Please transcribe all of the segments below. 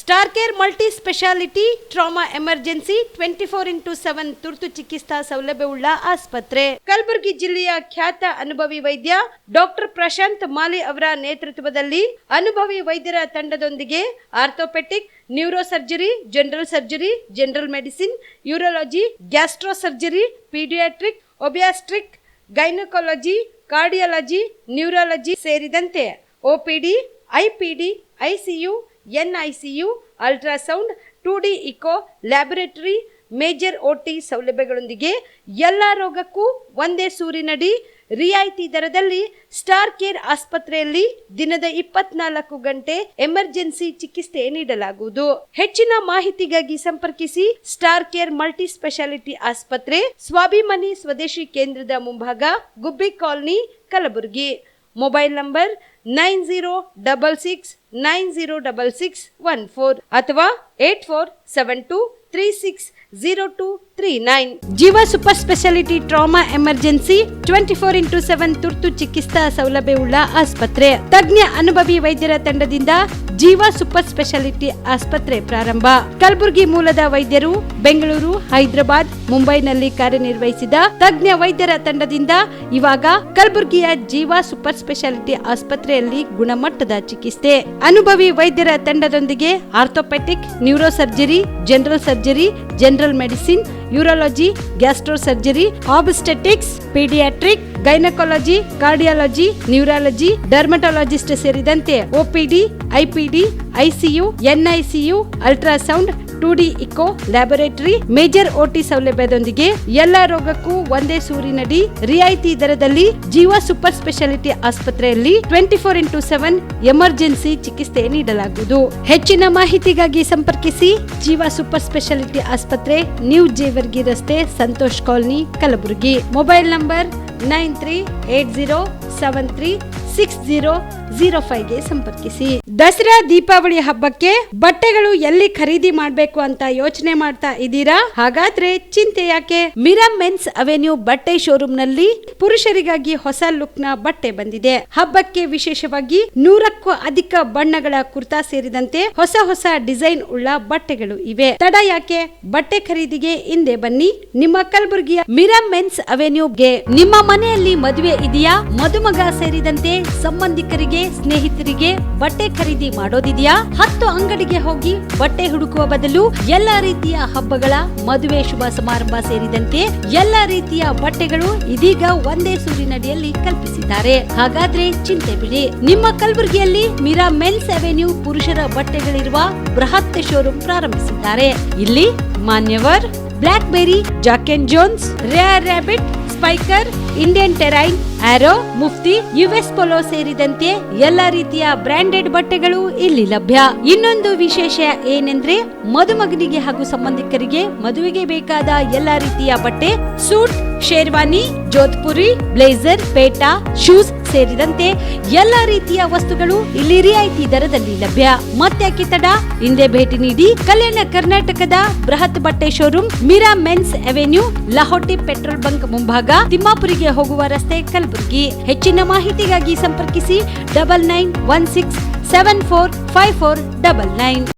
Star care multi speciality trauma emergency 24x7 ತುರ್ತು ಚಿಕಿತ್ಸಾ ಸೌಲಭ್ಯವುಳ್ಳ ಆಸ್ಪತ್ರೆ. ಕಲಬುರಗಿ ಜಿಲ್ಲೆಯ ಖ್ಯಾತ ಅನುಭವಿ ವೈದ್ಯ ಡಾಕ್ಟರ್ ಪ್ರಶಾಂತ್ ಮಾಲಿ ಅವರ ನೇತೃತ್ವದಲ್ಲಿ ಅನುಭವಿ ವೈದ್ಯರ ತಂಡದೊಂದಿಗೆ orthopaedic, neuro surgery, general surgery, general medicine, urology, gastro surgery, paediatric, obstetric, gynaecology, cardiology, neurology ಸೇರಿದಂತೆ OPD, IPD, ICU, NICU, ultrasound, 2D echo, laboratory, major OT ಸೌಲಭ್ಯಗಳೊಂದಿಗೆ ಎಲ್ಲ ರೋಗಕ್ಕೂ ಒಂದೇ ಸೂರಿನಡಿ ರಿಯಾಯಿತಿ ದರದಲ್ಲಿ ಸ್ಟಾರ್ ಕೇರ್ ಆಸ್ಪತ್ರೆಯಲ್ಲಿ ದಿನದ 24 ಗಂಟೆ ಎಮರ್ಜೆನ್ಸಿ ಚಿಕಿತ್ಸೆ ನೀಡಲಾಗುವುದು. ಹೆಚ್ಚಿನ ಮಾಹಿತಿಗಾಗಿ ಸಂಪರ್ಕಿಸಿ ಸ್ಟಾರ್ ಕೇರ್ ಮಲ್ಟಿ ಸ್ಪೆಷಾಲಿಟಿ ಆಸ್ಪತ್ರೆ, ಸ್ವಾಭಿಮಾನಿ ಸ್ವದೇಶಿ ಕೇಂದ್ರದ ಮುಂಭಾಗ, ಗುಬ್ಬಿ ಕಾಲನಿ, ಕಲಬುರಗಿ. ಮೊಬೈಲ್ ನಂಬರ್ 9066906614 ಅಥವಾ 8472360239. ಜೀವ super speciality trauma emergency 24x7 ತುರ್ತು ಚಿಕಿತ್ಸಾ ಸೌಲಭ್ಯವುಳ್ಳ ಆಸ್ಪತ್ರೆ. ತಜ್ಞ ಅನುಭವಿ ವೈದ್ಯರ ತಂಡದಿಂದ ಜೀವ ಸೂಪರ್ ಸ್ಪೆಷಾಲಿಟಿ ಆಸ್ಪತ್ರೆ ಪ್ರಾರಂಭ. ಕಲಬುರಗಿ ಮೂಲದ ವೈದ್ಯರು ಬೆಂಗಳೂರು, ಹೈದರಾಬಾದ್, ಮುಂಬೈನಲ್ಲಿ ಕಾರ್ಯನಿರ್ವಹಿಸಿದ ತಜ್ಞ ವೈದ್ಯರ ತಂಡದಿಂದ ಇವಾಗ ಕಲಬುರಗಿಯ ಜೀವ ಸೂಪರ್ ಸ್ಪೆಷಾಲಿಟಿ ಆಸ್ಪತ್ರೆಯಲ್ಲಿ ಗುಣಮಟ್ಟದ ಚಿಕಿತ್ಸೆ. ಅನುಭವಿ ವೈದ್ಯರ ತಂಡದೊಂದಿಗೆ orthopaedic, neuro surgery, general surgery, general medicine, urology, gastro surgery, obstetrics, paediatric, gynaecology, cardiology, neurology, dermatologist ಸೇರಿದಂತೆ OPD, IPD, ICU, NICU, ultrasound, 2D echo, laboratory, major OT ಸೌಲಭ್ಯದೊಂದಿಗೆ ಎಲ್ಲ ರೋಗಕ್ಕೂ ಒಂದೇ ಸೂರಿನಡಿ ರಿಯಾಯಿತಿ ದರದಲ್ಲಿ ಜೀವ ಸೂಪರ್ ಸ್ಪೆಷಾಲಿಟಿ ಆಸ್ಪತ್ರೆಯಲ್ಲಿ 24x7 ಎಮರ್ಜೆನ್ಸಿ ಚಿಕಿತ್ಸೆ ನೀಡಲಾಗುವುದು. ಹೆಚ್ಚಿನ ಮಾಹಿತಿಗಾಗಿ ಸಂಪರ್ಕಿಸಿ ಜೀವ ಸೂಪರ್ ಸ್ಪೆಷಾಲಿಟಿ ಆಸ್ಪತ್ರೆ, ನ್ಯೂ ಜೇವರ್ಗಿ ರಸ್ತೆ, Santosh colony, Kalaburagi. Mobile number 9380736005ಗೆ ಸಂಪರ್ಕಿಸಿ. ದಸರಾ ದೀಪಾವಳಿ ಹಬ್ಬಕ್ಕೆ ಬಟ್ಟೆಗಳು ಎಲ್ಲಿ ಖರೀದಿ ಮಾಡಬೇಕು ಅಂತ ಯೋಚನೆ ಮಾಡ್ತಾ ಇದ್ದೀರಾ? ಹಾಗಾದ್ರೆ ಚಿಂತೆ ಯಾಕೆ? ಮಿರಾ ಮೆನ್ಸ್ ಅವೆನ್ಯೂ ಬಟ್ಟೆ ಶೋರೂಮ್ ನಲ್ಲಿ ಪುರುಷರಿಗಾಗಿ ಹೊಸ ಲುಕ್ ನ ಬಟ್ಟೆ ಬಂದಿದೆ. ಹಬ್ಬಕ್ಕೆ ವಿಶೇಷವಾಗಿ 100ಕ್ಕೂ ಅಧಿಕ ಬಣ್ಣಗಳ ಕುರ್ತಾ ಸೇರಿದಂತೆ ಹೊಸ ಹೊಸ ಡಿಸೈನ್ ಉಳ್ಳ ಬಟ್ಟೆಗಳು ಇವೆ. ತಡ ಯಾಕೆ? ಬಟ್ಟೆ ಖರೀದಿಗೆ ಹಿಂದೆ ಬನ್ನಿ ನಿಮ್ಮ ಕಲಬುರಗಿಯ ಮಿರಾ ಮೆನ್ಸ್ ಅವೆನ್ಯೂಗೆ. ನಿಮ್ಮ ಮನೆಯಲ್ಲಿ ಮದುವೆ ಇದೆಯಾ? ಮದುಮಗ ಸೇರಿದಂತೆ ಸಂಬಂಧಿಕರಿಗೆ, ಸ್ನೇಹಿತರಿಗೆ ಬಟ್ಟೆ ಖರೀದಿ ಮಾಡೋದಿದೆಯಾ? 10 ಅಂಗಡಿಗೆ ಹೋಗಿ ಬಟ್ಟೆ ಹುಡುಕುವ ಬದಲು ಎಲ್ಲಾ ರೀತಿಯ ಹಬ್ಬಗಳ, ಮದುವೆ, ಶುಭ ಸಮಾರಂಭ ಸೇರಿದಂತೆ ಎಲ್ಲಾ ರೀತಿಯ ಬಟ್ಟೆಗಳು ಇದೀಗ ಒಂದೇ ಸೂರಿನಡಿಯಲ್ಲಿ ಕಲ್ಪಿಸಿದ್ದಾರೆ. ಹಾಗಾದ್ರೆ ಚಿಂತೆ ಬಿಡಿ. ನಿಮ್ಮ ಕಲಬುರಗಿಯಲ್ಲಿ ಮಿರಾ ಮೆನ್ಸ್ ಅವೆನ್ಯೂ ಪುರುಷರ ಬಟ್ಟೆಗಳಿರುವ ಬೃಹತ್ ಶೋರೂಮ್ ಪ್ರಾರಂಭಿಸಿದ್ದಾರೆ. ಇಲ್ಲಿ Manyavar, Blackberry, Jack and Jones, Rare Rabbit, Spykar, Indian Terrain, Arrow, Mufti, US Polo ಸೇರಿದಂತೆ ಎಲ್ಲ ರೀತಿಯ ಬ್ರಾಂಡೆಡ್ ಬಟ್ಟೆಗಳು ಇಲ್ಲಿ ಲಭ್ಯ. ಇನ್ನೊಂದು ವಿಶೇಷ ಏನೆಂದ್ರೆ ಮದುಮಗನಿಗೆ ಹಾಗೂ ಸಂಬಂಧಿಕರಿಗೆ ಮದುವೆಗೆ ಬೇಕಾದ ಎಲ್ಲ ರೀತಿಯ ಬಟ್ಟೆ, ಸೂಟ್, ಶೇರ್ವಾನಿ, ಜೋಧ್ಪುರಿ, ಬ್ಲೇಸರ್, ಪೇಟಾ, ಶೂಸ್ ಸೇರಿದಂತೆ ಎಲ್ಲ ರೀತಿಯ ವಸ್ತುಗಳು ಇಲ್ಲಿ ರಿಯಾಯಿತಿ ದರದಲ್ಲಿ ಲಭ್ಯ. ಮತ್ತೆ ತಡ, ಹಿಂದೆ ಭೇಟಿ ನೀಡಿ ಕಲ್ಯಾಣ ಕರ್ನಾಟಕದ ಬೃಹತ್ ಬಟ್ಟೆ showroom Mira men's Avenue, Lahoti petrol bunk ಮುಂಭಾಗ, ತಿಮ್ಮಾಪುರಿಗೆ ಹೋಗುವ ರಸ್ತೆ, ಕಲಬುರಗಿ. ಹೆಚ್ಚಿನ ಮಾಹಿತಿಗಾಗಿ ಸಂಪರ್ಕಿಸಿ 9916745499.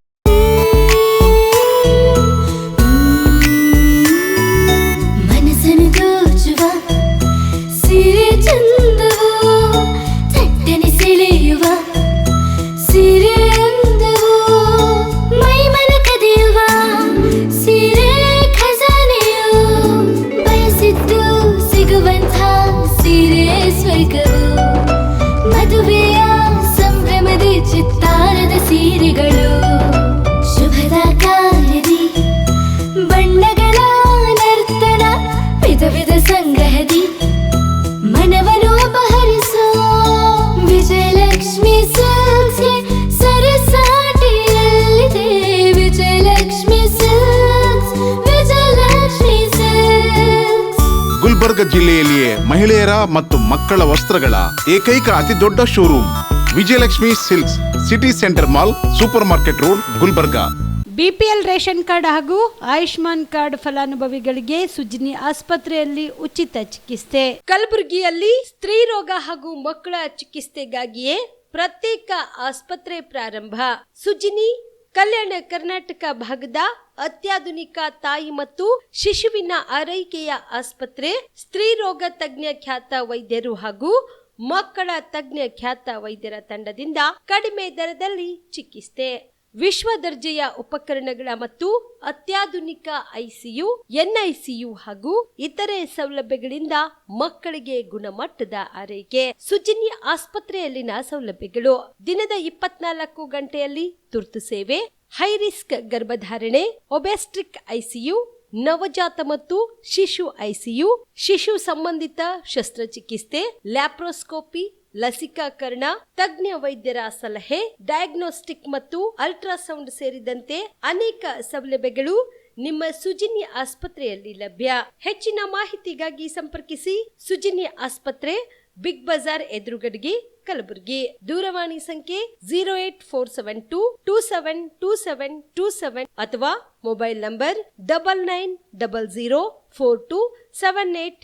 ಮದುವೆಯ ಸಂಭ್ರಮದ ಚಿತ್ತಾರದ ಸೀರೆಗಳು, ಶುಭದ ಕಾರ್ಯದಿ ಬಣ್ಣಗಳ ನರ್ತನ, ವಿಧ ವಿಧ ಸಂಗ್ರಹದಿ ಮನವನ್ನು ಅಪಹರಿಸೋ ವಿಜಯಲಕ್ಷ್ಮಿ ಸಿಲ್ಕ್ಸ್ಗೆ ಸರಸಾಟಿಯಲ್ಲಿದೆ. Vijayalakshmi silks, Vijayalakshmi silks. ಗುಲ್ಬರ್ಗ ಜಿಲ್ಲೆಯಲ್ಲಿಯೇ ಮಹಿಳೆಯರ ಮತ್ತು ಮಕ್ಕಳ ವಸ್ತ್ರಗಳ ಏಕೈಕ ಅತಿ ದೊಡ್ಡ showroom Vijayalakshmi silks, city centre mall, super market road, Gulbarga. BPL ration card ಹಾಗೂ ಆಯುಷ್ಮಾನ್ ಕಾರ್ಡ್ ಫಲಾನುಭವಿಗಳಿಗೆ ಸುಜ್ನಿ ಆಸ್ಪತ್ರೆಯಲ್ಲಿ ಉಚಿತ ಚಿಕಿತ್ಸೆ. ಕಲಬುರಗಿಯಲ್ಲಿ ಸ್ತ್ರೀ ರೋಗ ಹಾಗೂ ಮಕ್ಕಳ ಚಿಕಿತ್ಸೆಗಾಗಿಯೇ ಪ್ರತ್ಯೇಕ ಆಸ್ಪತ್ರೆ ಪ್ರಾರಂಭ. ಸುಜ್ನಿ ಕಲ್ಯಾಣ ಕರ್ನಾಟಕ ಭಾಗದ ಅತ್ಯಾಧುನಿಕ ತಾಯಿ ಮತ್ತು ಶಿಶುವಿನ ಆರೈಕೆಯ ಆಸ್ಪತ್ರೆ, ಸ್ತ್ರೀ ರೋಗ ತಜ್ಞ ಖ್ಯಾತ ವೈದ್ಯರು ಹಾಗೂ ಮಕ್ಕಳ ತಜ್ಞ ಖ್ಯಾತ ವೈದ್ಯರ ತಂಡದಿಂದ ಕಡಿಮೆ ದರದಲ್ಲಿ ಚಿಕಿತ್ಸೆ, ವಿಶ್ವ ದರ್ಜೆಯ ಉಪಕರಣಗಳ ಮತ್ತು ಅತ್ಯಾಧುನಿಕ ಐಸಿಯು, ಎನ್ಐಸಿಯು ಹಾಗೂ ಇತರೆ ಸೌಲಭ್ಯಗಳಿಂದ ಮಕ್ಕಳಿಗೆ ಗುಣಮಟ್ಟದ ಆರೈಕೆ. ಸುಜಿನಿ ಆಸ್ಪತ್ರೆಯಲ್ಲಿನ ಸೌಲಭ್ಯಗಳು: ದಿನದ 24 ಗಂಟೆಯಲ್ಲಿ ತುರ್ತು ಸೇವೆ, ಹೈ ರಿಸ್ಕ್ ಗರ್ಭಧಾರಣೆ, ಒಬೆಸ್ಟ್ರಿಕ್ ಐಸಿಯು, ನವಜಾತ ಮತ್ತು ಶಿಶು ಐಸಿಯು, ಶಿಶು ಸಂಬಂಧಿತ ಶಸ್ತ್ರಚಿಕಿತ್ಸೆ, ಲ್ಯಾಪ್ರೋಸ್ಕೋಪಿ, ಲಸಿಕಾಕರಣ, ತಜ್ಞ ವೈದ್ಯರ ಸಲಹೆ, ಡಯಾಗ್ನೋಸ್ಟಿಕ್ ಮತ್ತು ಅಲ್ಟ್ರಾಸೌಂಡ್ ಸೇರಿದಂತೆ ಅನೇಕ ಸೌಲಭ್ಯಗಳು ನಿಮ್ಮ ಸುಜಿನಿ ಆಸ್ಪತ್ರೆಯಲ್ಲಿ ಲಭ್ಯ. ಹೆಚ್ಚಿನ ಮಾಹಿತಿಗಾಗಿ ಸಂಪರ್ಕಿಸಿ ಸುಜಿನಿ ಆಸ್ಪತ್ರೆ, ಬಿಗ್ ಬಜಾರ್ ಎದುರುಗಡೆಗೆ, ಕಲಬುರಗಿ. ದೂರವಾಣಿ ಸಂಖ್ಯೆ 08472 272727 ಅಥವಾ mobile number 9900427814.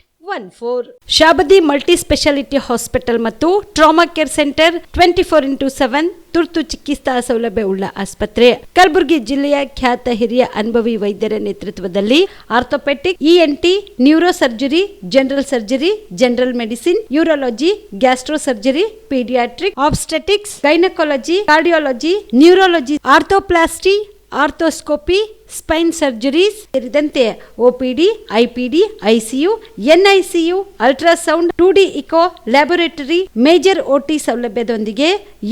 Shabadi multi speciality hospital ಮತ್ತು ಟ್ರಾಮಾ ಕೇರ್ ಸೆಂಟರ್ 24x7 ತುರ್ತು ಚಿಕಿತ್ಸಾ ಸೌಲಭ್ಯವುಳ್ಳ ಆಸ್ಪತ್ರೆ. ಕಲಬುರಗಿ ಜಿಲ್ಲೆಯ ಖ್ಯಾತ ಹಿರಿಯ ಅನುಭವಿ ವೈದ್ಯರ ನೇತೃತ್ವದಲ್ಲಿ orthopaedic, ENT, neuro surgery, general surgery, general medicine, urology, gastro surgery, paediatric, obstetrics, gynaecology, cardiology, neurology, arthroplasty, arthroscopy, spine surgeries ಸೇರಿದಂತೆ OPD, IPD, ICU, NICU, ultrasound, 2D echo, laboratory, major OT ಸೌಲಭ್ಯದೊಂದಿಗೆ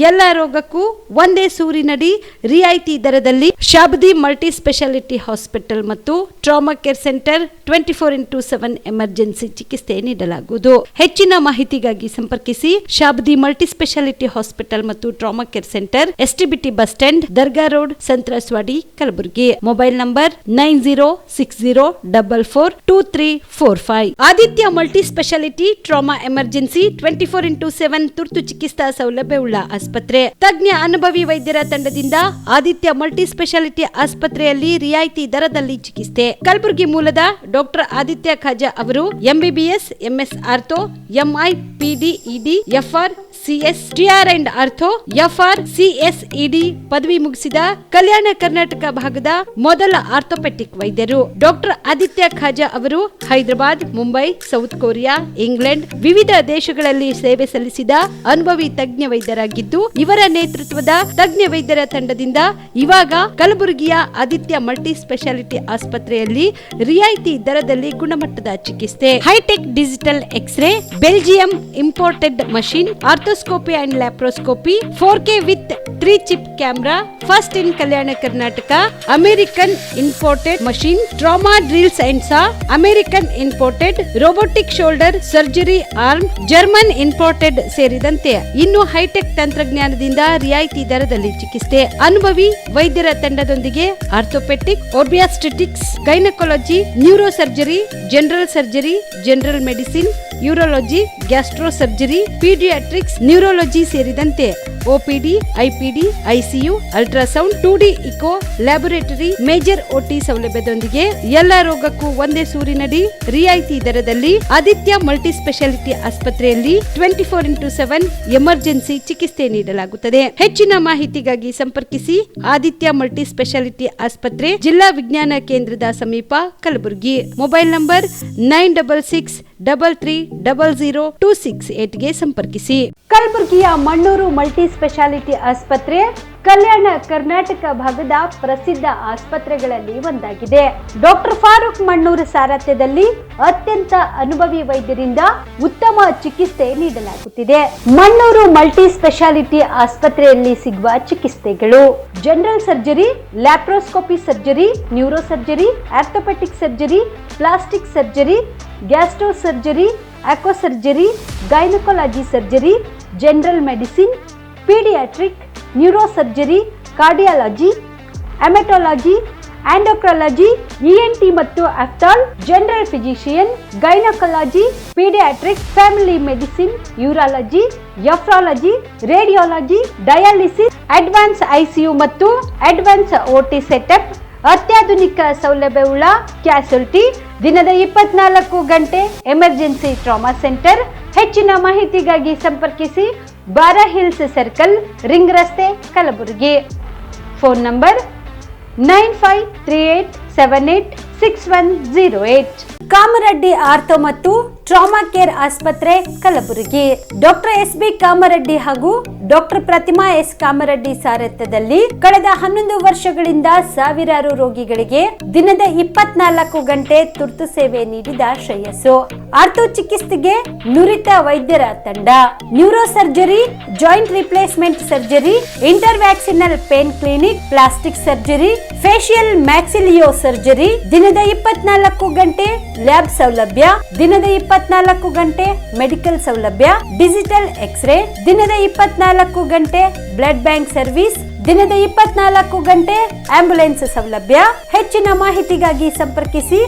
ಎಲ್ಲ ರೋಗಕ್ಕೂ ಒಂದೇ ಸೂರಿನಡಿ ರಿಯಾಯಿತಿ ದರದಲ್ಲಿ ಶಾಬದಿ ಮಲ್ಟಿ ಸ್ಪೆಷಾಲಿಟಿ ಹಾಸ್ಪಿಟಲ್ ಮತ್ತು trauma care centre 24x7 emergency ಚಿಕಿತ್ಸೆ ನೀಡಲಾಗುವುದು. ಹೆಚ್ಚಿನ ಮಾಹಿತಿಗಾಗಿ ಸಂಪರ್ಕಿಸಿ ಶಾಬದಿ ಮಲ್ಟಿ ಸ್ಪೆಷಾಲಿಟಿ ಹಾಸ್ಪಿಟಲ್ ಮತ್ತು trauma care centre, STBT bus stand, Dargah road, ಸಂತ್ರಸ್ವಾಡಿ, Kalaburagi. Mobile number 9060442345. Aditya multi speciality trauma emergency 24x7 ತುರ್ತು ಚಿಕಿತ್ಸಾ ಸೌಲಭ್ಯವುಳ್ಳ ಆಸ್ಪತ್ರೆ. ತಜ್ಞ ಅನುಭವಿ ವೈದ್ಯರ ತಂಡದಿಂದ ಆದಿತ್ಯ ಮಲ್ಟಿ ಸ್ಪೆಷಾಲಿಟಿ ಆಸ್ಪತ್ರೆಯಲ್ಲಿ ರಿಯಾಯಿತಿ ದರದಲ್ಲಿ ಚಿಕಿತ್ಸೆ. ಕಲಬುರಗಿ ಮೂಲದ ಡಾಕ್ಟರ್ ಆದಿತ್ಯ ಖಾಜಾ ಅವರು MBBS, MS ortho, MI, PD, ED, FR, CS, TR and ortho, FR, CSED ಪದವಿ ಮುಗಿಸಿದ ಕಲ್ಯಾಣ ಕರ್ನಾಟಕ ಭಾಗದ ಮೊದಲ ಆರ್ಥೋಪೆಟಿಕ್ ವೈದ್ಯರು. ಡಾಕ್ಟರ್ ಆದಿತ್ಯ ಖಾಜಾ ಅವರು Hyderabad, Mumbai, south Korea, England ವಿವಿಧ ದೇಶಗಳಲ್ಲಿ ಸೇವೆ ಸಲ್ಲಿಸಿದ ಅನುಭವಿ ತಜ್ಞ ವೈದ್ಯರಾಗಿದ್ದು, ಇವರ ನೇತೃತ್ವದ ತಜ್ಞ ವೈದ್ಯರ ತಂಡದಿಂದ ಇವಾಗ ಕಲಬುರಗಿಯ ಆದಿತ್ಯ ಮಲ್ಟಿ ಸ್ಪೆಷಾಲಿಟಿ ಆಸ್ಪತ್ರೆಯಲ್ಲಿ ರಿಯಾಯಿತಿ ದರದಲ್ಲಿ ಗುಣಮಟ್ಟದ ಚಿಕಿತ್ಸೆ, hitech digital xray, Belgium imported machine, arthroscopy and laparoscopy, 4K with 3 chip camera, first in Kalyana Karnataka, American imported machine, trauma drills and saw, American imported robotic shoulder surgery arm, German imported ಸೇರಿದಂತೆ ಇನ್ನು high tech ತಂತ್ರಜ್ಞಾನದಿಂದ ರಿಯಾಯಿತಿ ದರದಲ್ಲಿ ಚಿಕಿತ್ಸೆ. ಅನುಭವಿ ವೈದ್ಯರ ತಂಡದೊಂದಿಗೆ orthopaedic, obstetrics, gynaecology, neuro surgery, general surgery, general medicine, urology, gastro surgery, paediatrics, neurology ಸೇರಿದಂತೆ OPD, IPD, ICU, ultrasound, 2D echo, laboratory, major OT ಸೌಲಭ್ಯದೊಂದಿಗೆ ಎಲ್ಲ ರೋಗಕ್ಕೂ ಒಂದೇ ಸೂರಿನಡಿ ರಿಯಾಯಿತಿ ದರದಲ್ಲಿ ಆದಿತ್ಯ ಮಲ್ಟಿ ಸ್ಪೆಷಾಲಿಟಿ ಆಸ್ಪತ್ರೆಯಲ್ಲಿ 24x7 ಎಮರ್ಜೆನ್ಸಿ ಚಿಕಿತ್ಸೆ ನೀಡಲಾಗುತ್ತದೆ. ಹೆಚ್ಚಿನ ಮಾಹಿತಿಗಾಗಿ ಸಂಪರ್ಕಿಸಿ ಆದಿತ್ಯ ಮಲ್ಟಿ ಸ್ಪೆಷಾಲಿಟಿ ಆಸ್ಪತ್ರೆ, ಜಿಲ್ಲಾ ವಿಜ್ಞಾನ ಕೇಂದ್ರದ ಸಮೀಪ, ಕಲಬುರಗಿ. ಮೊಬೈಲ್ ನಂಬರ್ 9663300268ಗೆ ಸಂಪರ್ಕಿಸಿ. ಕಲಬುರಗಿಯ ಮಣ್ಣೂರು ಮಲ್ಟಿ ಸ್ಪೆಷಾಲಿಟಿ ಆಸ್ಪತ್ರೆ ಕಲ್ಯಾಣ ಕರ್ನಾಟಕ ಭಾಗದ ಪ್ರಸಿದ್ಧ ಆಸ್ಪತ್ರೆಗಳಲ್ಲಿ ಒಂದಾಗಿದೆ. ಡಾಕ್ಟರ್ ಫಾರೂಕ್ ಮಣ್ಣೂರು ಸಾರಥ್ಯದಲ್ಲಿ ಅತ್ಯಂತ ಅನುಭವಿ ವೈದ್ಯರಿಂದ ಉತ್ತಮ ಚಿಕಿತ್ಸೆ ನೀಡಲಾಗುತ್ತಿದೆ. ಮಣ್ಣೂರು ಮಲ್ಟಿ ಸ್ಪೆಷಾಲಿಟಿ ಆಸ್ಪತ್ರೆಯಲ್ಲಿ ಸಿಗುವ ಚಿಕಿತ್ಸೆಗಳು: general surgery, laparoscopy surgery, neuro surgery, orthopaedic surgery, plastic surgery, gastro surgery, onco surgery, gynaecology surgery, general medicine, paediatric, neuro surgery, cardiology, haematology, endocrinology, ENT ಮತ್ತು ophthal, general physician, gynaecology, paediatric, family medicine, urology, nephrology, radiology, dialysis, advance ICU ಮತ್ತು advance OT setup, ಅತ್ಯಾಧುನಿಕ ಸೌಲಭ್ಯವುಳ್ಳ ಕ್ಯಾಸುಲಿಟಿ, ದಿನದ 24 ಗಂಟೆ emergency trauma centre. ಹೆಚ್ಚಿನ ಮಾಹಿತಿಗಾಗಿ ಸಂಪರ್ಕಿಸಿ ಬಾರಾ hills circle, ring ರಸ್ತೆ, Kalaburagi. Phone number 9538786108. Kamareddy ortho ಮತ್ತು ಟ್ರಾಮಾ ಕೇರ್ ಆಸ್ಪತ್ರೆ ಕಲಬುರಗಿ. ಡಾಕ್ಟರ್ ಎಸ್.ಬಿ. ಕಾಮರೆಡ್ಡಿ ಹಾಗೂ ಡಾಕ್ಟರ್ ಪ್ರತಿಮಾ ಎಸ್. ಕಾಮರೆಡ್ಡಿ ಸಾರಥ್ಯದಲ್ಲಿ ಕಳೆದ 11 ವರ್ಷಗಳಿಂದ ಸಾವಿರಾರು ರೋಗಿಗಳಿಗೆ ದಿನದ 24 ಗಂಟೆ ತುರ್ತು ಸೇವೆ ನೀಡಿದ ಶ್ರೇಯಸ್ಸು. ಆರ್ಥೋ ಚಿಕಿತ್ಸೆಗೆ ನುರಿತ ವೈದ್ಯರ ತಂಡ, neuro surgery, joint replacement surgery, interventional pain clinic, plastic surgery, facial maxillo surgery, ದಿನದ 24 ಗಂಟೆ ಲ್ಯಾಬ್ ಸೌಲಭ್ಯ, ದಿನದ 24 ಗಂಟೆ ಮೆಡಿಕಲ್ ಸೌಲಭ್ಯ, ಡಿಜಿಟಲ್ ಎಕ್ಸ್ರೇ, ದಿನದ 24 ಗಂಟೆ ಬ್ಲಡ್ ಬ್ಯಾಂಕ್ ಸರ್ವಿಸ್, ದಿನದ 24 ಗಂಟೆ ಆಂಬ್ಯುಲೆನ್ಸ್ ಸೌಲಭ್ಯ. ಹೆಚ್ಚಿನ ಮಾಹಿತಿಗಾಗಿ ಸಂಪರ್ಕಿಸಿ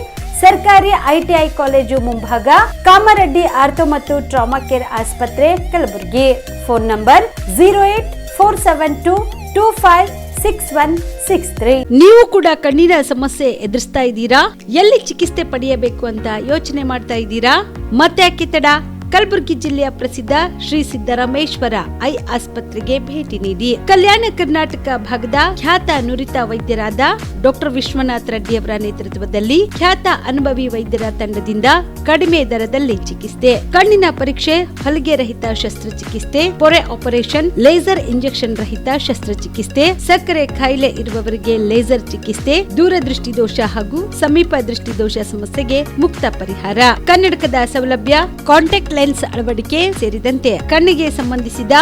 ಸರ್ಕಾರಿ ಐಟಿಐ ಕಾಲೇಜು ಮುಂಭಾಗ, ಕಾಮರೆಡ್ಡಿ ಆರ್ಥೋ ಮತ್ತು ಟ್ರಾಮಾ ಕೇರ್ ಆಸ್ಪತ್ರೆ ಕಲಬುರಗಿ. Phone number 08472256163. ನೀವು ಕೂಡ ಕಣ್ಣಿನ ಸಮಸ್ಯೆ ಎದುರಿಸ್ತಾ ಇದ್ದೀರಾ? ಎಲ್ಲಿ ಚಿಕಿತ್ಸೆ ಪಡೆಯಬೇಕು ಅಂತ ಯೋಚನೆ ಮಾಡ್ತಾ ಇದ್ದೀರಾ? ಮತ್ತೆ ಯಾಕೆ ತಡ? ಕಲಬುರಗಿ ಜಿಲ್ಲೆಯ ಪ್ರಸಿದ್ಧ ಶ್ರೀ ಸಿದ್ದರಾಮೇಶ್ವರ ಐ ಆಸ್ಪತ್ರೆಗೆ ಭೇಟಿ ನೀಡಿ ಕಲ್ಯಾಣ ಕರ್ನಾಟಕ ಭಾಗದ ಖ್ಯಾತ ನುರಿತ ವೈದ್ಯರಾದ ಡಾಕ್ಟರ್ ವಿಶ್ವನಾಥ್ ರೆಡ್ಡಿ ಅವರ ನೇತೃತ್ವದಲ್ಲಿ ಖ್ಯಾತ ಅನುಭವಿ ವೈದ್ಯರ ತಂಡದಿಂದ ಕಡಿಮೆ ದರದಲ್ಲಿ ಚಿಕಿತ್ಸೆ, ಕಣ್ಣಿನ ಪರೀಕ್ಷೆ, ಹೊಲಿಗೆ ರಹಿತ ಶಸ್ತ್ರಚಿಕಿತ್ಸೆ, ಪೊರೆ ಆಪರೇಷನ್, ಲೇಸರ್ ಇಂಜೆಕ್ಷನ್ ರಹಿತ ಶಸ್ತ್ರಚಿಕಿತ್ಸೆ, ಸಕ್ಕರೆ ಕಾಯಿಲೆ ಇರುವವರಿಗೆ ಲೇಸರ್ ಚಿಕಿತ್ಸೆ, ದೂರದೃಷ್ಟಿ ದೋಷ ಹಾಗೂ ಸಮೀಪ ದೃಷ್ಟಿ ದೋಷ ಸಮಸ್ಯೆಗೆ ಮುಕ್ತ ಪರಿಹಾರ, ಕನ್ನಡಕದ ಸೌಲಭ್ಯ, ಕಾಂಟ್ಯಾಕ್ಟ್ ಲೆನ್ಸ್ ಅಳವಡಿಕೆ ಸೇರಿದಂತೆ ಕಣ್ಣಿಗೆ ಸಂಬಂಧಿಸಿದ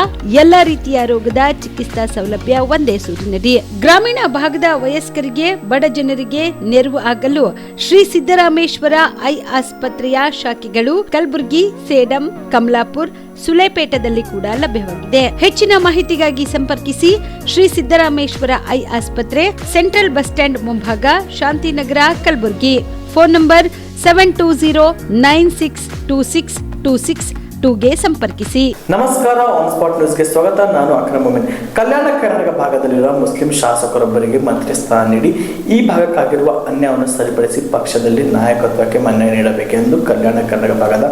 ಎಲ್ಲ ರೀತಿಯ ರೋಗದ ಚಿಕಿತ್ಸಾ ಸೌಲಭ್ಯ ಒಂದೇ ಸೂರಿನಡಿ. ಗ್ರಾಮೀಣ ಭಾಗದ ವಯಸ್ಕರಿಗೆ, ಬಡ ಜನರಿಗೆ ನೆರವು ಆಗಲು ಶ್ರೀ ಸಿದ್ದರಾಮೇಶ್ವರ ಐ ಆಸ್ಪತ್ರೆಯ ಶಾಖೆಗಳು ಕಲಬುರಗಿ, ಸೇಡಂ, ಕಮಲಾಪುರ್, ಸುಲೇಪೇಟದಲ್ಲಿ ಕೂಡ ಲಭ್ಯವಾಗಿದೆ. ಹೆಚ್ಚಿನ ಮಾಹಿತಿಗಾಗಿ ಸಂಪರ್ಕಿಸಿ ಶ್ರೀ ಸಿದ್ದರಾಮೇಶ್ವರ ಐ ಆಸ್ಪತ್ರೆ, ಸೆಂಟ್ರಲ್ ಬಸ್ ಸ್ಟ್ಯಾಂಡ್ ಮುಂಭಾಗ, ಶಾಂತಿನಗರ, ಕಲಬುರಗಿ. ಫೋನ್ ನಂಬರ್ 720962626 ಸಂಪರ್ಕಿಸಿ. ನಮಸ್ಕಾರ, ಆನ್ ಸ್ಪಾಟ್ ನ್ಯೂಸ್ಗೆ ಸ್ವಾಗತ. ನಾನು ಅಕ್ರಮ್ ಮೊಮಿನ್. ಕಲ್ಯಾಣ ಕರ್ನಾಟಕ ಭಾಗದಲ್ಲಿರುವ ಮುಸ್ಲಿಂ ಶಾಸಕರೊಬ್ಬರಿಗೆ ಮಂತ್ರಿ ಸ್ಥಾನ ನೀಡಿ ಈ ಭಾಗಕ್ಕಾಗಿರುವ ಅನ್ಯಾಯವನ್ನು ಸರಿಪಡಿಸಿ ಪಕ್ಷದಲ್ಲಿ ನಾಯಕತ್ವಕ್ಕೆ ಮನ್ನಣೆ ನೀಡಬೇಕೆಂದು ಕಲ್ಯಾಣ ಕರ್ನಾಟಕ ಭಾಗದ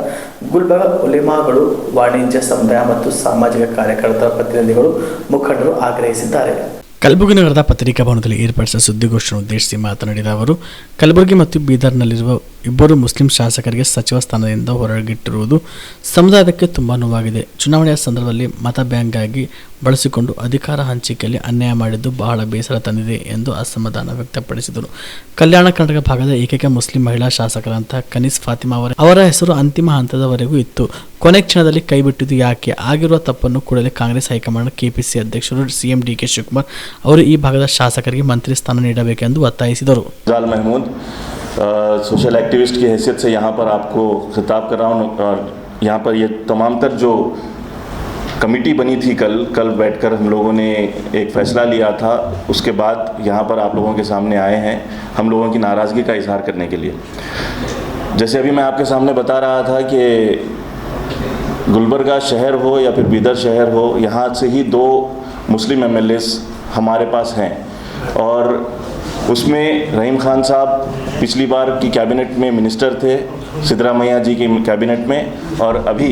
ಗುಲ್ಬರ್ಗ ಉಲೇಮಾಗಳು, ವಾಣಿಜ್ಯ, ಸಮುದಾಯ ಮತ್ತು ಸಾಮಾಜಿಕ ಕಾರ್ಯಕರ್ತರ ಪ್ರತಿನಿಧಿಗಳು, ಮುಖಂಡರು ಆಗ್ರಹಿಸಿದ್ದಾರೆ. ಕಲಬುರಗಿ ನಗರದ ಪತ್ರಿಕಾ ಭವನದಲ್ಲಿ ಏರ್ಪಡಿಸಿದ ಸುದ್ದಿಗೋಷ್ಠಿಯನ್ನು ಉದ್ದೇಶಿಸಿ ಮಾತನಾಡಿದ ಅವರು, ಕಲಬುರಗಿ ಮತ್ತು ಬೀದರ್ನಲ್ಲಿರುವ ಇಬ್ಬರು ಮುಸ್ಲಿಂ ಶಾಸಕರಿಗೆ ಸಚಿವ ಸ್ಥಾನದಿಂದ ಹೊರಗಿಟ್ಟಿರುವುದು ಸಮುದಾಯಕ್ಕೆ ತುಂಬ ನೋವಾಗಿದೆ. ಚುನಾವಣೆಯ ಸಂದರ್ಭದಲ್ಲಿ ಮತ ಬ್ಯಾಂಕ್ಗಾಗಿ ಬಳಸಿಕೊಂಡು ಅಧಿಕಾರ ಹಂಚಿಕೆಯಲ್ಲಿ ಅನ್ಯಾಯ ಮಾಡಿದ್ದು ಬಹಳ ಬೇಸರ ತಂದಿದೆ ಎಂದು ಅಸಮಾಧಾನ ವ್ಯಕ್ತಪಡಿಸಿದರು. ಕಲ್ಯಾಣ ಕರ್ನಾಟಕ ಭಾಗದ ಏಕೈಕ ಮುಸ್ಲಿಂ ಮಹಿಳಾ ಶಾಸಕರಂತಹ ಕನೀಸ್ ಫಾತಿಮಾ ಅವರ ಹೆಸರು ಅಂತಿಮ ಹಂತದವರೆಗೂ ಇತ್ತು. ಕೊನೆ ಕ್ಷಣದಲ್ಲಿ ಕೈಬಿಟ್ಟಿದ್ದು ಯಾಕೆ? ಆಗಿರುವ ತಪ್ಪನ್ನು ಕೂಡಲೇ ಕಾಂಗ್ರೆಸ್ ಹೈಕಮಾಂಡ್, ಕೆಪಿಸಿ ಅಧ್ಯಕ್ಷರು ಸಿಎಂ ಡಿ.ಕೆ. ಶಿವಕುಮಾರ್ ಅವರು ಈ ಭಾಗದ ಶಾಸಕರಿಗೆ ಮಂತ್ರಿ ಸ್ಥಾನ ನೀಡಬೇಕೆಂದು ಒತ್ತಾಯಿಸಿದರು. सोशल एक्टिविस्ट की हैसियत से यहाँ पर आपको खिताब कर रहा हूँ और यहाँ पर ये तमाम तर जो कमेटी बनी थी कल बैठकर हम लोगों ने एक फ़ैसला लिया था, उसके बाद यहाँ पर आप लोगों के सामने आए हैं हम लोगों की नाराज़गी का इजहार करने के लिए। जैसे अभी मैं आपके सामने बता रहा था कि गुलबर्गा शहर हो या फिर बीदर शहर हो, यहाँ से ही 2 मुस्लिम MLAs हमारे पास हैं और उसमें रहीम खान साहब पिछली बार की कैबिनेट में मिनिस्टर थे, सिद्धरामैया जी की कैबिनेट में, और अभी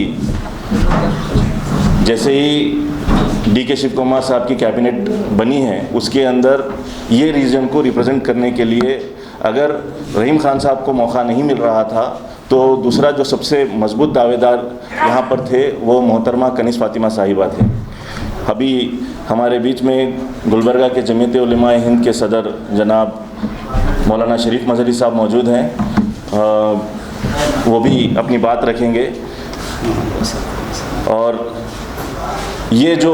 जैसे ही डी.के. शिव कुमार साहब की कैबिनेट बनी है उसके अंदर ये रीजन को रिप्रेजेंट करने के लिए अगर रहीम खान साहब को मौका नहीं मिल रहा था तो दूसरा जो सबसे मजबूत दावेदार यहाँ पर थे वो मोहतरमा कनीस फातिमा साहिबा थे। अभी हमारे बीच में गुलबर्गा के जमीयत उलमा हिंद के सदर जनाब मौलाना शरीफ मजहरी साहब मौजूद हैं, वो भी अपनी बात रखेंगे। और ये जो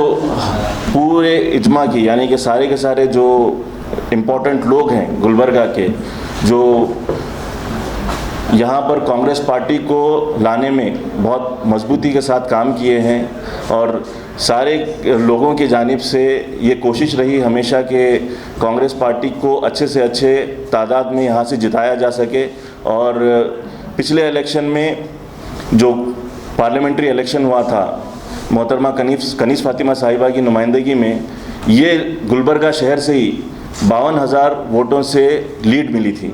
पूरे इज्मा की यानी कि सारे के सारे जो इम्पोर्टेंट लोग हैं गुलबर्गा के, जो यहाँ पर कांग्रेस पार्टी को लाने में बहुत मजबूती के साथ काम किए हैं और सारे लोगों की जानिब से ये कोशिश रही हमेशा कि कांग्रेस पार्टी को अच्छे से अच्छे तादाद में यहाँ से जिताया जा सके। और पिछले इलेक्शन में जो पार्लियामेंट्री इलेक्शन हुआ था, मोहतरमा कनीस फातिमा साहिबा की नुमाइंदगी में ये गुलबर्गा शहर से ही 52,000 वोटों से लीड मिली थी।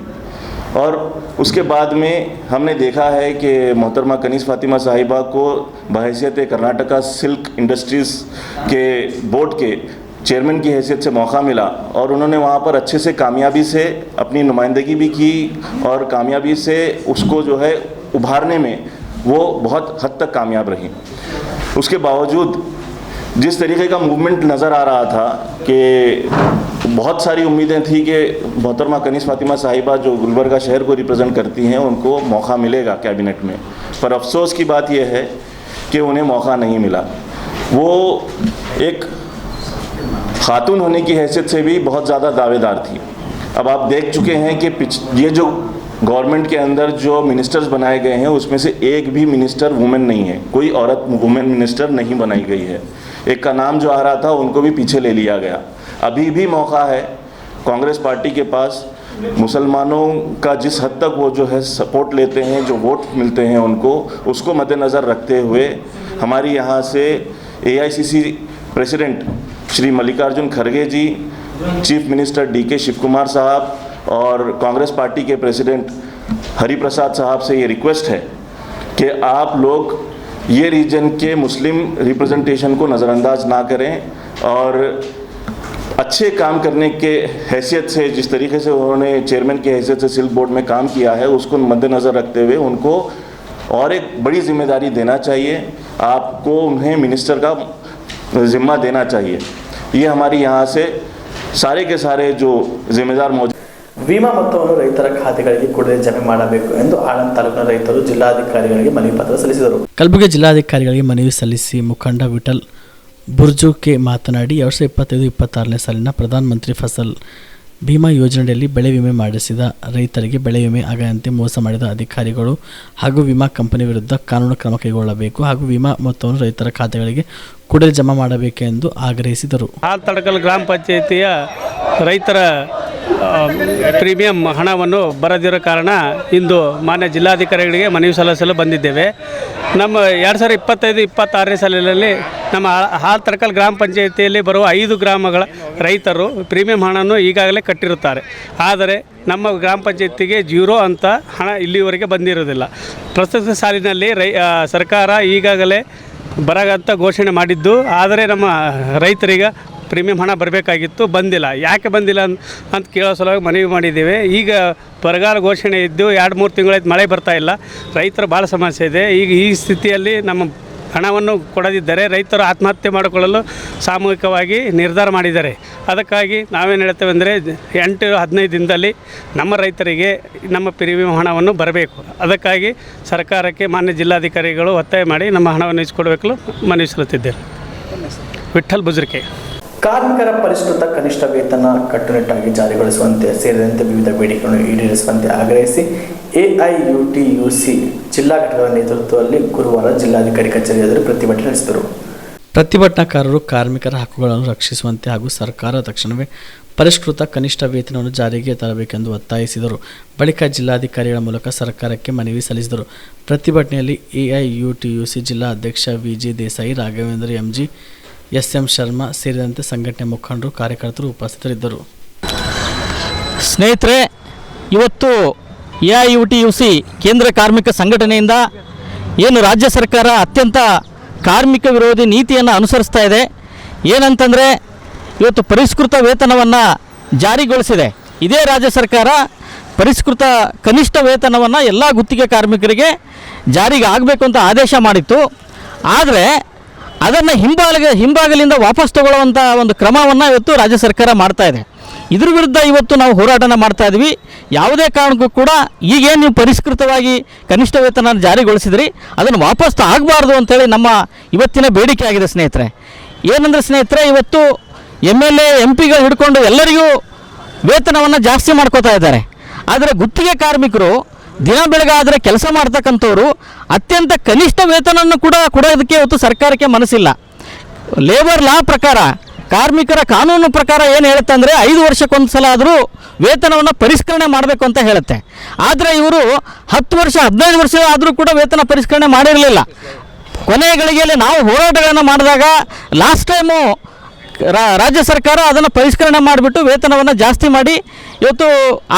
और उसके बाद में हमने देखा है कि मोहतरमा कनीस फातिमा साहिबा को बहैसियत कर्नाटका सिल्क इंडस्ट्रीज़ के बोर्ड के चेयरमैन की हैसियत से मौका मिला और उन्होंने वहाँ पर अच्छे से कामयाबी से अपनी नुमाइंदगी भी की और कामयाबी से उसको जो है उभारने में वो बहुत हद तक कामयाब रही। उसके बावजूद जिस तरीके का मूवमेंट नज़र आ रहा था कि बहुत सारी उम्मीदें थी कि मोहतरमा कनीस फातिमा साहिबा जो गुलबर्गा शहर को रिप्रेजेंट करती हैं उनको मौका मिलेगा कैबिनेट में, पर अफसोस की बात यह है कि उन्हें मौका नहीं मिला। वो एक खातून होने की हैसियत से भी बहुत ज़्यादा दावेदार थी। अब आप देख चुके हैं कि ये जो गवर्नमेंट के अंदर जो मिनिस्टर्स बनाए गए हैं उसमें से एक भी मिनिस्टर वुमेन नहीं है, कोई औरत वुमेन मिनिस्टर नहीं बनाई गई है। एक का नाम जो आ रहा था उनको भी पीछे ले लिया गया। अभी भी मौका है कांग्रेस पार्टी के पास, मुसलमानों का जिस हद तक वो जो है सपोर्ट लेते हैं, जो वोट मिलते हैं उनको, उसको मद्देनज़र रखते हुए हमारी यहाँ से AICC प्रेसिडेंट श्री मल्लिकार्जुन खड़गे ji, chief minister DK Shiva Kumar sahab और कांग्रेस पार्टी के प्रेसिडेंट हरिप्रसाद साहब से ये रिक्वेस्ट है कि आप लोग ये रीजन के मुस्लिम रिप्रेजेंटेशन को नज़रअंदाज ना करें और अच्छे काम करने के हैसियत से, जिस तरीके से उन्होंने चेयरमैन की हैसियत से सिल्क बोर्ड में काम किया है, उसको मद्देनज़र रखते हुए उनको और एक बड़ी जिम्मेदारी देना चाहिए। आपको उन्हें मिनिस्टर का ज़िम्मा देना चाहिए। ये हमारी यहाँ से सारे के सारे जो जिम्मेदार मौजूद ವಿಮಾ ಮೊತ್ತವನ್ನು ರೈತರ ಖಾತೆಗಳಿಗೆ ಕೂಡಲೇ ಜಮೆ ಮಾಡಬೇಕು ಎಂದು ಆಳಂದ ತಾಲೂಕಿನ ರೈತರು ಜಿಲ್ಲಾಧಿಕಾರಿಗಳಿಗೆ ಮನವಿ ಪತ್ರ ಸಲ್ಲಿಸಿದರು. ಕಲಬುರಗಿ ಜಿಲ್ಲಾಧಿಕಾರಿಗಳಿಗೆ ಮನವಿ ಸಲ್ಲಿಸಿ ಮುಖಂಡ ವಿಠಲ್ ಬುರ್ಜುಕೆ ಮಾತನಾಡಿ 2025-26ನೇ ಸಾಲಿನ ಪ್ರಧಾನ ಮಂತ್ರಿ ಫಸಲ್ ಭೀಮಾ ಯೋಜನೆಯಲ್ಲಿ ಬೆಳೆ ವಿಮೆ ಮಾಡಿಸಿದ ರೈತರಿಗೆ ಬೆಳೆ ವಿಮೆ ಆಗದಂತೆ ಮೋಸ ಮಾಡಿದ ಅಧಿಕಾರಿಗಳು ಹಾಗೂ ವಿಮಾ ಕಂಪನಿ ವಿರುದ್ಧ ಕಾನೂನು ಕ್ರಮ ಕೈಗೊಳ್ಳಬೇಕು ಹಾಗೂ ವಿಮಾ ಮೊತ್ತವನ್ನು ರೈತರ ಖಾತೆಗಳಿಗೆ ಕೂಡಲೇ ಜಮಾ ಮಾಡಬೇಕೆಂದು ಆಗ್ರಹಿಸಿದರು. ಹಾಲ್ತಡಕಲ್ ಗ್ರಾಮ ಪಂಚಾಯಿತಿಯ ರೈತರ ಪ್ರೀಮಿಯಂ ಹಣವನ್ನು ಬರದಿರೋ ಕಾರಣ ಇಂದು ಮಾನ್ಯ ಜಿಲ್ಲಾಧಿಕಾರಿಗಳಿಗೆ ಮನವಿ ಸಲ್ಲಿಸಲು ಬಂದಿದ್ದೇವೆ. ನಮ್ಮ 2025-26ನೇ ಸಾಲಿನಲ್ಲಿ ನಮ್ಮ ಹಾಲ್ತಡಕಲ್ ಗ್ರಾಮ ಪಂಚಾಯಿತಿಯಲ್ಲಿ ಬರುವ 5 ಗ್ರಾಮಗಳ ರೈತರು ಪ್ರೀಮಿಯಂ ಹಣವನ್ನು ಈಗಾಗಲೇ ಕಟ್ಟಿರುತ್ತಾರೆ. ಆದರೆ ನಮ್ಮ ಗ್ರಾಮ ಪಂಚಾಯಿತಿಗೆ 0 ಅಂತ ಹಣ ಇಲ್ಲಿವರೆಗೆ ಬಂದಿರೋದಿಲ್ಲ. ಪ್ರಸ್ತುತ ಸಾಲಿನಲ್ಲಿ ಸರ್ಕಾರ ಈಗಾಗಲೇ ಬರಗಂತ ಘೋಷಣೆ ಮಾಡಿದ್ದು, ಆದರೆ ನಮ್ಮ ರೈತರಿಗೆ ಪ್ರೀಮಿಯಂ ಹಣ ಬರಬೇಕಾಗಿತ್ತು, ಬಂದಿಲ್ಲ. ಯಾಕೆ ಬಂದಿಲ್ಲ ಅಂತ ಕೇಳೋ ಸಲುವಾಗಿ ಮನವಿ ಮಾಡಿದ್ದೇವೆ. ಈಗ ಬರಗಾಲ ಘೋಷಣೆ ಇದ್ದು 2-3 ತಿಂಗಳಾಯ್ತು, ಮಳೆ ಬರ್ತಾ ಇಲ್ಲ, ರೈತರ ಭಾಳ ಸಮಸ್ಯೆ ಇದೆ. ಈಗ ಈ ಸ್ಥಿತಿಯಲ್ಲಿ ನಮ್ಮ ಹಣವನ್ನು ಕೊಡದಿದ್ದರೆ ರೈತರು ಆತ್ಮಹತ್ಯೆ ಮಾಡಿಕೊಳ್ಳಲು ಸಾಮೂಹಿಕವಾಗಿ ನಿರ್ಧಾರ ಮಾಡಿದ್ದಾರೆ. ಅದಕ್ಕಾಗಿ ನಾವೇನು ಹೇಳ್ತೇವೆ ಅಂದರೆ 8-15 ದಿನದಲ್ಲಿ ನಮ್ಮ ರೈತರಿಗೆ ನಮ್ಮ ಪ್ರೀಮಿಯಂ ಹಣವನ್ನು ಬರಬೇಕು. ಅದಕ್ಕಾಗಿ ಸರ್ಕಾರಕ್ಕೆ ಮಾನ್ಯ ಜಿಲ್ಲಾಧಿಕಾರಿಗಳು ಒತ್ತಾಯ ಮಾಡಿ ನಮ್ಮ ಹಣವನ್ನು ಇಸ್ಕೊಡಬೇಕು ಮನವಿ ಸಲ್ಲಿಸಿದ್ದೇವೆ. ವಿಠಲ್ ಬುಜ್ರಿಕೆ. ಕಾರ್ಮಿಕರ ಪರಿಷ್ಕೃತ ಕನಿಷ್ಠ ವೇತನ ಕಟ್ಟುನಿಟ್ಟಾಗಿ ಜಾರಿಗೊಳಿಸುವಂತೆ ಸೇರಿದಂತೆ ವಿವಿಧ ಬೇಡಿಕೆಗಳನ್ನು ಈಡೇರಿಸುವಂತೆ ಆಗ್ರಹಿಸಿ AIUTUC ಜಿಲ್ಲಾ ಘಟಕದ ನೇತೃತ್ವದಲ್ಲಿ ಗುರುವಾರ ಜಿಲ್ಲಾಧಿಕಾರಿ ಕಚೇರಿ ಎದುರು ಪ್ರತಿಭಟನೆ ನಡೆಸಿದರು. ಪ್ರತಿಭಟನಾಕಾರರು ಕಾರ್ಮಿಕರ ಹಕ್ಕುಗಳನ್ನು ರಕ್ಷಿಸುವಂತೆ ಹಾಗೂ ಸರ್ಕಾರ ತಕ್ಷಣವೇ ಪರಿಷ್ಕೃತ ಕನಿಷ್ಠ ವೇತನವನ್ನು ಜಾರಿಗೆ ತರಬೇಕೆಂದು ಒತ್ತಾಯಿಸಿದರು. ಬಳಿಕ ಜಿಲ್ಲಾಧಿಕಾರಿಗಳ ಮೂಲಕ ಸರ್ಕಾರಕ್ಕೆ ಮನವಿ ಸಲ್ಲಿಸಿದರು. ಪ್ರತಿಭಟನೆಯಲ್ಲಿ AIUTUC ಜಿಲ್ಲಾ ಅಧ್ಯಕ್ಷ VG Desai, Raghavendra MG, SM Sharma ಸೇರಿದಂತೆ ಸಂಘಟನೆ ಮುಖಂಡರು, ಕಾರ್ಯಕರ್ತರು ಉಪಸ್ಥಿತರಿದ್ದರು. ಸ್ನೇಹಿತರೆ, ಇವತ್ತು AIUTUC ಕೇಂದ್ರ ಕಾರ್ಮಿಕ ಸಂಘಟನೆಯಿಂದ ಏನು ರಾಜ್ಯ ಸರ್ಕಾರ ಅತ್ಯಂತ ಕಾರ್ಮಿಕ ವಿರೋಧಿ ನೀತಿಯನ್ನು ಅನುಸರಿಸ್ತಾ ಇದೆ. ಏನಂತಂದರೆ ಇವತ್ತು ಪರಿಷ್ಕೃತ ವೇತನವನ್ನು ಜಾರಿಗೊಳಿಸಿದೆ. ಇದೇ ರಾಜ್ಯ ಸರ್ಕಾರ ಪರಿಷ್ಕೃತ ಕನಿಷ್ಠ ವೇತನವನ್ನು ಎಲ್ಲ ಗುತ್ತಿಗೆ ಕಾರ್ಮಿಕರಿಗೆ ಜಾರಿಗೆ ಆಗಬೇಕು ಅಂತ ಆದೇಶ ಮಾಡಿತ್ತು. ಆದರೆ ಅದನ್ನು ಹಿಂಬಾಗಲಿಂದ ವಾಪಸ್ ತಗೊಳ್ಳುವಂಥ ಒಂದು ಕ್ರಮವನ್ನು ಇವತ್ತು ರಾಜ್ಯ ಸರ್ಕಾರ ಮಾಡ್ತಾ ಇದೆ. ಇದ್ರ ವಿರುದ್ಧ ಇವತ್ತು ನಾವು ಹೋರಾಟನ ಮಾಡ್ತಾ ಇದ್ವಿ. ಯಾವುದೇ ಕಾರಣಕ್ಕೂ ಕೂಡ ಈಗೇನು ನೀವು ಪರಿಷ್ಕೃತವಾಗಿ ಕನಿಷ್ಠ ವೇತನ ಜಾರಿಗೊಳಿಸಿದ್ರಿ ಅದನ್ನು ವಾಪಸ್ ಆಗಬಾರ್ದು ಅಂತೇಳಿ ನಮ್ಮ ಇವತ್ತಿನ ಬೇಡಿಕೆ ಆಗಿದೆ. ಸ್ನೇಹಿತರೆ, ಏನಂದರೆ ಸ್ನೇಹಿತರೆ, ಇವತ್ತು MLA MP ಗಳು ಹಿಡ್ಕೊಂಡು ಎಲ್ಲರಿಗೂ ವೇತನವನ್ನು ಜಾಸ್ತಿ ಮಾಡ್ಕೋತಾ ಇದ್ದಾರೆ. ಆದರೆ ಗುತ್ತಿಗೆ ಕಾರ್ಮಿಕರು ದಿನ ಬೆಳಗಾದರೆ ಕೆಲಸ ಮಾಡ್ತಕ್ಕಂಥವ್ರು ಅತ್ಯಂತ ಕನಿಷ್ಠ ವೇತನವನ್ನು ಕೂಡ ಕೊಡೋದಕ್ಕೆ ಇವತ್ತು ಸರ್ಕಾರಕ್ಕೆ ಮನಸ್ಸಿಲ್ಲ. ಲೇಬರ್ ಲಾ ಪ್ರಕಾರ, ಕಾರ್ಮಿಕರ ಕಾನೂನು ಪ್ರಕಾರ ಏನು ಹೇಳುತ್ತೆ ಅಂದರೆ 5 ವರ್ಷಕ್ಕೊಂದು ಸಲ ಆದರೂ ವೇತನವನ್ನು ಪರಿಷ್ಕರಣೆ ಮಾಡಬೇಕು ಅಂತ ಹೇಳುತ್ತೆ. ಆದರೆ ಇವರು 10 ವರ್ಷ 15 ವರ್ಷ ಆದರೂ ಕೂಡ ವೇತನ ಪರಿಷ್ಕರಣೆ ಮಾಡಿರಲಿಲ್ಲ. ಕೊನೆಯ ಗಳಿಗೆಯಲ್ಲಿ ನಾವು ಹೋರಾಟಗಳನ್ನು ಮಾಡಿದಾಗ ಲಾಸ್ಟ್ ಟೈಮು ರಾಜ್ಯ ಸರ್ಕಾರ ಅದನ್ನು ಪರಿಷ್ಕರಣೆ ಮಾಡಿಬಿಟ್ಟು ವೇತನವನ್ನು ಜಾಸ್ತಿ ಮಾಡಿ ಇವತ್ತು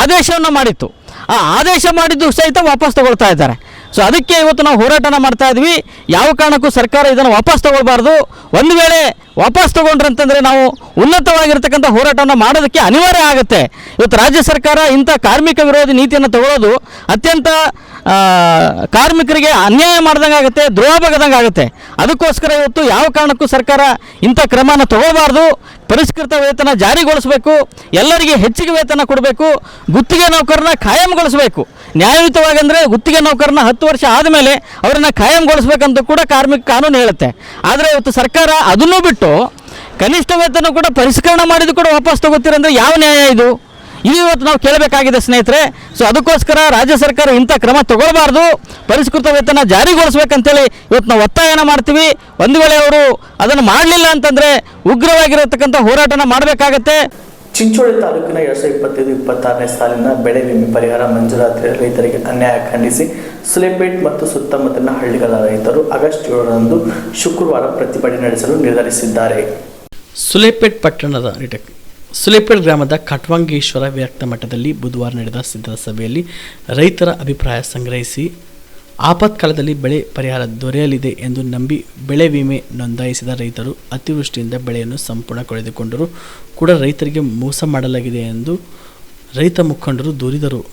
ಆದೇಶವನ್ನು ಮಾಡಿತ್ತು. ಆ ಆದೇಶ ಮಾಡಿದ್ದು ಸಹಿತ ವಾಪಸ್ ತಗೊಳ್ತಾ ಇದ್ದಾರೆ. ಸೊ ಅದಕ್ಕೆ ಇವತ್ತು ನಾವು ಹೋರಾಟನ ಮಾಡ್ತಾ ಇದ್ವಿ. ಯಾವ ಕಾರಣಕ್ಕೂ ಸರ್ಕಾರ ಇದನ್ನು ವಾಪಸ್ ತಗೊಳ್ಬಾರ್ದು. ಒಂದು ವೇಳೆ ವಾಪಸ್ ತಗೊಂಡ್ರಂತಂದರೆ ನಾವು ಉನ್ನತವಾಗಿರ್ತಕ್ಕಂಥ ಹೋರಾಟವನ್ನು ಮಾಡೋದಕ್ಕೆ ಅನಿವಾರ್ಯ ಆಗುತ್ತೆ. ಇವತ್ತು ರಾಜ್ಯ ಸರ್ಕಾರ ಇಂಥ ಕಾರ್ಮಿಕ ವಿರೋಧಿ ನೀತಿಯನ್ನು ತಗೊಳ್ಳೋದು ಅತ್ಯಂತ ಕಾರ್ಮಿಕರಿಗೆ ಅನ್ಯಾಯ ಮಾಡ್ದಂಗೆ ಆಗುತ್ತೆ, ದ್ರೋಹ ಬಗೆದಂಗೆ ಆಗುತ್ತೆ. ಅದಕ್ಕೋಸ್ಕರ ಇವತ್ತು ಯಾವ ಕಾರಣಕ್ಕೂ ಸರ್ಕಾರ ಇಂಥ ಕ್ರಮನ ತಗೊಳ್ಬಾರ್ದು. ಪರಿಷ್ಕೃತ ವೇತನ ಜಾರಿಗೊಳಿಸಬೇಕು, ಎಲ್ಲರಿಗೆ ಹೆಚ್ಚಿಗೆ ವೇತನ ಕೊಡಬೇಕು, ಗುತ್ತಿಗೆ ನೌಕರನ್ನ ಖಾಯಂಗೊಳಿಸಬೇಕು. ನ್ಯಾಯಯುತವಾಗಿ ಅಂದರೆ ಗುತ್ತಿಗೆ ನೌಕರನ್ನ 10 ವರ್ಷ ಆದಮೇಲೆ ಅವರನ್ನು ಖಾಯಂಗೊಳಿಸ್ಬೇಕಂತ ಕೂಡ ಕಾರ್ಮಿಕ ಕಾನೂನು ಹೇಳುತ್ತೆ. ಆದರೆ ಇವತ್ತು ಸರ್ಕಾರ ಅದನ್ನೂ ಬಿಟ್ಟು ಕನಿಷ್ಠ ವೇತನ ಕೂಡ ಪರಿಷ್ಕರಣೆ ಮಾಡಿದ್ದು ಕೂಡ ವಾಪಸ್ ತಗೋತೀರಂದ್ರೆ ಯಾವ ನ್ಯಾಯ ಇದು? ಇದು ಇವತ್ತು ನಾವು ಕೇಳಬೇಕಾಗಿದೆ ಸ್ನೇಹಿತರೆ. ಸೊ ಅದಕ್ಕೋಸ್ಕರ ರಾಜ್ಯ ಸರ್ಕಾರ ಇಂಥ ಕ್ರಮ ತಗೊಳ್ಬಾರ್ದು, ಪರಿಷ್ಕೃತ ವೇತನ ಜಾರಿಗೊಳಿಸ್ಬೇಕಂತೇಳಿ ಇವತ್ತು ನಾವು ಒತ್ತಾಯನ ಮಾಡ್ತೀವಿ. ಒಂದು ವೇಳೆ ಅವರು ಅದನ್ನು ಮಾಡಲಿಲ್ಲ ಅಂತಂದರೆ ಉಗ್ರವಾಗಿರತಕ್ಕಂಥ ಹೋರಾಟನ ಮಾಡಬೇಕಾಗತ್ತೆ. ಚಿಂಚೋಳಿ ತಾಲೂಕಿನ 2025-26ನೇ ಸಾಲಿನ ಬೆಳೆ ವಿಮೆ ಪರಿಹಾರ ಮಂಜೂರಾತಿ ರೈತರಿಗೆ ಅನ್ಯಾಯ ಖಂಡಿಸಿ ಸುಲೇಪೇಟ್ ಮತ್ತು ಸುತ್ತಮುತ್ತಲಿನ ಹಳ್ಳಿಗಳ ರೈತರು ಆಗಸ್ಟ್ 7ರಂದು ಶುಕ್ರವಾರ ಪ್ರತಿಭಟನೆ ನಡೆಸಲು ನಿರ್ಧರಿಸಿದ್ದಾರೆ. ಸುಲೇಪೇಟ್ ಪಟ್ಟಣದ ಸುಲೇಪೇಟ್ ಗ್ರಾಮದ ಕಟ್ವಂಗೇಶ್ವರ ವ್ಯಕ್ತ ಮಠದಲ್ಲಿ ಬುಧವಾರ ನಡೆದ ಸಿದ್ಧತಾ ಸಭೆಯಲ್ಲಿ ರೈತರ ಅಭಿಪ್ರಾಯ ಸಂಗ್ರಹಿಸಿ ಆಪತ್ಕಾಲದಲ್ಲಿ ಬೆಳೆ ಪರಿಹಾರ ದೊರೆಯಲಿದೆ ಎಂದು ನಂಬಿ ಬೆಳೆ ವಿಮೆ ನೋಂದಾಯಿಸಿದ ರೈತರು ಅತಿವೃಷ್ಟಿಯಿಂದ ಬೆಳೆಯನ್ನು ಸಂಪೂರ್ಣ ಕಳೆದುಕೊಂಡರೂ ಕೂಡ ರೈತರಿಗೆ ಮೋಸ ಮಾಡಲಾಗಿದೆ ಎಂದು ರೈತ ಮುಖಂಡರು ದೂರಿದರು.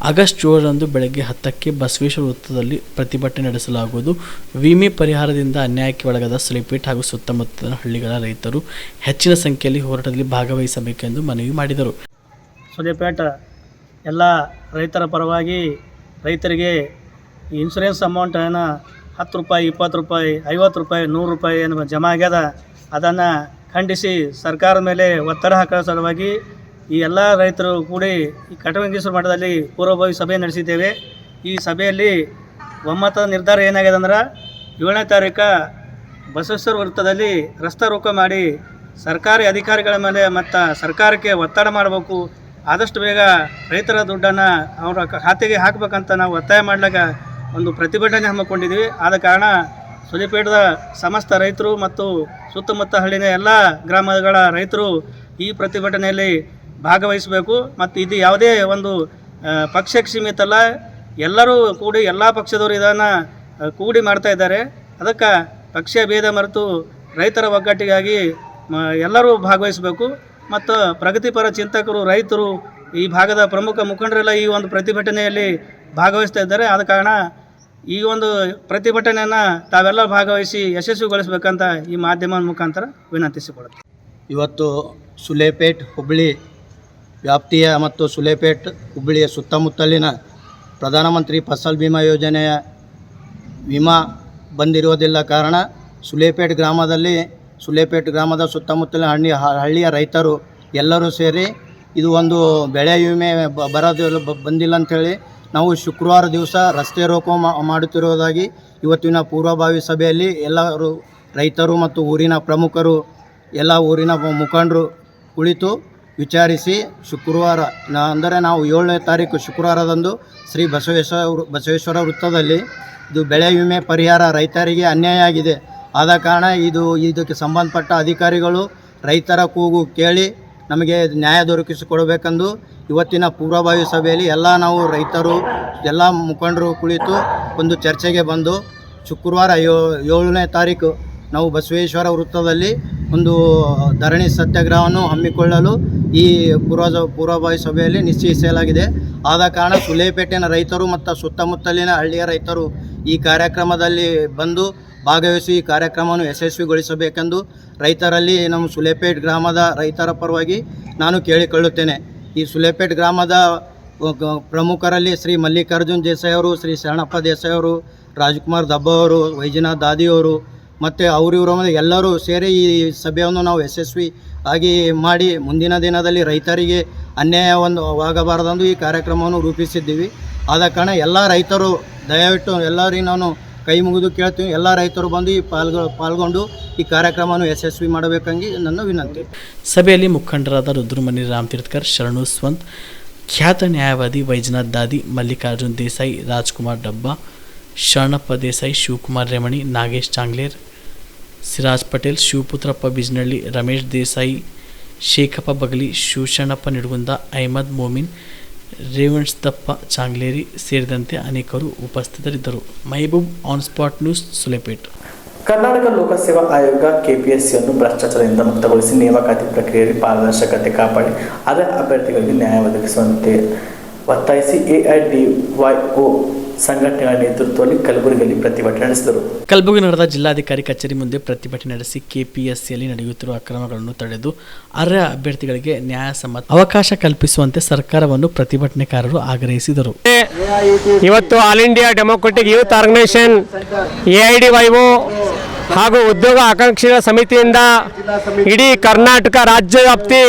ಆಗಸ್ಟ್ 7ರಂದು ಬೆಳಗ್ಗೆ 10ಕ್ಕೆ ಬಸವೇಶ್ವರ ವೃತ್ತದಲ್ಲಿ ಪ್ರತಿಭಟನೆ ನಡೆಸಲಾಗುವುದು. ವಿಮೆ ಪರಿಹಾರದಿಂದ ಅನ್ಯಾಯಕ್ಕೆ ಒಳಗಾದ ಸುಲೇಪೇಟ್ ಹಾಗೂ ಸುತ್ತಮುತ್ತಲಿನ ಹಳ್ಳಿಗಳ ರೈತರು ಹೆಚ್ಚಿನ ಸಂಖ್ಯೆಯಲ್ಲಿ ಹೋರಾಟದಲ್ಲಿ ಭಾಗವಹಿಸಬೇಕೆಂದು ಮನವಿ ಮಾಡಿದರು. ಸುಲೇಪೇಟ ಎಲ್ಲ ರೈತರ ಪರವಾಗಿ ರೈತರಿಗೆ ಇನ್ಶೂರೆನ್ಸ್ ಅಮೌಂಟ್ ಏನು 10 ರೂಪಾಯಿ, 20 ರೂಪಾಯಿ, 50 ರೂಪಾಯಿ, 100 ರೂಪಾಯಿ ಏನು ಜಮಾ ಆಗ್ಯದ, ಅದನ್ನು ಖಂಡಿಸಿ ಸರ್ಕಾರದ ಮೇಲೆ ಒತ್ತಡ ಹಾಕೋ ಸಲುವಾಗಿ ಈ ಎಲ್ಲ ರೈತರು ಕೂಡಿ ಈ ಕಟವಂಗೇಶ್ವರ ಮಠದಲ್ಲಿ ಪೂರ್ವಭಾವಿ ಸಭೆ ನಡೆಸಿದ್ದೇವೆ. ಈ ಸಭೆಯಲ್ಲಿ ಒಮ್ಮತದ ನಿರ್ಧಾರ ಏನಾಗಿದೆ ಅಂದ್ರೆ 7ನೇ ತಾರೀಕು ಬಸವೇಶ್ವರ ವೃತ್ತದಲ್ಲಿ ರಸ್ತೆ ರೋಕ ಮಾಡಿ ಸರ್ಕಾರಿ ಅಧಿಕಾರಿಗಳ ಮೇಲೆ ಮತ್ತು ಸರ್ಕಾರಕ್ಕೆ ಒತ್ತಡ ಮಾಡಬೇಕು. ಆದಷ್ಟು ಬೇಗ ರೈತರ ದುಡ್ಡನ್ನು ಅವರ ಖಾತೆಗೆ ಹಾಕಬೇಕಂತ ನಾವು ಒತ್ತಾಯ ಮಾಡಲಾಗ ಒಂದು ಪ್ರತಿಭಟನೆ ಹಮ್ಮಿಕೊಂಡಿದ್ವಿ. ಆದ ಕಾರಣ ಸುಲೇಪೇಟದ ಸಮಸ್ತ ರೈತರು ಮತ್ತು ಸುತ್ತಮುತ್ತ ಹಳ್ಳಿನ ಎಲ್ಲ ಗ್ರಾಮಗಳ ರೈತರು ಈ ಪ್ರತಿಭಟನೆಯಲ್ಲಿ ಭಾಗವಹಿಸಬೇಕು. ಮತ್ತು ಇದು ಯಾವುದೇ ಒಂದು ಪಕ್ಷಕ್ಕೆ ಸೀಮಿತ ಅಲ್ಲ, ಎಲ್ಲರೂ ಕೂಡಿ ಎಲ್ಲ ಪಕ್ಷದವರು ಇದನ್ನು ಕೂಡಿ ಮಾಡ್ತಾ ಇದ್ದಾರೆ. ಅದಕ್ಕೆ ಪಕ್ಷ ಭೇದ ಮರೆತು ರೈತರ ಒಗ್ಗಟ್ಟಿಗಾಗಿ ಎಲ್ಲರೂ ಭಾಗವಹಿಸಬೇಕು. ಮತ್ತು ಪ್ರಗತಿಪರ ಚಿಂತಕರು, ರೈತರು, ಈ ಭಾಗದ ಪ್ರಮುಖ ಮುಖಂಡರೆಲ್ಲ ಈ ಒಂದು ಪ್ರತಿಭಟನೆಯಲ್ಲಿ ಭಾಗವಹಿಸ್ತಾ ಇದ್ದಾರೆ. ಆದ ಕಾರಣ ಈ ಒಂದು ಪ್ರತಿಭಟನೆಯನ್ನು ತಾವೆಲ್ಲ ಭಾಗವಹಿಸಿ ಯಶಸ್ವಿಗೊಳಿಸಬೇಕಂತ ಈ ಮಾಧ್ಯಮದ ಮುಖಾಂತರ ವಿನಂತಿಸಿಕೊಳ್ಳುತ್ತೆ. ಇವತ್ತು ಸುಲೇಪೇಟ್ ಹುಬ್ಬಳ್ಳಿ ವ್ಯಾಪ್ತಿಯ ಮತ್ತು ಸುಲೇಪೇಟ್ ಹುಬ್ಬಳ್ಳಿಯ ಸುತ್ತಮುತ್ತಲಿನ ಪ್ರಧಾನಮಂತ್ರಿ ಫಸಲ್ ಬಿಮಾ ಯೋಜನೆಯ ವಿಮಾ ಬಂದಿರುವುದಿಲ್ಲ ಕಾರಣ ಸುಲೇಪೇಟ್ ಗ್ರಾಮದ ಸುತ್ತಮುತ್ತಲಿನ ಹಳ್ಳಿಯ ರೈತರು ಎಲ್ಲರೂ ಸೇರಿ ಇದು ಒಂದು ಬೆಳೆ ವಿಮೆ ಬಂದಿಲ್ಲ ಅಂಥೇಳಿ ನಾವು ಶುಕ್ರವಾರ ದಿವಸ ರಸ್ತೆ ರೋಕೋ ಮಾಡುತ್ತಿರುವುದಾಗಿ ಇವತ್ತಿನ ಪೂರ್ವಭಾವಿ ಸಭೆಯಲ್ಲಿ ಎಲ್ಲರೂ ರೈತರು ಮತ್ತು ಊರಿನ ಪ್ರಮುಖರು ಎಲ್ಲ ಊರಿನ ಮುಖಂಡರು ಕುಳಿತು ವಿಚಾರಿಸಿ ಶುಕ್ರವಾರ ಅಂದರೆ ನಾವು 7ನೇ ತಾರೀಕು ಶುಕ್ರವಾರದಂದು ಶ್ರೀ ಬಸವೇಶ್ವರ ವೃತ್ತದಲ್ಲಿ ಇದು ಬೆಳೆ ವಿಮೆ ಪರಿಹಾರ ರೈತರಿಗೆ ಅನ್ಯಾಯ ಆಗಿದೆ. ಆದ ಕಾರಣ ಇದಕ್ಕೆ ಸಂಬಂಧಪಟ್ಟ ಅಧಿಕಾರಿಗಳು ರೈತರ ಕೂಗು ಕೇಳಿ ನಮಗೆ ನ್ಯಾಯ ದೊರಕಿಸಿಕೊಡಬೇಕೆಂದು ಇವತ್ತಿನ ಪೂರ್ವಭಾವಿ ಸಭೆಯಲ್ಲಿ ನಾವು ರೈತರು ಎಲ್ಲ ಮುಖಂಡರು ಕುಳಿತು ಒಂದು ಚರ್ಚೆಗೆ ಬಂದು ಶುಕ್ರವಾರ 7ನೇ ತಾರೀಕು ನಾವು ಬಸವೇಶ್ವರ ವೃತ್ತದಲ್ಲಿ ಒಂದು ಧರಣಿ ಸತ್ಯಾಗ್ರಹವನ್ನು ಹಮ್ಮಿಕೊಳ್ಳಲು ಈ ಪೂರ್ವಭಾವಿ ಸಭೆಯಲ್ಲಿ ನಿಶ್ಚಯಿಸಲಾಗಿದೆ. ಆದ ಕಾರಣ ಸುಲೇಪೇಟಿನ ರೈತರು ಮತ್ತು ಸುತ್ತಮುತ್ತಲಿನ ಹಳ್ಳಿಯ ರೈತರು ಈ ಕಾರ್ಯಕ್ರಮದಲ್ಲಿ ಬಂದು ಭಾಗವಹಿಸಿ ಈ ಕಾರ್ಯಕ್ರಮವನ್ನು ಯಶಸ್ವಿಗೊಳಿಸಬೇಕೆಂದು ರೈತರಲ್ಲಿ ನಮ್ಮ ಸುಲೇಪೇಟ್ ಗ್ರಾಮದ ರೈತರ ಪರವಾಗಿ ನಾನು ಕೇಳಿಕೊಳ್ಳುತ್ತೇನೆ. ಈ ಸುಲೇಪೇಟ್ ಗ್ರಾಮದ ಪ್ರಮುಖರಲ್ಲಿ ಶ್ರೀ ಮಲ್ಲಿಕಾರ್ಜುನ್ ದೇಸಾಯಿ ಅವರು, ಶ್ರೀ ಶರಣಪ್ಪ ದೇಸಾಯಿ ಅವರು, ರಾಜ್ಕುಮಾರ್ ದಬ್ಬ ಅವರು, ವೈಜನಾಥ್ ದಾದಿಯವರು ಮತ್ತು ಅವರಿವರ ಎಲ್ಲರೂ ಸೇರಿ ಈ ಸಭೆಯನ್ನು ನಾವು ಯಶಸ್ವಿ ಆಗಿ ಮಾಡಿ ಮುಂದಿನ ದಿನದಲ್ಲಿ ರೈತರಿಗೆ ಅನ್ಯಾಯವಾಗಬಾರದೆಂದು ಈ ಕಾರ್ಯಕ್ರಮವನ್ನು ರೂಪಿಸಿದ್ದೀವಿ. ಆದ ಕಾರಣ ಎಲ್ಲ ರೈತರು ದಯವಿಟ್ಟು ಎಲ್ಲರಿಗೂ ನಾನು ಕೈ ಮುಗಿದು ಕೇಳ್ತೀವಿ, ಎಲ್ಲ ರೈತರು ಬಂದು ಈ ಪಾಲ್ಗೊಂಡು ಈ ಕಾರ್ಯಕ್ರಮವನ್ನು ಯಶಸ್ವಿ ಮಾಡಬೇಕಂಗಿ ನನ್ನ ವಿನಂತಿ. ಸಭೆಯಲ್ಲಿ ಮುಖಂಡರಾದ ರುದ್ರಮಣಿ ರಾಮತೀರ್ಥಕರ್, ಶರಣು ಸ್ವಂತ್, ಖ್ಯಾತ ನ್ಯಾಯವಾದಿ ವೈಜನಾಥ್ ದಾದಿ, ಮಲ್ಲಿಕಾರ್ಜುನ್ ದೇಸಾಯಿ, ರಾಜ್ಕುಮಾರ್ ಡಬ್ಬ, ಶರಣಪ್ಪ ದೇಸಾಯಿ, ಶಿವಕುಮಾರ್ ರೇಮಣಿ, ನಾಗೇಶ್ ಚಾಂಗ್ಲೇರ್, ಸಿರಾಜ್ ಪಟೇಲ್, ಶಿವಪುತ್ರಪ್ಪ ಬಿಜ್ನಳ್ಳಿ, ರಮೇಶ್ ದೇಸಾಯಿ, ಶೇಖಪ್ಪ ಬಗಲಿ, ಶಿವಶರಣಪ್ಪ ನಿಡಗುಂದ, ಅಹಮದ್ ಮೋಮಿನ್, ರೇವಣಸ್ದಪ್ಪ ಚಾಂಗ್ಲೇರಿ ಸೇರಿದಂತೆ ಅನೇಕರು ಉಪಸ್ಥಿತರಿದ್ದರು. Mehboob on spot news, Sulepet. Karnataka ಲೋಕಸೇವಾ ಆಯೋಗ ಕೆಪಿಎಸ್ಸಿಯನ್ನು ಭ್ರಷ್ಟಾಚಾರದಿಂದ ಮುಕ್ತಗೊಳಿಸಿ ನೇಮಕಾತಿ ಪ್ರಕ್ರಿಯೆಯಲ್ಲಿ ಪಾರದರ್ಶಕತೆ ಕಾಪಾಡಿ ಅರ್ಹ ಅಭ್ಯರ್ಥಿಗಳಿಗೆ ನ್ಯಾಯ ಒದಗಿಸುವಂತೆ ಒತ್ತಾಯಿಸಿ AIDYO ಸಂಘಟನೆಗಳ ನೇತೃತ್ವದಲ್ಲಿ ಕಲಬುರಗಿಯಲ್ಲಿ ಪ್ರತಿಭಟನೆ ನಡೆಸಿದರು. ಕಲಬುರಗಿ ನಗರದ ಜಿಲ್ಲಾಧಿಕಾರಿ ಕಚೇರಿ ಮುಂದೆ ಪ್ರತಿಭಟನೆ ನಡೆಸಿ ಕೆಪಿಎಸ್ಸಿಯಲ್ಲಿ ನಡೆಯುತ್ತಿರುವ ಅಕ್ರಮಗಳನ್ನು ತಡೆದು ಅರ್ಹ ಅಭ್ಯರ್ಥಿಗಳಿಗೆ ನ್ಯಾಯಸಮ್ಮತ ಅವಕಾಶ ಕಲ್ಪಿಸುವಂತೆ ಸರ್ಕಾರವನ್ನು ಪ್ರತಿಭಟನೆಕಾರರು ಆಗ್ರಹಿಸಿದರು. ಇವತ್ತು All India Democratic Youth Organisation AIDYO ಹಾಗೂ ಉದ್ಯೋಗ ಆಕಾಂಕ್ಷಿಗಳ ಸಮಿತಿಯಿಂದ ಇಡೀ ಕರ್ನಾಟಕ ರಾಜ್ಯ ವ್ಯಾಪ್ತಿ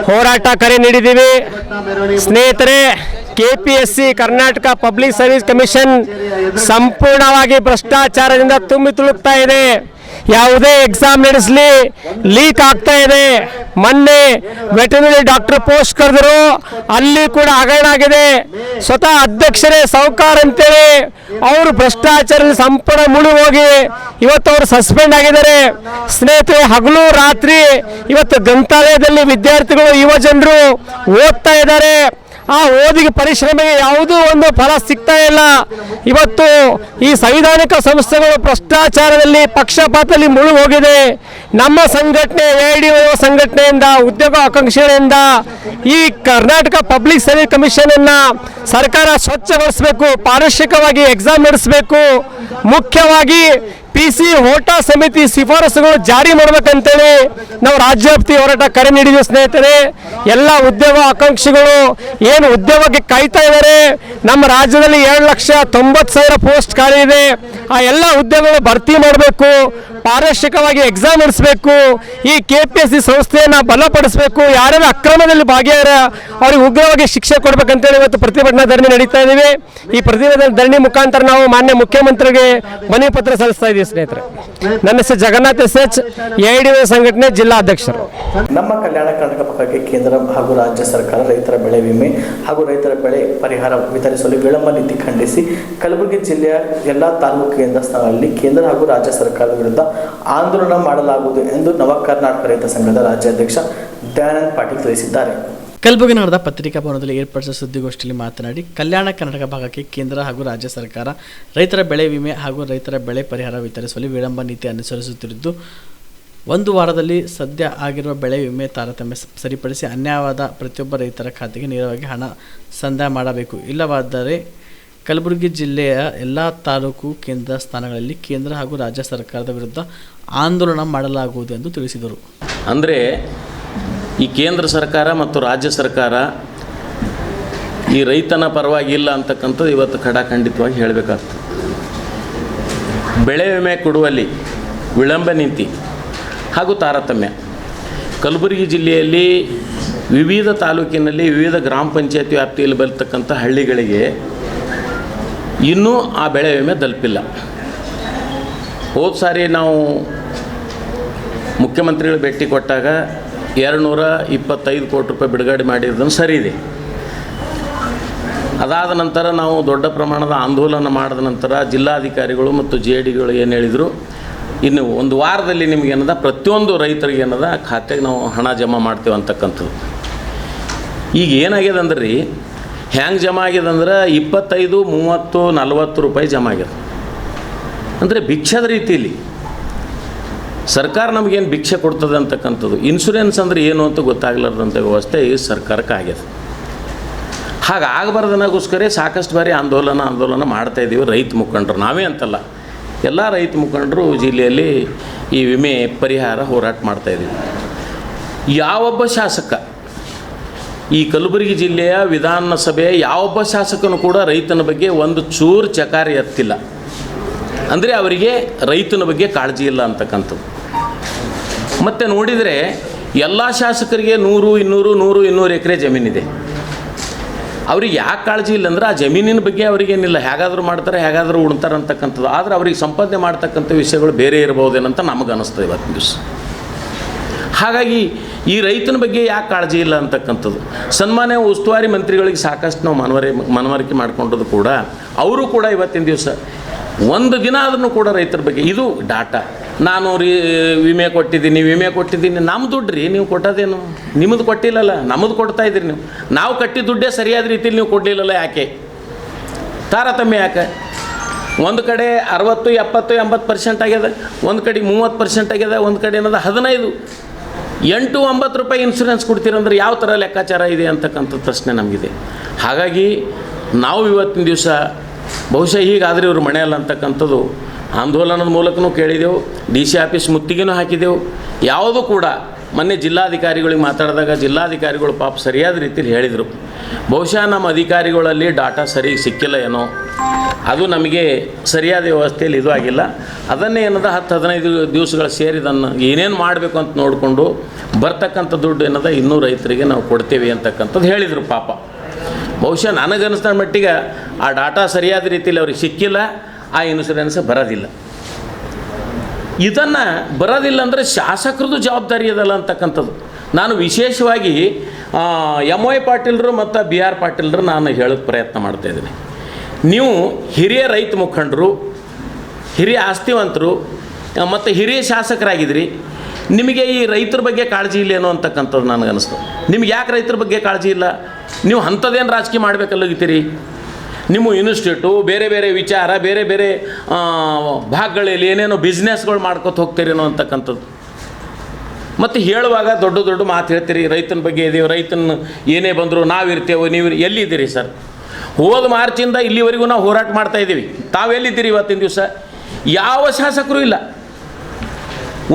ಹೋರಾಟ ಕರೆ ನೀಡಿದ್ದೀವಿ. ಸ್ನೇಹಿತರೆ, KPSC Karnataka public service commission ಸಂಪೂರ್ಣವಾಗಿ ಭ್ರಷ್ಟಾಚಾರದಿಂದ ತುಂಬಿ ತುಳುಕ್ತಾ ಇದೆ. ಯಾವುದೇ ಎಕ್ಸಾಮ್ ನಡೆಸಲಿ ಲೀಕ್ ಆಗ್ತಾ ಇದೆ. ಮೊನ್ನೆ ವೆಟರ್ನರಿ ಡಾಕ್ಟರ್ ಪೋಸ್ಟ್ ಕರೆದರು, ಅಲ್ಲಿ ಕೂಡ ಹಗರಣ ಆಗಿದೆ. ಸ್ವತಃ ಅಧ್ಯಕ್ಷರೇ ಸಾಹುಕಾರ ಅಂತೇಳಿ ಅವರು ಭ್ರಷ್ಟಾಚಾರದಲ್ಲಿ ಸಂಪೂರ್ಣ ಮುಳುಗಿ ಹೋಗಿ ಇವತ್ತು ಅವರು ಸಸ್ಪೆಂಡ್ ಆಗಿದ್ದಾರೆ. ಸ್ನೇಹಿತರೆ, ಹಗಲು ರಾತ್ರಿ ಇವತ್ತು ಗ್ರಂಥಾಲಯದಲ್ಲಿ ವಿದ್ಯಾರ್ಥಿಗಳು ಯುವ ಜನರು ಓದ್ತಾ ಇದ್ದಾರೆ. ಆ ಓದಿಗೆ ಪರಿಶ್ರಮೆಗೆ ಯಾವುದೂ ಒಂದು ಫಲ ಸಿಗ್ತಾ ಇಲ್ಲ. ಇವತ್ತು ಈ ಸಂವಿಧಾನಿಕ ಸಂಸ್ಥೆಗಳು ಭ್ರಷ್ಟಾಚಾರದಲ್ಲಿ ಪಕ್ಷಪಾತದಲ್ಲಿ ಮುಳುಗಿ ಹೋಗಿದೆ. ನಮ್ಮ ಸಂಘಟನೆ AIDYO ಸಂಘಟನೆಯಿಂದ ಉದ್ಯೋಗ ಆಕಾಂಕ್ಷಿಗಳಿಂದ ಈ ಕರ್ನಾಟಕ ಪಬ್ಲಿಕ್ ಸರ್ವಿಸ್ ಕಮಿಷನ್ ಅನ್ನ ಸರ್ಕಾರ ಸ್ವಚ್ಛಗೊಳಿಸಬೇಕು, ಪಾರದರ್ಶಕವಾಗಿ ಎಕ್ಸಾಮ್ ನಡೆಸಬೇಕು, ಮುಖ್ಯವಾಗಿ PC ಹೋಟಾ ಸಮಿತಿ ಶಿಫಾರಸುಗಳು ಜಾರಿ ಮಾಡಬೇಕಂತೇಳಿ ನಾವು ರಾಜ್ಯವ್ಯಾಪ್ತಿ ಹೋರಾಟ ಕರೆ ನೀಡಿದ್ವಿ. ಸ್ನೇಹಿತರೆ, ಎಲ್ಲ ಉದ್ಯೋಗ ಆಕಾಂಕ್ಷಿಗಳು ಏನು ಉದ್ಯೋಗಕ್ಕೆ ಕಾಯ್ತಾ ಇದ್ದಾರೆ. ನಮ್ಮ ರಾಜ್ಯದಲ್ಲಿ 7,90,000 ಪೋಸ್ಟ್ ಖಾಲಿ ಇದೆ. ಆ ಎಲ್ಲ ಉದ್ಯೋಗಗಳು ಭರ್ತಿ ಮಾಡಬೇಕು, ಪಾರದರ್ಶಕವಾಗಿ ಎಕ್ಸಾಮ್ ನಡೆಸಬೇಕು, ಈ KPSC ಸಂಸ್ಥೆಯನ್ನು ಬಲಪಡಿಸಬೇಕು, ಯಾರ್ಯಾರು ಅಕ್ರಮದಲ್ಲಿ ಭಾಗಿಯಾರ ಅವ್ರಿಗೆ ಉಗ್ರವಾಗಿ ಶಿಕ್ಷೆ ಕೊಡಬೇಕಂತೇಳಿ ಇವತ್ತು ಪ್ರತಿಭಟನಾ ಧರಣಿ ನಡೀತಾ ಇದ್ದೀವಿ. ಈ ಪ್ರತಿಭಟನಾ ಧರಣಿ ಮುಖಾಂತರ ನಾವು ಮಾನ್ಯ ಮುಖ್ಯಮಂತ್ರಿಗೆ ಮನವಿ ಪತ್ರ ಸಲ್ಲಿಸ್ತಾ ಇದ್ದೀವಿ. ಸ್ನೇಹಿತರೆ, ನನ್ನ ಹೆಸರು ಜಗನ್ನಾಥ್ SH, AIDYO ಸಂಘಟನೆ ಜಿಲ್ಲಾ ಅಧ್ಯಕ್ಷರು. ನಮ್ಮ ಕಲ್ಯಾಣ ಕರ್ನಾಟಕ ಭಾಗಕ್ಕೆ ಕೇಂದ್ರ ಹಾಗೂ ರಾಜ್ಯ ಸರ್ಕಾರ ರೈತರ ಬೆಳೆ ವಿಮೆ ಹಾಗೂ ರೈತರ ಬೆಳೆ ಪರಿಹಾರ ವಿತರಿಸಲು ವಿಳಂಬ ನೀತಿ ಖಂಡಿಸಿ ಕಲಬುರಗಿ ಜಿಲ್ಲೆಯ ಎಲ್ಲ ತಾಲೂಕು ಕೇಂದ್ರ ಸ್ಥಳಗಳಲ್ಲಿ ಕೇಂದ್ರ ಹಾಗೂ ರಾಜ್ಯ ಸರ್ಕಾರದ ವಿರುದ್ಧ ಆಂದೋಲನ ಮಾಡಲಾಗುವುದು ಎಂದು ನವ ಕರ್ನಾಟಕ ರೈತ ಸಂಘದ ರಾಜ್ಯಾಧ್ಯಕ್ಷ ದಯಾನಂದ್ ಪಾಟೀಲ್ ತಿಳಿಸಿದ್ದಾರೆ. ಕಲಬುರಗಿ ನಗರದ ಪತ್ರಿಕಾ ಭವನದಲ್ಲಿ ಏರ್ಪಡಿಸಿದ ಸುದ್ದಿಗೋಷ್ಠಿಯಲ್ಲಿ ಮಾತನಾಡಿ, ಕಲ್ಯಾಣ ಕರ್ನಾಟಕ ಭಾಗಕ್ಕೆ ಕೇಂದ್ರ ಹಾಗೂ ರಾಜ್ಯ ಸರ್ಕಾರ ರೈತರ ಬೆಳೆ ವಿಮೆ ಹಾಗೂ ರೈತರ ಬೆಳೆ ಪರಿಹಾರ ವಿತರಿಸುವಲ್ಲಿ ವಿಳಂಬ ನೀತಿ ಅನುಸರಿಸುತ್ತಿದ್ದು, ಒಂದು ವಾರದಲ್ಲಿ ಸದ್ಯ ಆಗಿರುವ ಬೆಳೆ ವಿಮೆ ತಾರತಮ್ಯ ಸರಿಪಡಿಸಿ ಅನ್ಯಾಯವಾದ ಪ್ರತಿಯೊಬ್ಬ ರೈತರ ಖಾತೆಗೆ ನೇರವಾಗಿ ಹಣ ಸಂದಾಯ ಮಾಡಬೇಕು. ಇಲ್ಲವಾದರೆ ಕಲಬುರಗಿ ಜಿಲ್ಲೆಯ ಎಲ್ಲ ತಾಲೂಕು ಕೇಂದ್ರ ಸ್ಥಾನಗಳಲ್ಲಿ ಕೇಂದ್ರ ಹಾಗೂ ರಾಜ್ಯ ಸರ್ಕಾರದ ವಿರುದ್ಧ ಆಂದೋಲನ ಮಾಡಲಾಗುವುದು ಎಂದು ತಿಳಿಸಿದರು. ಅಂದರೆ ಈ ಕೇಂದ್ರ ಸರ್ಕಾರ ಮತ್ತು ರಾಜ್ಯ ಸರ್ಕಾರ ಈ ರೈತನ ಪರವಾಗಿಲ್ಲ ಅಂತಕ್ಕಂಥದ್ದು ಇವತ್ತು ಖಡಾಖಂಡಿತವಾಗಿ ಹೇಳಬೇಕಾಗ್ತದೆ. ಬೆಳೆ ವಿಮೆ ಕೊಡುವಲ್ಲಿ ವಿಳಂಬ ನೀತಿ ಹಾಗೂ ತಾರತಮ್ಯ ಕಲಬುರಗಿ ಜಿಲ್ಲೆಯಲ್ಲಿ ವಿವಿಧ ತಾಲೂಕಿನಲ್ಲಿ ವಿವಿಧ ಗ್ರಾಮ ಪಂಚಾಯತಿ ವ್ಯಾಪ್ತಿಯಲ್ಲಿ ಬರ್ತಕ್ಕಂಥ ಹಳ್ಳಿಗಳಿಗೆ ಇನ್ನೂ ಆ ಬೆಳೆ ವಿಮೆ ತಲುಪಿಲ್ಲ. ಹೋದ ಸಾರಿ ನಾವು ಮುಖ್ಯಮಂತ್ರಿಗಳು ಭೇಟಿ ಕೊಟ್ಟಾಗ 225 ಕೋಟಿ ರೂಪಾಯಿ ಬಿಡುಗಡೆ ಮಾಡಿರೋದನ್ನು ಸರಿ ಇದೆ. ಅದಾದ ನಂತರ ನಾವು ದೊಡ್ಡ ಪ್ರಮಾಣದ ಆಂದೋಲನ ಮಾಡಿದ ನಂತರ ಜಿಲ್ಲಾಧಿಕಾರಿಗಳು ಮತ್ತು JDಗಳು ಏನು ಹೇಳಿದರು, ಇನ್ನು ಒಂದು ವಾರದಲ್ಲಿ ನಿಮಗೇನದ ಪ್ರತಿಯೊಂದು ರೈತರಿಗೆ ಏನದ ಖಾತೆಗೆ ನಾವು ಹಣ ಜಮಾ ಮಾಡ್ತೇವೆ ಅಂತಕ್ಕಂಥದ್ದು. ಈಗ ಏನಾಗ್ಯದ ಅಂದ್ರೆ ರೀ, ಹ್ಯಾಂಗೆ ಜಮಾ ಆಗ್ಯದ ಅಂದ್ರೆ 25, 30, 40 ರೂಪಾಯಿ ಜಮಾ ಆಗ್ಯದ. ಅಂದರೆ ಭಿಕ್ಷದ ರೀತಿಯಲ್ಲಿ ಸರ್ಕಾರ ನಮಗೇನು ಭಿಕ್ಷೆ ಕೊಡ್ತದೆ ಅಂತಕ್ಕಂಥದ್ದು. ಇನ್ಶೂರೆನ್ಸ್ ಅಂದರೆ ಏನು ಅಂತ ಗೊತ್ತಾಗ್ಲಾರ್ದಂಥ ವ್ಯವಸ್ಥೆ ಈ ಸರ್ಕಾರಕ್ಕೆ ಆಗ್ಯದ. ಹಾಗಾಗಬಾರ್ದನಾಗೋಸ್ಕರ ಸಾಕಷ್ಟು ಬಾರಿ ಆಂದೋಲನ ಮಾಡ್ತಾಯಿದ್ದೀವಿ ರೈತ ಮುಖಂಡರು. ನಾವೇ ಅಂತಲ್ಲ, ಎಲ್ಲ ರೈತ ಮುಖಂಡರು ಜಿಲ್ಲೆಯಲ್ಲಿ ಈ ವಿಮೆ ಪರಿಹಾರ ಹೋರಾಟ ಮಾಡ್ತಾಯಿದ್ದೀವಿ. ಯಾವೊಬ್ಬ ಶಾಸಕ ಈ ಕಲಬುರಗಿ ಜಿಲ್ಲೆಯ ವಿಧಾನಸಭೆಯ ಯಾವೊಬ್ಬ ಶಾಸಕನು ಕೂಡ ರೈತನ ಬಗ್ಗೆ ಒಂದು ಚೂರು ಚಕಾರಿ ಎತ್ತಿಲ್ಲ. ಅಂದರೆ ಅವರಿಗೆ ರೈತನ ಬಗ್ಗೆ ಕಾಳಜಿ ಇಲ್ಲ ಅಂತಕ್ಕಂಥದ್ದು. ಮತ್ತು ನೋಡಿದರೆ ಎಲ್ಲ ಶಾಸಕರಿಗೆ 100, 200, 100, 200 ಎಕರೆ ಜಮೀನಿದೆ. ಅವ್ರಿಗೆ ಯಾಕೆ ಕಾಳಜಿ ಇಲ್ಲ ಅಂದ್ರೆ ಆ ಜಮೀನಿನ ಬಗ್ಗೆ ಅವ್ರಿಗೇನಿಲ್ಲ, ಹೇಗಾದರೂ ಮಾಡ್ತಾರೆ, ಹೇಗಾದರೂ ಉಣ್ತಾರೆ ಅಂತಕ್ಕಂಥದ್ದು. ಆದರೆ ಅವ್ರಿಗೆ ಸಂಪಾದನೆ ಮಾಡ್ತಕ್ಕಂಥ ವಿಷಯಗಳು ಬೇರೆ ಇರ್ಬೋದೇನಂತ ನಮಗೆ ಅನ್ನಿಸ್ತದೆ ಇವತ್ತಿನ ದಿವಸ. ಹಾಗಾಗಿ ಈ ರೈತನ ಬಗ್ಗೆ ಯಾಕೆ ಕಾಳಜಿ ಇಲ್ಲ ಅಂತಕ್ಕಂಥದ್ದು. ಸನ್ಮಾನ್ಯ ಉಸ್ತುವಾರಿ ಮಂತ್ರಿಗಳಿಗೆ ಸಾಕಷ್ಟು ನಾವು ಮನವರಿಕೆ ಮಾಡಿಕೊಂಡದ್ದು ಕೂಡ, ಅವರು ಕೂಡ ಇವತ್ತಿನ ದಿವಸ ಒಂದು ದಿನ ಆದ್ರೂ ಕೂಡ ರೈತರ ಬಗ್ಗೆ ಇದು ಡಾಟಾ ನಾನು ವಿಮೆ ಕೊಟ್ಟಿದ್ದೀನಿ ನಮ್ಮ ದುಡ್ಡು ರೀ, ನೀವು ಕೊಟ್ಟೋದೇನು? ನಿಮ್ಮದು ಕೊಟ್ಟಿಲ್ಲಲ್ಲ, ನಮ್ಮದು ಕೊಡ್ತಾ ಇದ್ದೀರಿ ನೀವು. ನಾವು ಕಟ್ಟಿದ ದುಡ್ಡೇ ಸರಿಯಾದ ರೀತಿಯಲ್ಲಿ ನೀವು ಕೊಡಲಿಲ್ಲಲ್ಲ, ಯಾಕೆ ತಾರತಮ್ಯ ಯಾಕೆ? ಒಂದು ಕಡೆ 60, 70, 80% ಆಗ್ಯದ, ಒಂದು ಕಡೆ 30% ಆಗ್ಯದ, ಒಂದು ಕಡೆ ಏನದ 15, 8, 9 ರೂಪಾಯಿ ಇನ್ಶೂರೆನ್ಸ್ ಕೊಡ್ತೀರಂದ್ರೆ ಯಾವ ಥರ ಲೆಕ್ಕಾಚಾರ ಇದೆ ಅಂತಕ್ಕಂಥ ಪ್ರಶ್ನೆ ನಮಗಿದೆ. ಹಾಗಾಗಿ ನಾವು ಇವತ್ತಿನ ದಿವಸ ಬಹುಶಃ ಹೀಗಾದರೆ ಇವರು ಮನೆಯಲ್ಲ ಅಂತಕ್ಕಂಥದ್ದು ಆಂದೋಲನದ ಮೂಲಕನೂ ಕೇಳಿದೆವು, DC ಆಫೀಸ್ ಮುತ್ತಿಗೆನೂ ಹಾಕಿದೆವು. ಯಾವುದೂ ಕೂಡ ಮೊನ್ನೆ ಜಿಲ್ಲಾಧಿಕಾರಿಗಳಿಗೆ ಮಾತಾಡಿದಾಗ ಜಿಲ್ಲಾಧಿಕಾರಿಗಳು ಪಾಪ ಸರಿಯಾದ ರೀತಿಯಲ್ಲಿ ಹೇಳಿದರು, ಬಹುಶಃ ನಮ್ಮ ಅಧಿಕಾರಿಗಳಲ್ಲಿ ಡಾಟಾ ಸರಿ ಸಿಕ್ಕಿಲ್ಲ ಏನೋ, ಅದು ನಮಗೆ ಸರಿಯಾದ ವ್ಯವಸ್ಥೆಯಲ್ಲಿ ಇದು ಆಗಿಲ್ಲ, ಅದನ್ನೇ ಏನದ 10-15 ದಿವಸಗಳು ಸೇರಿದನ್ನು ಏನೇನು ಮಾಡಬೇಕು ಅಂತ ನೋಡಿಕೊಂಡು ಬರ್ತಕ್ಕಂಥ ದುಡ್ಡು ಏನದ ಇನ್ನೂ ರೈತರಿಗೆ ನಾವು ಕೊಡ್ತೇವೆ ಅಂತಕ್ಕಂಥದ್ದು ಹೇಳಿದರು ಪಾಪ. ಬಹುಶಃ ನನಗನ್ನಿಸ್ದ ಮಟ್ಟಿಗೆ ಆ ಡಾಟಾ ಸರಿಯಾದ ರೀತಿಯಲ್ಲಿ ಅವ್ರಿಗೆ ಸಿಕ್ಕಿಲ್ಲ, ಆ ಇನ್ಶೂರೆನ್ಸ್ ಬರೋದಿಲ್ಲ. ಇದನ್ನು ಬರೋದಿಲ್ಲ ಅಂದರೆ ಶಾಸಕರದ್ದು ಜವಾಬ್ದಾರಿ ಅದಲ್ಲ ಅಂತಕ್ಕಂಥದ್ದು. ನಾನು ವಿಶೇಷವಾಗಿ MY ಪಾಟೀಲ್ರು ಮತ್ತು BR ಪಾಟೀಲ್ರು ನಾನು ಹೇಳೋಕ್ಕೆ ಪ್ರಯತ್ನ ಮಾಡ್ತಾಯಿದ್ದೀನಿ. ನೀವು ಹಿರಿಯ ರೈತ ಮುಖಂಡರು, ಹಿರಿಯ ಆಸ್ತಿವಂತರು ಮತ್ತು ಹಿರಿಯ ಶಾಸಕರಾಗಿದ್ರಿ, ನಿಮಗೆ ಈ ರೈತರ ಬಗ್ಗೆ ಕಾಳಜಿ ಇಲ್ಲೇನೋ ಅಂತಕ್ಕಂಥದ್ದು ನನಗನ್ನಿಸ್ತು. ನಿಮ್ಗೆ ಯಾಕೆ ರೈತರ ಬಗ್ಗೆ ಕಾಳಜಿ ಇಲ್ಲ? ನೀವು ಅಂಥದ್ದೇನು ರಾಜಕೀಯ ಮಾಡಬೇಕಲ್ಲಗಿತೀರಿ? ನಿಮ್ಮ ಇನ್ಸ್ಟಿಟ್ಯೂಟು ಬೇರೆ ಬೇರೆ ವಿಚಾರ, ಬೇರೆ ಬೇರೆ ಭಾಗಗಳಲ್ಲಿ ಏನೇನೋ ಬಿಸ್ನೆಸ್ಗಳು ಮಾಡ್ಕೊತ ಹೋಗ್ತೀರೇನೋ ಅಂತಕ್ಕಂಥದ್ದು. ಮತ್ತು ಹೇಳುವಾಗ ದೊಡ್ಡ ದೊಡ್ಡ ಮಾತು ಹೇಳ್ತೀರಿ, ರೈತನ ಬಗ್ಗೆ ಇದೀವಿ, ರೈತನ ಏನೇ ಬಂದರೂ ನಾವಿರ್ತೇವೆ, ನೀವು ಎಲ್ಲಿದ್ದೀರಿ ಸರ್? ಹೋದ ಮಾರ್ಚಿಂದ ಇಲ್ಲಿವರೆಗೂ ನಾವು ಹೋರಾಟ ಮಾಡ್ತಾಯಿದ್ದೀವಿ. ತಾವೆಲ್ಲಿದ್ದೀರಿ ಇವತ್ತಿನ ದಿವಸ? ಯಾವ ಶಾಸಕರು ಇಲ್ಲ.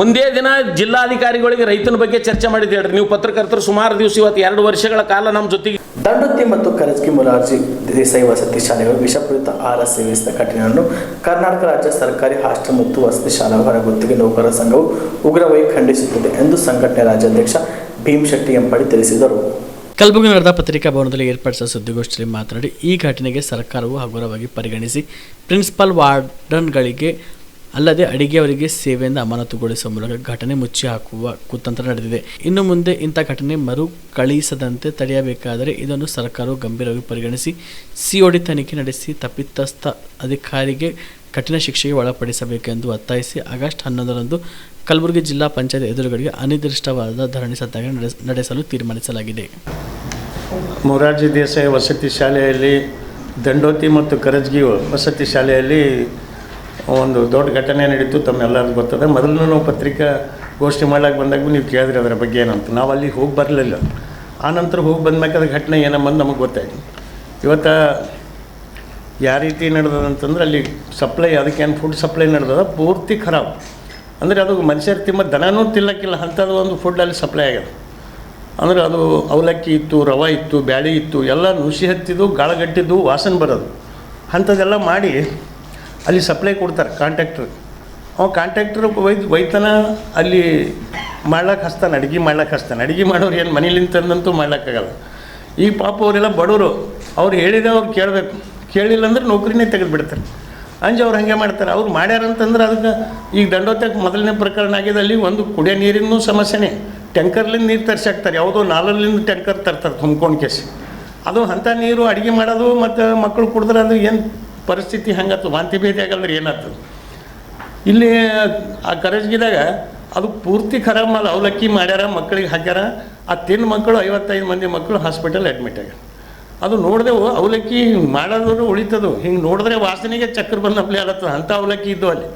ಒಂದೇ ದಿನ ಜಿಲ್ಲಾಧಿಕಾರಿಗಳಿಗೆ ರೈತನ ಬಗ್ಗೆ ಚರ್ಚೆ ಮಾಡಿದ್ದು ಹೇಳ್ರಿ. ನೀವು ಪತ್ರಕರ್ತರು ಸುಮಾರು ದಿವಸ ಇವತ್ತು 2 ವರ್ಷಗಳ ಕಾಲ ನಮ್ಮ ಜೊತೆಗೆ. ದಂಡೋತಿ ಮತ್ತು ಕರಜಗಿ ಮೊರಾರ್ಜಿ ದೇಸಾಯಿ ವಸತಿ ಶಾಲೆಗಳು ವಿಷಪೂರಿತ ಆಹಾರ ಸೇವಿಸಿದ ಘಟನೆಯನ್ನು ಕರ್ನಾಟಕ ರಾಜ್ಯ ಸರ್ಕಾರಿ ಹಾಸ್ಟೆಲ್ ಮತ್ತು ವಸತಿ ಶಾಲಾ ಹೊರಗುತ್ತಿಗೆ ನೌಕರರ ಸಂಘವು ಉಗ್ರವಾಗಿ ಖಂಡಿಸುತ್ತದೆ ಎಂದು ಸಂಘಟನೆ ರಾಜ್ಯಾಧ್ಯಕ್ಷ ಭೀಮಶೆಟ್ಟಿ ಎಂಪಡಿ ತಿಳಿಸಿದರು. ಕಲಬುರಗಿ ನಡೆದ ಪತ್ರಿಕಾ ಭವನದಲ್ಲಿ ಏರ್ಪಡಿಸಿದ ಸುದ್ದಿಗೋಷ್ಠಿಯಲ್ಲಿ ಮಾತನಾಡಿ, ಈ ಘಟನೆಗೆ ಸರ್ಕಾರವು ಹಗುರವಾಗಿ ಪರಿಗಣಿಸಿ ಪ್ರಿನ್ಸಿಪಾಲ್ ವಾರ್ಡನ್ಗಳಿಗೆ ಅಲ್ಲದೆ ಅಡಿಗೆಯವರಿಗೆ ಸೇವೆಯಿಂದ ಅಮಾನತುಗೊಳಿಸುವ ಮೂಲಕ ಘಟನೆ ಮುಚ್ಚಿ ಹಾಕುವ ಕುತಂತ್ರ ನಡೆದಿದೆ. ಇನ್ನು ಮುಂದೆ ಇಂಥ ಘಟನೆ ಮರುಕಳಿಸದಂತೆ ತಡೆಯಬೇಕಾದರೆ ಇದನ್ನು ಸರ್ಕಾರವು ಗಂಭೀರವಾಗಿ ಪರಿಗಣಿಸಿ COD ತನಿಖೆ ನಡೆಸಿ ತಪ್ಪಿತಸ್ಥ ಅಧಿಕಾರಿಗೆ ಕಠಿಣ ಶಿಕ್ಷೆಗೆ ಒಳಪಡಿಸಬೇಕೆಂದು ಒತ್ತಾಯಿಸಿ ಆಗಸ್ಟ್ 11ರಂದು ಕಲಬುರಗಿ ಜಿಲ್ಲಾ ಪಂಚಾಯತ್ ಎದುರುಗಡೆಗೆ ಅನಿರ್ದಿಷ್ಟವಾದ ಧರಣಿ ಸತ್ಯಾಗ್ರಹ ನಡೆಸಲು ತೀರ್ಮಾನಿಸಲಾಗಿದೆ. ಮೊರಾರ್ಜಿ ದೇಸಾಯಿ ವಸತಿ ಶಾಲೆಯಲ್ಲಿ, ದಂಡೋತಿ ಮತ್ತು ಕರಜಗಿ ವಸತಿ ಶಾಲೆಯಲ್ಲಿ ಒಂದು ದೊಡ್ಡ ಘಟನೆ ನಡೀತು, ತಮ್ಮೆಲ್ಲರಿಗೂ ಗೊತ್ತದೆ. ಮೊದಲು ನಾವು ಪತ್ರಿಕಾ ಗೋಷ್ಠಿ ಮಾಡ್ಲಿಕ್ಕೆ ಬಂದಾಗ ನೀವು ಕೇಳಿದ್ರಿ ಅದರ ಬಗ್ಗೆ ಏನಂತ. ನಾವು ಅಲ್ಲಿ ಹೋಗಿ ಬರಲಿಲ್ಲ. ಆ ನಂತರ ಹೋಗಿ ಬಂದ್ಮೇಲೆ ಅದು ಘಟನೆ ಏನಂಬಂದು ನಮಗೆ ಗೊತ್ತಾಯಿತು. ಇವತ್ತು ಯಾವ ರೀತಿ ನಡೆದದಂತಂದ್ರೆ ಅಲ್ಲಿ ಸಪ್ಲೈ, ಅದಕ್ಕೇನು ಫುಡ್ ಸಪ್ಲೈ ನಡೆದದ ಪೂರ್ತಿ ಖರಾಬ್. ಅಂದರೆ ಅದು ಮನುಷ್ಯರು ದನನೂ ತಿನ್ನಕ್ಕಿಲ್ಲ ಅಂಥದ್ದು ಒಂದು ಫುಡ್ ಅಲ್ಲಿ ಸಪ್ಲೈ ಆಗ್ಯದ. ಅಂದರೆ ಅದು ಅವಲಕ್ಕಿ ಇತ್ತು, ರವೆ ಇತ್ತು, ಬ್ಯಾಳಿ ಇತ್ತು, ಎಲ್ಲ ನುಸಿ ಹತ್ತಿದ್ದು, ಗಾಳಗಟ್ಟಿದ್ದು, ವಾಸನೆ ಬರೋದು ಅಂಥದ್ದೆಲ್ಲ ಮಾಡಿ ಅಲ್ಲಿ ಸಪ್ಲೈ ಕೊಡ್ತಾರೆ ಕಾಂಟ್ರಾಕ್ಟ್ರ್. ಅವ ಕಾಂಟ್ರಾಕ್ಟ್ರ್ ಒಯ್ತಾನ ಅಲ್ಲಿ ಮಾಡ್ಲಿಕ್ಕೆ ಹಚ್ತಾನೆ, ಅಡುಗೆ ಮಾಡೋರು ಏನು ಮನೇಲಿಂದ ತಂದಂತೂ ಮಾಡ್ಲಿಕ್ಕಾಗಲ್ಲ. ಈಗ ಪಾಪ ಅವರೆಲ್ಲ ಬಡವರು, ಅವ್ರು ಹೇಳಿದೆ ಅವ್ರು ಕೇಳಬೇಕು, ಕೇಳಿಲ್ಲ ಅಂದ್ರೆ ನೌಕರಿನೇ ತೆಗೆದು ಬಿಡ್ತಾರೆ. ಅವ್ರು ಹಾಗೆ ಮಾಡ್ತಾರೆ. ಅವ್ರು ಮಾಡ್ಯಾರಂತಂದ್ರೆ ಅದಕ್ಕೆ ಈಗ ದಂಡೋತ್ಯಕ್ಕೆ ಮೊದಲನೇ ಪ್ರಕರಣ ಆಗಿದೆ. ಅಲ್ಲಿ ಒಂದು ಕುಡಿಯೋ ನೀರಿನ ಸಮಸ್ಯೆನೇ, ಟ್ಯಾಂಕರ್ಲಿಂದ ನೀರು ತರಿಸಾಕ್ತಾರೆ, ಯಾವುದೋ ನಾಲಲ್ಲಿಂದ ಟ್ಯಾಂಕರ್ ತರ್ತಾರೆ ತುಂಬ್ಕೊಂಡು ಕೇಸಿ. ಅದು ಅಂಥ ನೀರು ಅಡುಗೆ ಮಾಡೋದು ಮತ್ತು ಮಕ್ಕಳು ಕುಡಿದ್ರೆ ಅದು ಏನು ಪರಿಸ್ಥಿತಿ ಹಂಗಾತು, ವಾಂತಿ ಭೇದಿ ಆಗಲ್ದ್ರೆ ಏನಾಗ್ತದೆ. ಇಲ್ಲಿ ಆ ಕರಜಗಿದಾಗ ಅದು ಪೂರ್ತಿ ಖರಾಬ್ ಮಾಲ್ ಅವಲಕ್ಕಿ ಮಾಡ್ಯಾರ, ಮಕ್ಕಳಿಗೆ ಹಾಕ್ಯಾರ. ಆ ತಿನ್ನು ಮಕ್ಕಳು 55 ಮಂದಿ ಮಕ್ಕಳು ಹಾಸ್ಪಿಟಲ್ ಅಡ್ಮಿಟ್ ಆಗ್ಯಾರ. ಅದು ನೋಡಿದೆವು, ಅವಲಕ್ಕಿ ಮಾಡೋದು ಉಳಿತದು, ಹಿಂಗೆ ನೋಡಿದ್ರೆ ವಾಸನೆಗೆ ಚಕ್ರ ಬಂದಪ್ಲೆ ಆಗತ್ತದ ಅಂಥ ಅವಲಕ್ಕಿ ಇದ್ದು ಅಲ್ಲಿ.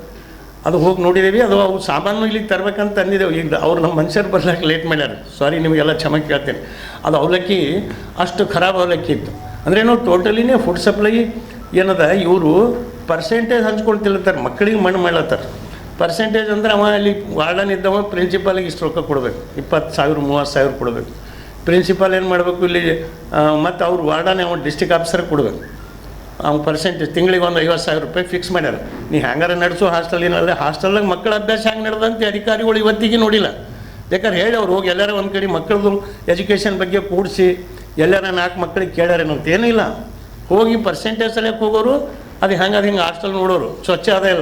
ಅದು ಹೋಗಿ ನೋಡಿದ್ದೀವಿ. ಅದು ಅವು ಸಾಮಾನು ಇಲ್ಲಿಗೆ ತರಬೇಕಂತ ಅಂದಿದ್ದೆವು. ಈಗ ಅವ್ರು ನಮ್ಮ ಮನುಷ್ಯರು ಬರ್ಲಿಕ್ಕೆ ಲೇಟ್ ಮಾಡ್ಯಾರ, ಸಾರಿ ನಿಮಗೆಲ್ಲ ಕ್ಷಮೆ ಕೇಳ್ತೇನೆ. ಅದು ಅವಲಕ್ಕಿ ಅಷ್ಟು ಖರಾಬ್ ಅವಲಕ್ಕಿ ಇತ್ತು. ಅಂದರೆ ನಾವು ಟೋಟಲಿನೇ ಫುಡ್ ಸಪ್ಲೈ ಏನದ ಇವರು ಪರ್ಸೆಂಟೇಜ್ ಹಂಚ್ಕೊಳ್ತಿಲ್ಲತ್ತಾರೆ, ಮಕ್ಕಳಿಗೆ ಮಣ್ಣು ಮಾಡ್ಲತ್ತಾರೆ. ಪರ್ಸೆಂಟೇಜ್ ಅಂದ್ರೆ ಅವ ಅಲ್ಲಿ ವಾರ್ಡನ್ ಇದ್ದವ ಪ್ರಿನ್ಸಿಪಾಲಿಗೆ ಇಷ್ಟು ರೊಕ್ಕ ಕೊಡಬೇಕು, 20,000 30,000 ಕೊಡಬೇಕು. ಪ್ರಿನ್ಸಿಪಾಲ್ ಏನು ಮಾಡಬೇಕು ಇಲ್ಲಿ, ಮತ್ತು ಅವ್ರು ವಾರ್ಡನ್ ಅವ ಡಿಸ್ಟಿಕ್ ಆಫೀಸರ್ಗೆ ಕೊಡಬೇಕು. ಅವ್ನು ಪರ್ಸೆಂಟೇಜ್ ತಿಂಗಳಿಗೆ ಒಂದು 50,000 ರೂಪಾಯಿ ಫಿಕ್ಸ್ ಮಾಡ್ಯಾರ. ನೀ ಹ್ಯಾಂಗಾರ ನಡೆಸೋ ಹಾಸ್ಟೆಲ್ ಏನಲ್ಲ, ಹಾಸ್ಟೆಲ್ದಾಗ ಮಕ್ಕಳ ಅಭ್ಯಾಸ ಹೆಂಗೆ ನಡೆದಂತೆ ಅಧಿಕಾರಿಗಳು ಇವತ್ತಿಗೆ ನೋಡಿಲ್ಲ. ಬೇಕಾದ್ರೆ ಹೇಳಿ ಅವ್ರು ಹೋಗಿ ಎಲ್ಲಾರ ಒಂದು ಕಡೆ ಮಕ್ಕಳದು ಎಜುಕೇಷನ್ ಬಗ್ಗೆ ಕೂಡಿಸಿ ಎಲ್ಲಾರ 4 ಮಕ್ಕಳಿಗೆ ಕೇಳ್ಯಾರೇನೋ ಅಂತ ಏನಿಲ್ಲ. ಹೋಗಿ ಪರ್ಸೆಂಟೇಜ್ ಸಲಕ್ಕೆ ಹೋಗೋರು, ಅದು ಹೆಂಗೆ ಹಾಸ್ಟೆಲ್ ನೋಡೋರು. ಸ್ವಚ್ಛ ಅದೇ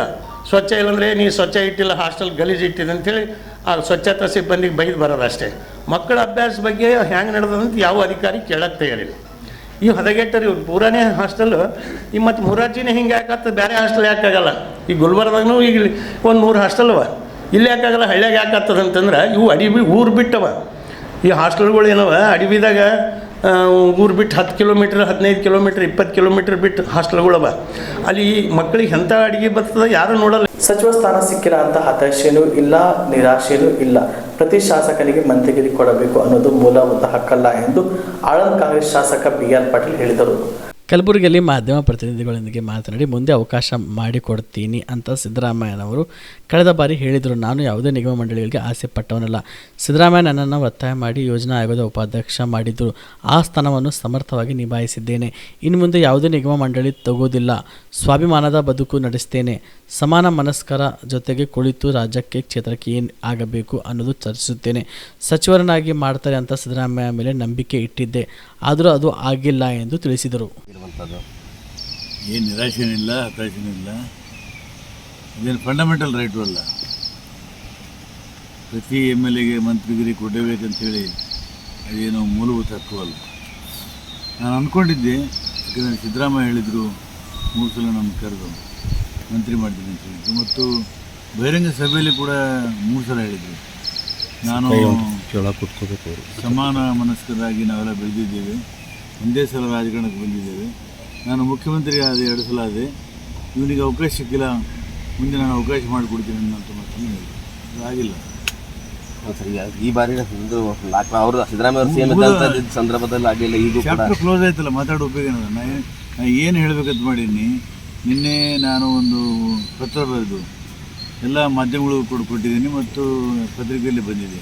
ಸ್ವಚ್ಛ ಇಲ್ಲಂದರೆ ನೀ ಸ್ವಚ್ಛ ಇಟ್ಟಿಲ್ಲ, ಹಾಸ್ಟೆಲ್ ಗಲೀಜು ಇಟ್ಟಿದೆ ಅಂತೇಳಿ ಆ ಸ್ವಚ್ಛತಾ ಸಿಬ್ಬಂದಿಗೆ ಬೈದು ಬರೋದು ಅಷ್ಟೇ. ಮಕ್ಕಳ ಅಭ್ಯಾಸ ಬಗ್ಗೆ ಹೆಂಗೆ ನಡೆದಂತ ಯಾವ ಅಧಿಕಾರಿ ಕೇಳಕ್ಕೆ ತಯಾರಿಲ್ಲ. ಈ ಹದಗೆಟ್ಟರು ಇವ್ರು ಪೂರಾನೇ ಹಾಸ್ಟೆಲ್. ಈ ಮತ್ತು ಮೊರಾರ್ಜಿನೇ ಹಿಂಗೆ ಯಾಕಾಗ್ತದೆ, ಬೇರೆ ಹಾಸ್ಟೆಲ್ ಯಾಕಾಗಲ್ಲ? ಈ ಗುಲ್ಬರ್ದಾಗೂ ಈಗ ಒಂದು 3 ಹಾಸ್ಟೆಲ್ ಅವ. ಇಲ್ಲಿ ಯಾಕಾಗಲ್ಲ ಹಳ್ಳಿಯಾಗ ಯಾಕೆ ಆಗ್ತದೆ ಅಂತಂದ್ರೆ ಇವು ಅಡವಿ ಊರು ಬಿಟ್ಟವ. ಈ ಹಾಸ್ಟೆಲ್ಗಳು ಏನವ ಅಡವಿದಾಗ ಊರು ಬಿಟ್ಟು 10 ಕಿಲೋಮೀಟ್ರ್ 15 ಕಿಲೋಮೀಟ್ರ್ 20 ಕಿಲೋಮೀಟ್ರ್ ಬಿಟ್ಟು ಹಾಸ್ಟೆಲ್ಗಳವ. ಅಲ್ಲಿ ಮಕ್ಕಳಿಗೆ ಎಂಥ ಅಡುಗೆ ಬರ್ತದೆ ಯಾರು ನೋಡಲ್ಲ. ಸಚಿವ ಸ್ಥಾನ ಸಿಕ್ಕಿಲ್ಲ ಅಂತ ಹತಾಶೆನೂ ಇಲ್ಲ, ನಿರಾಶೆನೂ ಇಲ್ಲ. ಪ್ರತಿ ಶಾಸಕನಿಗೆ ಮಂತ್ರಿಗಿರಿ ಕೊಡಬೇಕು ಅನ್ನೋದು ಮೂಲಭೂತ ಹಕ್ಕಲ್ಲ ಎಂದು ಆಳಂದ್ ಕಾಂಗ್ರೆಸ್ ಶಾಸಕ BR ಪಾಟೀಲ್ ಹೇಳಿದರು. ಕಲಬುರಗಿಯಲ್ಲಿ ಮಾಧ್ಯಮ ಪ್ರತಿನಿಧಿಗಳೊಂದಿಗೆ ಮಾತನಾಡಿ ಮುಂದೆ ಅವಕಾಶ ಮಾಡಿಕೊಡ್ತೀನಿ ಅಂತ ಸಿದ್ದರಾಮಯ್ಯನವರು ಕಳೆದ ಬಾರಿ ಹೇಳಿದರು. ನಾನು ಯಾವುದೇ ನಿಗಮ ಮಂಡಳಿಗಳಿಗೆ ಆಸೆ ಪಟ್ಟವನಲ್ಲ. ಸಿದ್ದರಾಮಯ್ಯ ನನ್ನನ್ನು ಒತ್ತಾಯ ಮಾಡಿ ಯೋಜನಾ ಆಯೋಗದ ಉಪಾಧ್ಯಕ್ಷ ಮಾಡಿದ್ದರು. ಆ ಸ್ಥಾನವನ್ನು ಸಮರ್ಥವಾಗಿ ನಿಭಾಯಿಸಿದ್ದೇನೆ. ಇನ್ನು ಮುಂದೆ ಯಾವುದೇ ನಿಗಮ ಮಂಡಳಿ ತಗೋದಿಲ್ಲ. ಸ್ವಾಭಿಮಾನದ ಬದುಕು ನಡೆಸ್ತೇನೆ. ಸಮಾನ ಮನಸ್ಕರ ಜೊತೆಗೆ ಕುಳಿತು ರಾಜ್ಯಕ್ಕೆ ಕ್ಷೇತ್ರಕ್ಕೆ ಏನು ಆಗಬೇಕು ಅನ್ನೋದು ಚರ್ಚಿಸುತ್ತೇನೆ. ಸಚಿವರನ್ನಾಗಿ ಮಾಡ್ತಾರೆ ಅಂತ ಸಿದ್ದರಾಮಯ್ಯ ಮೇಲೆ ನಂಬಿಕೆ ಇಟ್ಟಿದ್ದೆ, ಆದರೂ ಅದು ಆಗಿಲ್ಲ ಎಂದು ತಿಳಿಸಿದರು. ಏನು ನಿರಾಶೆನಿಲ್ಲ, ಹತಾಶೆನಿಲ್ಲ. ಇದೇನು ಫಂಡಮೆಂಟಲ್ ರೈಟು ಅಲ್ಲ. ಪ್ರತಿ MLAಗೆ ಮಂತ್ರಿಗಿರಿ ಕೊಡಬೇಕಂತೇಳಿ ಅದೇನೋ ಮೂಲಭೂತ ಹಕ್ಕು ಅಲ್ಲ. ನಾನು ಅಂದ್ಕೊಂಡಿದ್ದೆ, ಯಾಕಂದರೆ ಸಿದ್ದರಾಮಯ್ಯ ಹೇಳಿದರು 3 ಸಲ ನಮ್ಮ ಕರೆದು ಮಂತ್ರಿ ಮಾಡ್ತೀನಿ ಅಂತ ಹೇಳಿದ್ರು, ಮತ್ತು ಬಹಿರಂಗ ಸಭೆಯಲ್ಲಿ ಕೂಡ 3 ಸಲ ಹೇಳಿದರು. ನಾನು ಸಮಾನ ಮನಸ್ಕರಾಗಿ ನಾವೆಲ್ಲ ಬೆಳೆದಿದ್ದೇವೆ, ಒಂದೇ ಸಲ ರಾಜಕಾರಣಕ್ಕೆ ಬಂದಿದ್ದೇವೆ. ನಾನು ಮುಖ್ಯಮಂತ್ರಿ ಆದ 2 ಸಲ ಆದೆ. ಇವನಿಗೆ ಅವಕಾಶ ಸಿಕ್ಕಿಲ್ಲ, ಮುಂದೆ ನಾನು ಅವಕಾಶ ಮಾಡಿಕೊಡ್ತೀನಿ ಅನ್ನೋಂಥ ಮಾತನ್ನು ಹೇಳಿದೆ. ಅದು ಆಗಿಲ್ಲ. ಈ ಬಾರಿ ಅವರು ಸಿದ್ದರಾಮಯ್ಯ ಸಂದರ್ಭದಲ್ಲಿ ಆಗಲಿಲ್ಲ. ಈಗ ಚಾಪ್ಟರ್ ಕ್ಲೋಸ್ ಆಯ್ತಲ್ಲ, ಮಾತಾಡೋ ಉಪಯೋಗ ಏನದ? ನಾನು ಏನು ಹೇಳಬೇಕಂತ ಮಾಡೀನಿ. ನಿನ್ನೆ ನಾನು ಒಂದು ಪತ್ರ ಬರೆದು ಎಲ್ಲ ಮಾಧ್ಯಮಗಳಿಗೂ ಕೊಟ್ಟಿದ್ದೀನಿ ಮತ್ತು ಪತ್ರಿಕೆಯಲ್ಲಿ ಬಂದಿದೆ.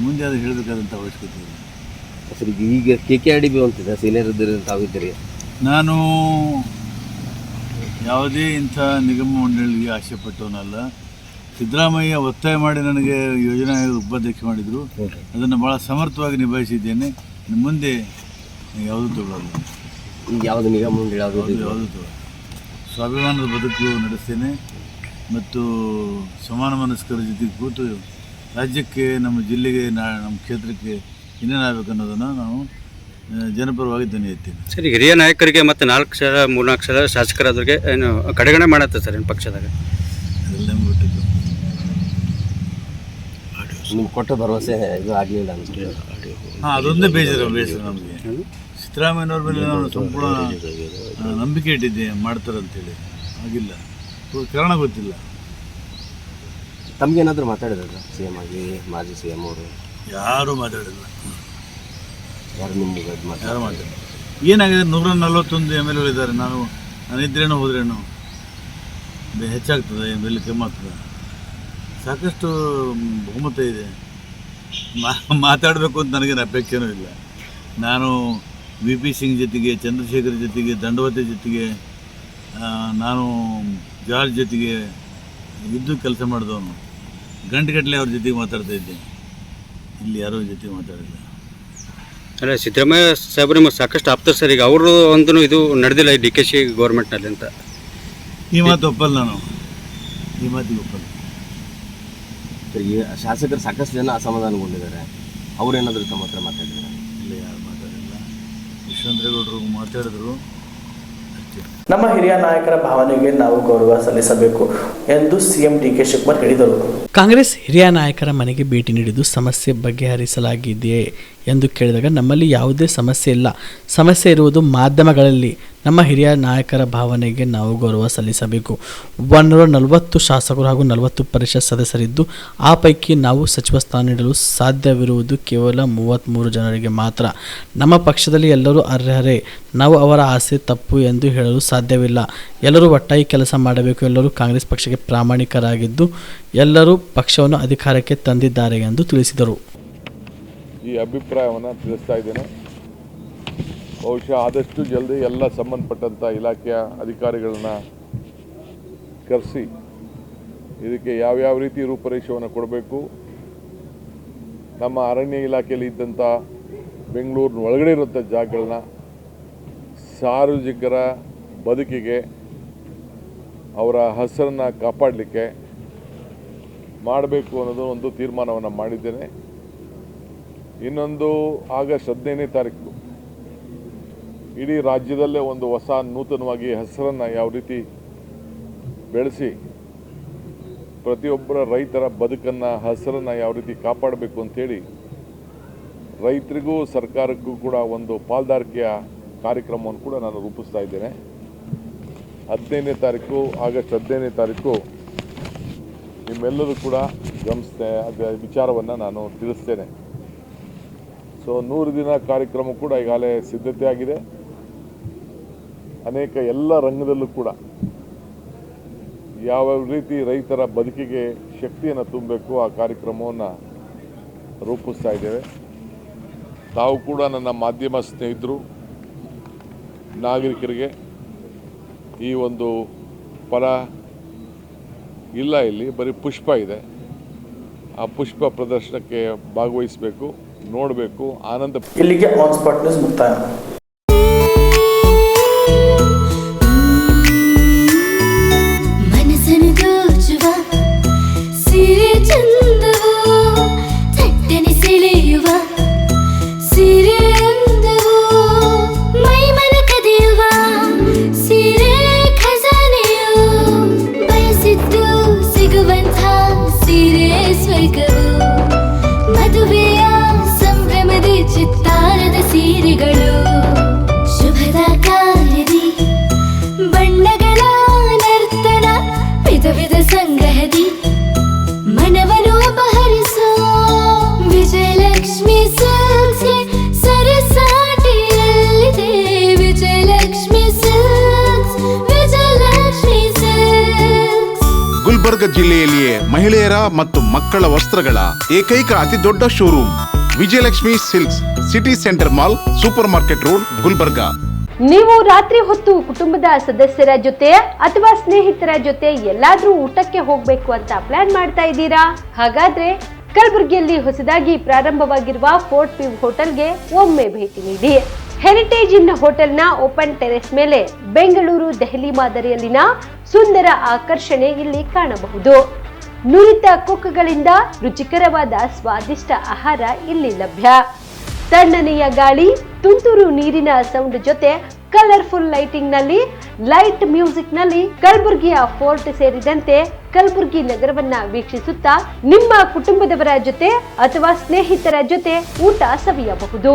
ಮುಂದೆ ಅದು ಹೇಳಬೇಕಾದಂಥ ಅವಶ್ಯಕತೆ ಇದೆ. ಸರ್, ಈಗ KKRDB ಅಂತಿದೆ, ಸೀನಿಯರ್ ತಾವಿದ್ದೀರಿ. ನಾನು ಯಾವುದೇ ಇಂಥ ನಿಗಮ ಮಂಡಳಿಗೆ ಆಸೆ ಪಟ್ಟವನಲ್ಲ. ಸಿದ್ದರಾಮಯ್ಯ ಒತ್ತಾಯ ಮಾಡಿ ನನಗೆ ಯೋಜನಾ ಆಯೋಗದ ಉಪಾಧ್ಯಕ್ಷ ಮಾಡಿದರು. ಅದನ್ನು ಭಾಳ ಸಮರ್ಥವಾಗಿ ನಿಭಾಯಿಸಿದ್ದೇನೆ. ಮುಂದೆ ಯಾವುದೂ ತಗೊಳ್ಳಲ್ಲ. ಈಗ ಯಾವುದು ನಿಗಮ ಮಂಡಳಿ ಯಾವುದೂ ತಗೊಳ್ಳಲ್ಲ. ಸ್ವಾಭಿಮಾನದ ಬದುಕು ನಡೆಸ್ತೇನೆ ಮತ್ತು ಸಮಾನ ಮನಸ್ಕರ ಜೊತೆಗೆ ಕೂತು ರಾಜ್ಯಕ್ಕೆ, ನಮ್ಮ ಜಿಲ್ಲೆಗೆ, ನಮ್ಮ ಕ್ಷೇತ್ರಕ್ಕೆ ಇನ್ನೇನಾಗಬೇಕು ಅನ್ನೋದನ್ನು ನಾವು ಜನಪರವಾಗಿ ಧ್ವನಿ ಎತ್ತೀನಿ. ಸರ್, ಹಿರಿಯ ನಾಯಕರಿಗೆ ಮತ್ತು 3-4 ಸಲ ಶಾಸಕರಾದ್ರಿಗೆ ಏನು ಕಡೆಗಣೆ ಮಾಡತ್ತೆ ಸರ್ ಏನು ಪಕ್ಷದಾಗ? ಅದೆಲ್ಲ ನಮ್ಗೆ ಬಿಟ್ಟಿದ್ದು. ನಿಮ್ಗೆ ಕೊಟ್ಟ ಭರವಸೆ ಇದು ಆಗಲಿಲ್ಲ ಅಂತ. ಹಾಂ, ಅದೊಂದೇ ಬೇಸರ ನಮಗೆ. ಸಿದ್ದರಾಮಯ್ಯನವ್ರ ಮೇಲೆ ನಾನು ಸಂಪೂರ್ಣ ನಂಬಿಕೆ ಇಟ್ಟಿದ್ದೆ ಮಾಡ್ತಾರಂತೇಳಿ. ಆಗಿಲ್ಲ, ಕಾರಣ ಗೊತ್ತಿಲ್ಲ. ತಮಗೇನಾದರೂ ಮಾತಾಡಿದ್ರೆ CM ಆಗಿ ಮಾಜಿ CM ಅವರು? ಯಾರೂ ಮಾತಾಡಿಲ್ಲ. ಯಾರು ನಿಮ್ಗೆ ಯಾರು ಮಾತಾಡಿಲ್ಲ. ಏನಾಗಿದೆ, 141 MLA ಇದ್ದಾರೆ. ನಾನು ಇದ್ರೇನೋ ಹೋದ್ರೇನೋ ಹೆಚ್ಚಾಗ್ತದೆ, ಬೆಲೆ ಕಮ್ಮಿ ಆಗ್ತದೆ. ಸಾಕಷ್ಟು ಬಹುಮತ ಇದೆ. ಮಾತಾಡಬೇಕು ಅಂತ ನನಗೇನು ಅಪೇಕ್ಷೆನೂ ಇಲ್ಲ. ನಾನು VP ಸಿಂಗ್ ಜೊತೆಗೆ, ಚಂದ್ರಶೇಖರ್ ಜೊತೆಗೆ, ದಂಡವತಿ ಜೊತೆಗೆ, ನಾನು ಜಾರ್ಜ್ ಜೊತೆಗೆ ಇದ್ದು ಕೆಲಸ ಮಾಡಿದವನು. ಗಂಟೆಗಟ್ಟಲೆ ಅವ್ರ ಜೊತೆಗೆ ಮಾತಾಡ್ತಾ ಇದ್ದೆ. ಇಲ್ಲಿ ಯಾರೋ ಜೊತೆಗೆ ಮಾತಾಡಿಲ್ಲ. ಅಲ್ಲ, ಸಿದ್ದರಾಮಯ್ಯ ಸಾಹೇಬ್ರು ನಿಮಗೆ ಸಾಕಷ್ಟು ಆಪ್ತರು ಸರ್. ಈಗ ಅವರು ಒಂದು ಇದು ನಡೆದಿಲ್ಲ ಈ DKC ಗೌರ್ಮೆಂಟ್ನಲ್ಲಿ ಅಂತ. ಈ ಮಾತು ಒಪ್ಪಲ್ಲ. ನಾನು ಈ ಮಾತಿಗೆ ಒಪ್ಪಲ್ಲ. ಈ ಶಾಸಕರು ಸಾಕಷ್ಟು ಜನ ಅಸಮಾಧಾನಗೊಂಡಿದ್ದಾರೆ. ಅವರೇನಾದರೂ ತಮ್ಮ ಹತ್ರ ಮಾತಾಡಿದ್ದಾರೆ? ಇಲ್ಲ, ಯಾರು ಮಾತಾಡಿಲ್ಲ. ಯಶವಂತರೇಗೌಡರು ಮಾತಾಡಿದ್ರು. ನಮ್ಮ ಹಿರಿಯ ನಾಯಕರ ಭಾವನೆಗೆ ನಾವು ಗೌರವ ಸಲ್ಲಿಸಬೇಕು ಎಂದು CM DK ಶಿವಕುಮಾರ್ ಹೇಳಿದರು. ಕಾಂಗ್ರೆಸ್ ಹಿರಿಯ ನಾಯಕರ ಮನೆಗೆ ಭೇಟಿ ನೀಡಿದ್ದು ಸಮಸ್ಯೆ ಬಗೆಹರಿಸಲಾಗಿದೆಯೇ ಎಂದು ಕೇಳಿದಾಗ ನಮ್ಮಲ್ಲಿ ಯಾವುದೇ ಸಮಸ್ಯೆ ಇಲ್ಲ. ಸಮಸ್ಯೆ ಇರುವುದು ಮಾಧ್ಯಮಗಳಲ್ಲಿ. ನಮ್ಮ ಹಿರಿಯ ನಾಯಕರ ಭಾವನೆಗೆ ನಾವು ಗೌರವ ಸಲ್ಲಿಸಬೇಕು. 140 ಶಾಸಕರು ಹಾಗೂ 40 ಪರಿಷತ್ ಸದಸ್ಯರಿದ್ದು ಆ ಪೈಕಿ ನಾವು ಸಚಿವ ಸ್ಥಾನ ನೀಡಲು ಸಾಧ್ಯವಿರುವುದು ಕೇವಲ 33 ಜನರಿಗೆ ಮಾತ್ರ. ನಮ್ಮ ಪಕ್ಷದಲ್ಲಿ ಎಲ್ಲರೂ ಅರ್ಹರೇ. ನಾವು ಅವರ ಆಸೆ ತಪ್ಪು ಎಂದು ಹೇಳಲು ಸಾಧ್ಯವಿಲ್ಲ. ಎಲ್ಲರೂ ಒಟ್ಟಾಗಿ ಕೆಲಸ ಮಾಡಬೇಕು. ಎಲ್ಲರೂ ಕಾಂಗ್ರೆಸ್ ಪಕ್ಷಕ್ಕೆ ಪ್ರಾಮಾಣಿಕರಾಗಿದ್ದು ಎಲ್ಲರೂ ಪಕ್ಷವನ್ನು ಅಧಿಕಾರಕ್ಕೆ ತಂದಿದ್ದಾರೆ ಎಂದು ತಿಳಿಸಿದರು. ಈ ಅಭಿಪ್ರಾಯವನ್ನು ತಿಳಿಸ್ತಾ ಇದ್ದೇನೆ. ಬಹುಶಃ ಆದಷ್ಟು ಜಲ್ದಿ ಎಲ್ಲ ಸಂಬಂಧಪಟ್ಟಂಥ ಇಲಾಖೆಯ ಅಧಿಕಾರಿಗಳನ್ನ ಕರೆಸಿ ಇದಕ್ಕೆ ಯಾವ್ಯಾವ ರೀತಿ ರೂಪರೇಷೆಯನ್ನು ಕೊಡಬೇಕು, ನಮ್ಮ ಅರಣ್ಯ ಇಲಾಖೆಯಲ್ಲಿ ಇದ್ದಂಥ ಬೆಂಗಳೂರಿನ ಒಳಗಡೆ ಇರುವಂಥ ಜಾಗಗಳನ್ನ ಸಾರ್ವಜನಿಕರ ಬದುಕಿಗೆ ಅವರ ಹೆಸರನ್ನು ಕಾಪಾಡಲಿಕ್ಕೆ ಮಾಡಬೇಕು ಅನ್ನೋದು ಒಂದು ತೀರ್ಮಾನವನ್ನು ಮಾಡಿದ್ದೇನೆ. ಇನ್ನೊಂದು ಆಗಸ್ಟ್ 15ನೇ ತಾರೀಕು ಇಡೀ ರಾಜ್ಯದಲ್ಲೇ ಒಂದು ಹೊಸ ನೂತನವಾಗಿ ಹೆಸರನ್ನು ಯಾವ ರೀತಿ ಬೆಳೆಸಿ ಪ್ರತಿಯೊಬ್ಬರ ರೈತರ ಬದುಕನ್ನು, ಹಸಿರನ್ನು ಯಾವ ರೀತಿ ಕಾಪಾಡಬೇಕು ಅಂತೇಳಿ ರೈತರಿಗೂ ಸರ್ಕಾರಕ್ಕೂ ಕೂಡ ಒಂದು ಪಾಲ್ದಾರಿಕೆಯ ಕಾರ್ಯಕ್ರಮವನ್ನು ಕೂಡ ನಾನು ರೂಪಿಸ್ತಾ ಇದ್ದೇನೆ. 15ನೇ ತಾರೀಕು, ಆಗಸ್ಟ್ 15ನೇ ತಾರೀಕು ನಿಮ್ಮೆಲ್ಲರೂ ಕೂಡ ಗಮನಿಸ್ತೇ ಅದರ ವಿಚಾರವನ್ನು ನಾನು ತಿಳಿಸ್ತೇನೆ. ಸೊ 100 ದಿನ ಕಾರ್ಯಕ್ರಮ ಕೂಡ ಈಗಾಗಲೇ ಸಿದ್ಧತೆ ಆಗಿದೆ. ಅನೇಕ ಎಲ್ಲ ರಂಗದಲ್ಲೂ ಕೂಡ ಯಾವ ರೀತಿ ರೈತರ ಬದುಕಿಗೆ ಶಕ್ತಿಯನ್ನು ತುಂಬಬೇಕು ಆ ಕಾರ್ಯಕ್ರಮವನ್ನು ರೂಪಿಸ್ತಾ ಇದ್ದೇವೆ. ತಾವು ಕೂಡ ನನ್ನ ಮಾಧ್ಯಮ ಸ್ನೇಹಿತರು, ನಾಗರಿಕರಿಗೆ ಈ ಒಂದು ಫಲ ಇಲ್ಲ, ಇಲ್ಲಿ ಬರೀ ಪುಷ್ಪ ಇದೆ, ಆ ಪುಷ್ಪ ಪ್ರದರ್ಶನಕ್ಕೆ ಭಾಗವಹಿಸಬೇಕು, ನೋಡಬೇಕು, ಆನಂದ. ಇಲ್ಲಿಗೆ ಆನ್ ಸ್ಪಾಟ್ ನ್ಯೂಸ್ ಮುಕ್ತಾಯ. ಮನಸ್ಸನ್ನು ದೋಚುವ ಸೀರೆ ಚಂದವೋ, ಥಟ್ಟನೆ ಸೆಳೆಯುವ ಸೀರೆ ಅಂದವೋ, ಮೈ ಮನ ಕದಿಯುವ ಸೀರೆ ಖಜಾನೆಯೋ, ಬಯಸಿದ್ದು ಸಿಗುವಂಥ ಸೀರೆ ಸ್ವರ್ಗವೋ, ಮದುವೆಯ ಸಂಭ್ರಮದ ಚಿತ್ತಾರದ ಸೀರೆಗಳು, ಶುಭದ ಕಾರ್ಯದಿ ಬಣ್ಣಗಳ ನರ್ತನ, ವಿಧ ವಿಧ ಸಂಗ್ರಹದಿ ಮನವನ್ನು ಅಪಹರಿಸೋ ವಿಜಯಲಕ್ಷ್ಮಿ ಸಿಲ್ಕ್ಸ್ಗೆ ಸರಸಾಟಿಯಲ್ಲಿದೆ. Vijayalakshmi silks, Vijayalakshmi silks. ಗುಲ್ಬರ್ಗ ಜಿಲ್ಲೆಯಲ್ಲಿಯೇ ಮಹಿಳೆಯರ ಮತ್ತು ಮಕ್ಕಳ ವಸ್ತ್ರಗಳ ಏಕೈಕ ಅತಿ ದೊಡ್ಡ showroom Vijayalakshmi silks, city centre mall, super market road, Gulbarga. ನೀವು ರಾತ್ರಿ ಹೊತ್ತು ಕುಟುಂಬದ ಸದಸ್ಯರ ಜೊತೆ ಅಥವಾ ಸ್ನೇಹಿತರ ಜೊತೆ ಎಲ್ಲಾದ್ರೂ ಊಟಕ್ಕೆ ಹೋಗ್ಬೇಕು ಅಂತ ಪ್ಲಾನ್ ಮಾಡ್ತಾ ಇದ್ದೀರಾ? ಹಾಗಾದ್ರೆ ಕಲಬುರಗಿಯಲ್ಲಿ ಹೊಸದಾಗಿ ಪ್ರಾರಂಭವಾಗಿರುವ ಫೋರ್ಟ್ ವ್ಯೂ ಹೋಟೆಲ್ಗೆ ಒಮ್ಮೆ ಭೇಟಿ ನೀಡಿ. ಹೆರಿಟೇಜ್ ಇನ್ ಹೋಟೆಲ್ನ ಓಪನ್ ಟೆರೆಸ್ ಮೇಲೆ ಬೆಂಗಳೂರು, ದೆಹಲಿ ಮಾದರಿಯಲ್ಲಿನ ಸುಂದರ ಆಕರ್ಷಣೆ ಇಲ್ಲಿ ಕಾಣಬಹುದು. ನುರಿತ ಕುಕ್ಗಳಿಂದ ರುಚಿಕರವಾದ ಸ್ವಾದಿಷ್ಟ ಆಹಾರ ಇಲ್ಲಿ ಲಭ್ಯ. ತಣ್ಣನೆಯ ಗಾಳಿ, ತುಂತುರು ನೀರಿನ ಸೌಂಡ್ ಜೊತೆ ಕಲರ್ಫುಲ್ ಲೈಟಿಂಗ್ ನಲ್ಲಿ, ಲೈಟ್ ಮ್ಯೂಸಿಕ್ ನಲ್ಲಿ ಕಲಬುರಗಿಯ ಫೋರ್ಟ್ ಸೇರಿದಂತೆ ಕಲಬುರಗಿ ನಗರವನ್ನ ವೀಕ್ಷಿಸುತ್ತಾ ನಿಮ್ಮ ಕುಟುಂಬದವರ ಜೊತೆ ಅಥವಾ ಸ್ನೇಹಿತರ ಜೊತೆ ಊಟ ಸವಿಯಬಹುದು.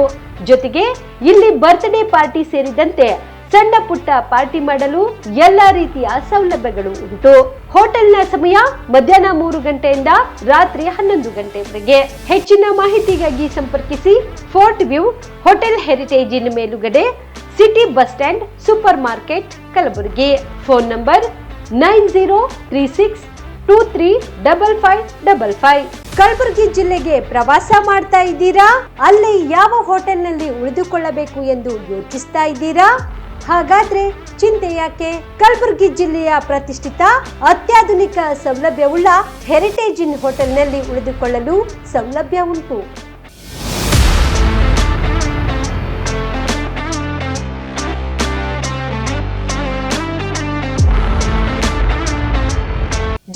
ಜೊತೆಗೆ ಇಲ್ಲಿ ಬರ್ತ್ಡೇ ಪಾರ್ಟಿ ಸೇರಿದಂತೆ ಸಣ್ಣ ಪುಟ್ಟ ಪಾರ್ಟಿ ಮಾಡಲು ಎಲ್ಲಾ ರೀತಿಯ ಸೌಲಭ್ಯಗಳು ಉಂಟು. ಹೋಟೆಲ್ನ ಸಮಯ ಮಧ್ಯಾಹ್ನ 3 ಗಂಟೆಯಿಂದ ರಾತ್ರಿ 11 ಗಂಟೆವರೆಗೆ. ಹೆಚ್ಚಿನ ಮಾಹಿತಿಗಾಗಿ ಸಂಪರ್ಕಿಸಿ ಫೋರ್ಟ್ ವ್ಯೂ ಹೋಟೆಲ್, ಹೆರಿಟೇಜ್ ಇನ್ ಮೇಲುಗಡೆ, city bus stand, super market, Kalaburagi. Phone number 9036235555. Kalaburagi ಜಿಲ್ಲೆಗೆ ಪ್ರವಾಸ ಮಾಡ್ತಾ ಇದ್ದೀರಾ? ಅಲ್ಲಿ ಯಾವ ಹೋಟೆಲ್ನಲ್ಲಿ ಉಳಿದುಕೊಳ್ಳಬೇಕು ಎಂದು ಯೋಚಿಸ್ತಾ ಇದ್ದೀರಾ? ಹಾಗಾದ್ರೆ ಚಿಂತೆ ಯಾಕೆ? ಕಲಬುರಗಿ ಜಿಲ್ಲೆಯ ಪ್ರತಿಷ್ಠಿತ ಅತ್ಯಾಧುನಿಕ ಸೌಲಭ್ಯವುಳ್ಳ ಹೆರಿಟೇಜ್ ಇನ್ ಹೋಟೆಲ್ನಲ್ಲಿ ಉಳಿದುಕೊಳ್ಳಲು ಸೌಲಭ್ಯ ಉಂಟು.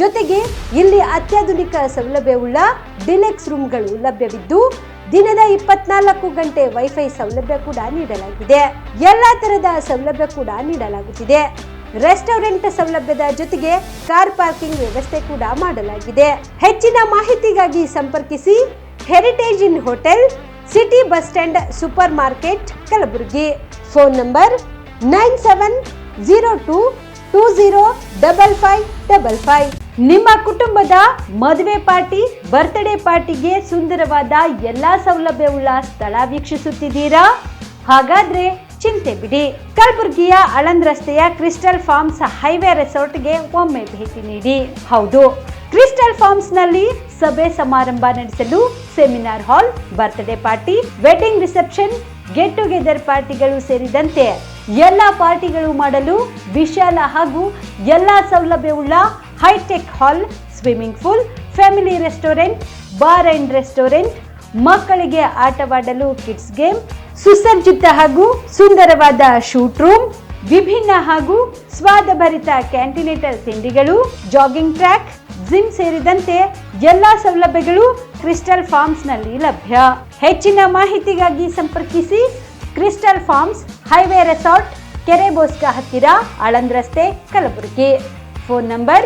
ಜೊತೆಗೆ ಇಲ್ಲಿ ಅತ್ಯಾಧುನಿಕ ಸೌಲಭ್ಯವುಳ್ಳ ಡಿಲೆಕ್ಸ್ ರೂಮ್ಗಳು ಲಭ್ಯವಿದ್ದು ದಿನದ 24 ಗಂಟೆ ವೈಫೈ ಸೌಲಭ್ಯ ಕೂಡ ನೀಡಲಾಗಿದೆ. ಎಲ್ಲಾ ತರದ ಸೌಲಭ್ಯ ಕೂಡ ನೀಡಲಾಗುತ್ತಿದೆ. ರೆಸ್ಟೋರೆಂಟ್ ಸೌಲಭ್ಯದ ಜೊತೆಗೆ ಕಾರ್ ಪಾರ್ಕಿಂಗ್ ವ್ಯವಸ್ಥೆ ಕೂಡ ಮಾಡಲಾಗಿದೆ. ಹೆಚ್ಚಿನ ಮಾಹಿತಿಗಾಗಿ ಸಂಪರ್ಕಿಸಿ heritage inn hotel, city bus stand, super market, Kalaburagi. Phone number 9702205555. ನಿಮ್ಮ ಕುಟುಂಬದ ಮದುವೆ ಪಾರ್ಟಿ, ಬರ್ತ್ಡೇ ಪಾರ್ಟಿಗೆ ಸುಂದರವಾದ ಎಲ್ಲಾ ಸೌಲಭ್ಯವುಳ್ಳ ಸ್ಥಳ ವೀಕ್ಷಿಸುತ್ತಿದ್ದೀರಾ? ಹಾಗಾದ್ರೆ ಚಿಂತೆ ಬಿಡಿ. ಕಲಬುರಗಿಯ ಆಳಂದ್ ರಸ್ತೆಯ ಕ್ರಿಸ್ಟಲ್ ಫಾರ್ಮ್ಸ್ ಹೈವೇ ರೆಸಾರ್ಟ್ಗೆ ಒಮ್ಮೆ ಭೇಟಿ ನೀಡಿ. ಹೌದು, ಕ್ರಿಸ್ಟಲ್ ಫಾರ್ಮ್ಸ್ ನಲ್ಲಿ ಸಭೆ ಸಮಾರಂಭ ನಡೆಸಲು seminar hall, birthday party, wedding reception, get together ಪಾರ್ಟಿಗಳು ಸೇರಿದಂತೆ ಎಲ್ಲಾ ಪಾರ್ಟಿಗಳು ಮಾಡಲು ವಿಶಾಲ ಹಾಗೂ ಎಲ್ಲಾ ಸೌಲಭ್ಯವುಳ್ಳ hitech hall, swimming pool, family restaurant, bar and restaurant, ಮಕ್ಕಳಿಗೆ ಆಟವಾಡಲು ಕಿಡ್ಸ್ ಗೇಮ್, ಸುಸಜ್ಜಿತ ಹಾಗೂ ಸುಂದರವಾದ ಶೂಟ್ ರೂಮ್, ವಿಭಿನ್ನ ಹಾಗೂ ಸ್ವಾದಭರಿತ ಕ್ಯಾಂಟಿನೇಟಲ್ ತಿಂಡಿಗಳು, ಜಾಗಿಂಗ್ ಟ್ರ್ಯಾಕ್, ಜಿಮ್ ಸೇರಿದಂತೆ ಎಲ್ಲಾ ಸೌಲಭ್ಯಗಳು ಕ್ರಿಸ್ಟಲ್ ಫಾರ್ಮ್ಸ್ ನಲ್ಲಿ ಲಭ್ಯ. ಹೆಚ್ಚಿನ ಮಾಹಿತಿಗಾಗಿ ಸಂಪರ್ಕಿಸಿ ಕ್ರಿಸ್ಟಲ್ ಫಾರ್ಮ್ಸ್ ಹೈವೇ ರೆಸಾರ್ಟ್, ಕೆರೆ ಬೋಸ್ಕ ಹತ್ತಿರ, ಆಳಂದ್ ರಸ್ತೆ, ಕಲಬುರಗಿ. Phone number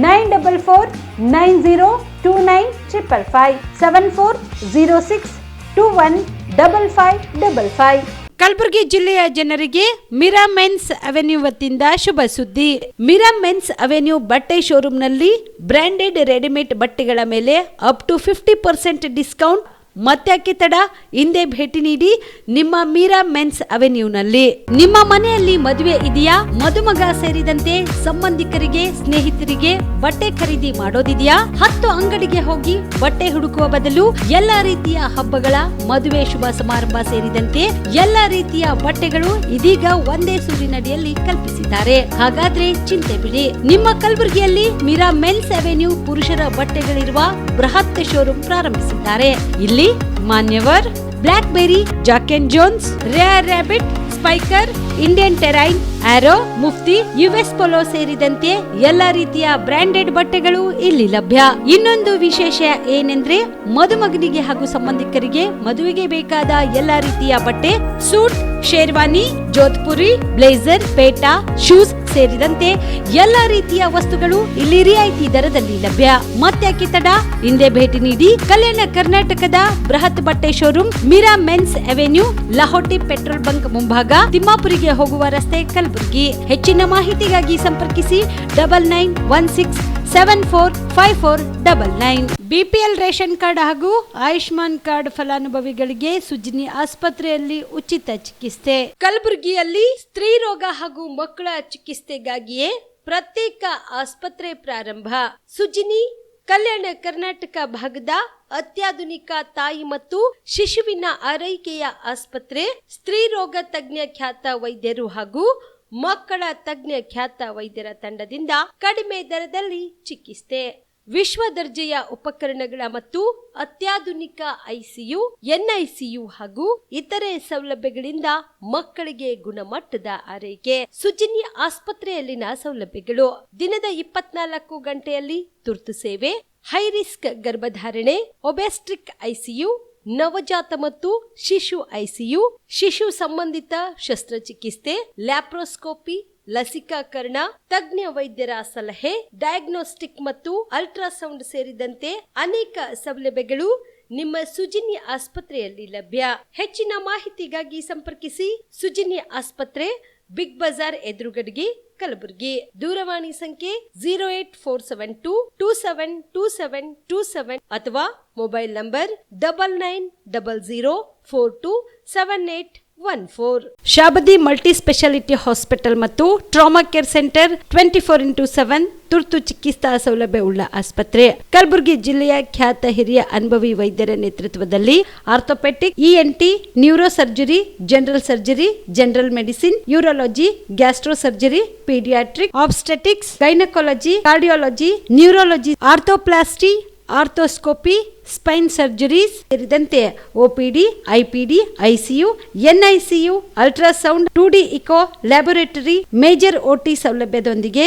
94902955 7406215555. ಕಲಬುರಗಿ ಜಿಲ್ಲೆಯ ಜನರಿಗೆ ಮಿರಾ ಮೆನ್ಸ್ ಅವೆನ್ಯೂ ವತಿಯಿಂದ ಶುಭ ಸುದ್ದಿ. ಮಿರಾ ಮೆನ್ಸ್ ಅವೆನ್ಯೂ ಬಟ್ಟೆ ಶೋರೂಮ್ನಲ್ಲಿ ಬ್ರಾಂಡೆಡ್ ರೆಡಿಮೇಡ್ ಬಟ್ಟೆಗಳ ಮೇಲೆ ಅಪ್ ಟು 50% ಡಿಸ್ಕೌಂಟ್. ಮತ್ತ್ಯಾಕೆ ತಡ, ಹಿಂದೆ ಭೇಟಿ ನೀಡಿ ನಿಮ್ಮ ಮೀರಾ ಮೆನ್ಸ್ ಅವೆನ್ಯೂನಲ್ಲಿ. ನಿಮ್ಮ ಮನೆಯಲ್ಲಿ ಮದುವೆ ಇದೆಯಾ, ಮದುಮಗ ಸೇರಿದಂತೆ ಸಂಬಂಧಿಕರಿಗೆ ಸ್ನೇಹಿತರಿಗೆ ಬಟ್ಟೆ ಖರೀದಿ ಮಾಡೋದಿದೆಯಾ? 10 ಅಂಗಡಿಗೆ ಹೋಗಿ ಬಟ್ಟೆ ಹುಡುಕುವ ಬದಲು ಎಲ್ಲಾ ರೀತಿಯ ಹಬ್ಬಗಳ, ಮದುವೆ, ಶುಭ ಸಮಾರಂಭ ಸೇರಿದಂತೆ ಎಲ್ಲಾ ರೀತಿಯ ಬಟ್ಟೆಗಳು ಇದೀಗ ಒಂದೇ ಸೂರಿನಡಿಯಲ್ಲಿ ಕಲ್ಪಿಸಿದ್ದಾರೆ. ಹಾಗಾದ್ರೆ ಚಿಂತೆ ಬಿಡಿ, ನಿಮ್ಮ ಕಲಬುರಗಿಯಲ್ಲಿ ಮೀರಾ ಮೆನ್ಸ್ ಅವೆನ್ಯೂ ಪುರುಷರ ಬಟ್ಟೆಗಳಿರುವ ಬೃಹತ್ ಶೋರೂಮ್ ಪ್ರಾರಂಭಿಸಿದ್ದಾರೆ. ಇಲ್ಲಿ Manyavar, Blackberry, Jack and Jones, Rare Rabbit, Spykar, Indian Terrain, Arrow, Mufti, US Polo ಸೇರಿದಂತೆ ಎಲ್ಲಾ ರೀತಿಯ ಬ್ರಾಂಡೆಡ್ ಬಟ್ಟೆಗಳು ಇಲ್ಲಿ ಲಭ್ಯ. ಇನ್ನೊಂದು ವಿಶೇಷ ಏನೆಂದ್ರೆ, ಮದುಮಗನಿಗೆ ಹಾಗೂ ಸಂಬಂಧಿಕರಿಗೆ ಮದುವೆಗೆ ಬೇಕಾದ ಎಲ್ಲಾ ರೀತಿಯ ಬಟ್ಟೆ, ಸೂಟ್, ಶೇರ್ವಾನಿ, ಜೋಧ್ಪುರಿ, ಬ್ಲೇಸರ್, ಪೇಟಾ, ಶೂಸ್ ಸೇರಿದಂತೆ ಎಲ್ಲಾ ರೀತಿಯ ವಸ್ತುಗಳು ಇಲ್ಲಿ ರಿಯಾಯಿತಿ ದರದಲ್ಲಿ ಲಭ್ಯ. ಮತ್ತ್ಯಾಕೆ ತಡ, ಹಿಂದೆ ಭೇಟಿ ನೀಡಿ. ಕಲ್ಯಾಣ ಕರ್ನಾಟಕದ ಬೃಹತ್ ಬಟ್ಟೆ showroom Meera Men's Avenue, Lahoti petrol bunk ಮುಂಭಾಗ, ತಿಮ್ಮಾಪುರಿಗೆ ಹೋಗುವ ರಸ್ತೆ, ಕಲಬುರಗಿ. ಹೆಚ್ಚಿನ ಮಾಹಿತಿಗಾಗಿ ಸಂಪರ್ಕಿಸಿ 9916745499. ಬಿಪಿಎಲ್ ರೇಷನ್ ಕಾರ್ಡ್ ಹಾಗೂ ಆಯುಷ್ಮಾನ್ ಕಾರ್ಡ್ ಫಲಾನುಭವಿಗಳಿಗೆ ಸುಜ್ನಿ ಆಸ್ಪತ್ರೆಯಲ್ಲಿ ಉಚಿತ ಚಿಕಿತ್ಸೆ. ಕಲಬುರಗಿಯಲ್ಲಿ ಸ್ತ್ರೀ ರೋಗ ಹಾಗೂ ಮಕ್ಕಳ ಚಿಕಿತ್ಸೆಗಾಗಿಯೇ ಪ್ರತ್ಯೇಕ ಆಸ್ಪತ್ರೆ ಪ್ರಾರಂಭ. ಸುಜ್ನಿ ಕಲ್ಯಾಣ ಕರ್ನಾಟಕ ಭಾಗದ ಅತ್ಯಾಧುನಿಕ ತಾಯಿ ಮತ್ತು ಶಿಶುವಿನ ಆರೈಕೆಯ ಆಸ್ಪತ್ರೆ. ಸ್ತ್ರೀ ರೋಗ ತಜ್ಞ ಖ್ಯಾತ ವೈದ್ಯರು ಹಾಗೂ ಮಕ್ಕಳ ತಜ್ಞ ಖ್ಯಾತ ವೈದ್ಯರ ತಂಡದಿಂದ ಕಡಿಮೆ ದರದಲ್ಲಿ ಚಿಕಿತ್ಸೆ. ವಿಶ್ವ ದರ್ಜೆಯ ಉಪಕರಣಗಳ ಮತ್ತು ಅತ್ಯಾಧುನಿಕ ಐಸಿಯು, ಎನ್ಐಸಿಯು ಹಾಗೂ ಇತರೆ ಸೌಲಭ್ಯಗಳಿಂದ ಮಕ್ಕಳಿಗೆ ಗುಣಮಟ್ಟದ ಆರೈಕೆ. ಸುಜಿನಿ ಆಸ್ಪತ್ರೆಯಲ್ಲಿನ ಸೌಲಭ್ಯಗಳು: ದಿನದ 24 ಗಂಟೆಯಲ್ಲಿ ತುರ್ತು ಸೇವೆ, ಹೈ ರಿಸ್ಕ್ ಗರ್ಭಧಾರಣೆ, ಒಬೆಸ್ಟ್ರಿಕ್ ಐಸಿಯು, ನವಜಾತ ಮತ್ತು ಶಿಶು ಐಸಿಯು, ಶಿಶು ಸಂಬಂಧಿತ ಶಸ್ತ್ರಚಿಕಿತ್ಸೆ, ಲ್ಯಾಪ್ರೋಸ್ಕೋಪಿ, ಲಸಿಕಾಕರಣ, ತಜ್ಞ ವೈದ್ಯರ ಸಲಹೆ, ಡಯಾಗ್ನೋಸ್ಟಿಕ್ ಮತ್ತು ಅಲ್ಟ್ರಾಸೌಂಡ್ ಸೇರಿದಂತೆ ಅನೇಕ ಸೌಲಭ್ಯಗಳು ನಿಮ್ಮ ಸುಜಿನಿ ಆಸ್ಪತ್ರೆಯಲ್ಲಿ ಲಭ್ಯ. ಹೆಚ್ಚಿನ ಮಾಹಿತಿಗಾಗಿ ಸಂಪರ್ಕಿಸಿ ಸುಜಿನಿ ಆಸ್ಪತ್ರೆ, ಬಿಗ್ ಬಜಾರ್ ಎದುರುಗಡೆಗೆ, ಕಲಬುರಗಿ. ದೂರವಾಣಿ ಸಂಖ್ಯೆ 08472272727 ಅಥವಾ mobile number 9900427814. Shabadi multi speciality hospital ಮತ್ತು ಟ್ರಾಮಾ ಕೇರ್ ಸೆಂಟರ್ 24x7 ತುರ್ತು ಚಿಕಿತ್ಸಾ ಸೌಲಭ್ಯ ಉಳ್ಳ ಆಸ್ಪತ್ರೆ. ಕಲಬುರಗಿ ಜಿಲ್ಲೆಯ ಖ್ಯಾತ ಹಿರಿಯ ಅನುಭವಿ ವೈದ್ಯರ ನೇತೃತ್ವದಲ್ಲಿ orthopaedic, ENT, neuro surgery, general surgery, general medicine, urology, gastro surgery, paediatric, obstetrics, gynaecology, cardiology, neurology, arthroplasty, arthroscopy, spine surgeries ಸೇರಿದಂತೆ OPD, IPD, ICU, NICU, ultrasound, 2D echo, laboratory, major OT ಸೌಲಭ್ಯದೊಂದಿಗೆ